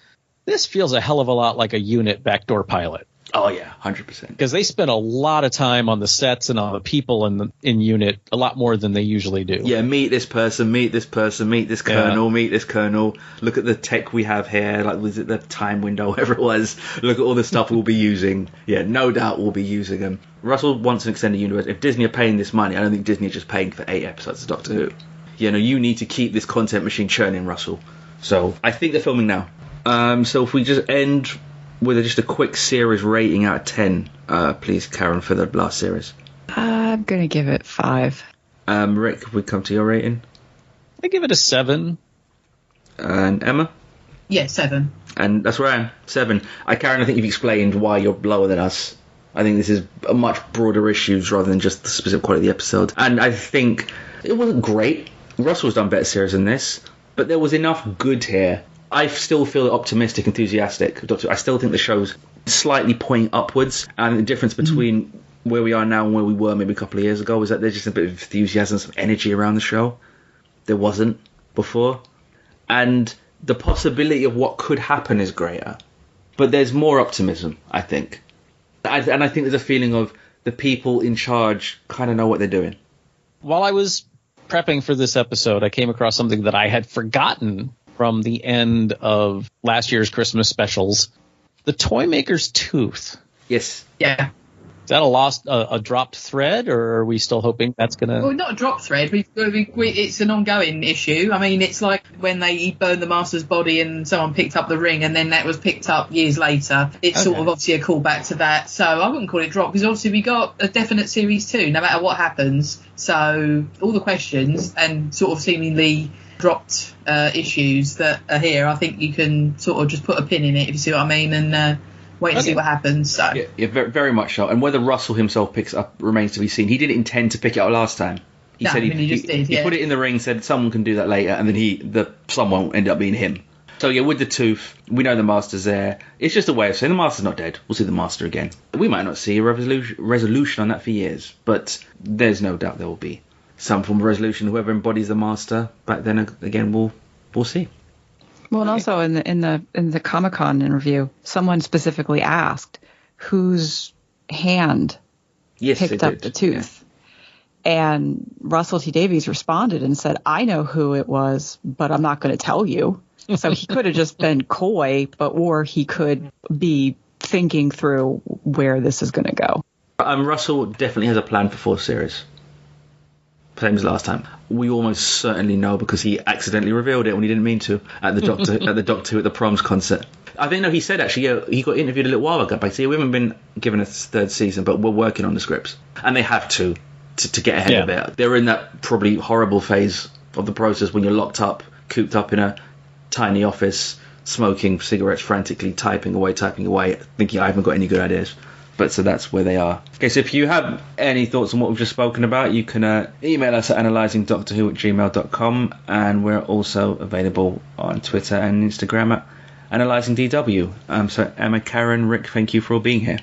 this feels a hell of a lot like a Unit backdoor pilot. Oh, yeah, 100%. Because they spend a lot of time on the sets and on the people in Unit, a lot more than they usually do. Yeah, meet this person, meet this colonel, meet this colonel. Look at the tech we have here, like, was it the time window, whatever it was. Look at all the stuff we'll be using. Yeah, no doubt we'll be using them. Russell wants an extended universe. If Disney are paying this money, I don't think Disney are just paying for 8 episodes of Doctor Who. You know, you need to keep this content machine churning, Russell. So, I think they're filming now. So if we just end with just a quick series rating out of 10, please, Karen, for the last series. I'm going to give it 5. Rick, if we come to your rating? I give it a 7. And Emma? Yeah, 7. And that's where I am, 7. Karen, I think you've explained why you're lower than us. I think this is a much broader issues rather than just the specific quality of the episode. And I think it wasn't great. Russell's done better series than this, but there was enough good here. I still feel optimistic, enthusiastic. I still think the show's slightly pointing upwards, and the difference between where we are now and where we were maybe a couple of years ago is that there's just a bit of enthusiasm, some energy around the show. There wasn't before. And the possibility of what could happen is greater. But there's more optimism, I think. And I think there's a feeling of the people in charge kind of know what they're doing. While I was prepping for this episode, I came across something that I had forgotten from the end of last year's Christmas specials. The Toymaker's Tooth. Yes. Yeah. Is that a dropped thread, or are we still hoping that's going to... Well, not a dropped thread. It's an ongoing issue. I mean, it's like when they burned the Master's body and someone picked up the ring, and then that was picked up years later. It's sort of obviously a callback to that. So I wouldn't call it dropped, because obviously we got a definite series 2, no matter what happens. So all the questions and sort of seemingly dropped issues that are here, I think you can sort of just put a pin in it, if you see what I mean, and wait and see what happens. So yeah, very much so. And whether Russell himself picks it up remains to be seen. He didn't intend to pick it up last time. He said he put it in the ring, said someone can do that later, and then the someone ended up being him. So yeah, with the tooth, we know the Master's there. It's just a way of saying the Master's not dead. We'll see the Master again. We might not see a resolution on that for years, but there's no doubt there will be some form of resolution. Whoever embodies the Master back then, again, we'll see. Well, and also in the Comic-Con interview, someone specifically asked whose hand picked up the tooth. Yeah. And Russell T Davies responded and said, "I know who it was, but I'm not going to tell you." So he could have just been coy, or he could be thinking through where this is going to go. Russell definitely has a plan for 4th series. Same as last time. We almost certainly know because he accidentally revealed it when he didn't mean to at the Doctor at the Proms concert. I think he said actually, he got interviewed a little while ago. But we haven't been given a 3rd season, but we're working on the scripts, and they have to get ahead of it. They're in that probably horrible phase of the process when you're locked up, cooped up in a tiny office, smoking cigarettes frantically, typing away, thinking I haven't got any good ideas. But so that's where they are. Okay, so if you have any thoughts on what we've just spoken about, you can email us at analysingdoctorwho@gmail.com, and we're also available on Twitter and Instagram at analysingdw. So Emma, Karen, Rick, thank you for all being here.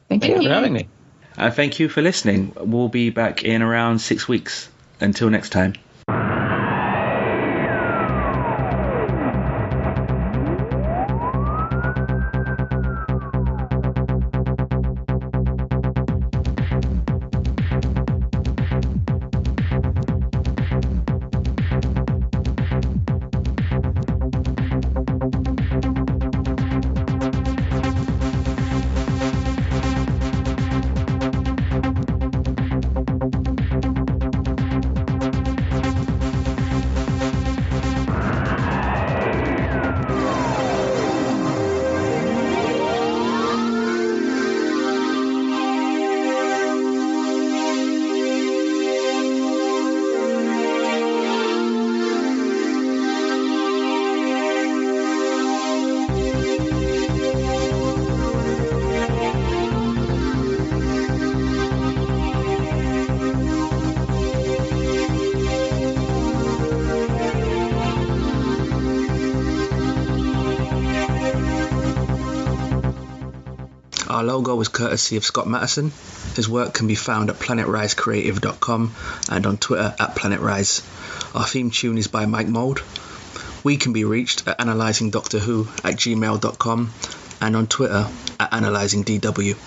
Thank you for having me. Thank you for listening. We'll be back in around 6 weeks. Until next time. Our logo was courtesy of Scott Mattison. His work can be found at planetrisecreative.com and on Twitter at planetrise. Our theme tune is by Mike Mould. We can be reached at analysingdoctorwho@gmail.com and on Twitter at analysingdw.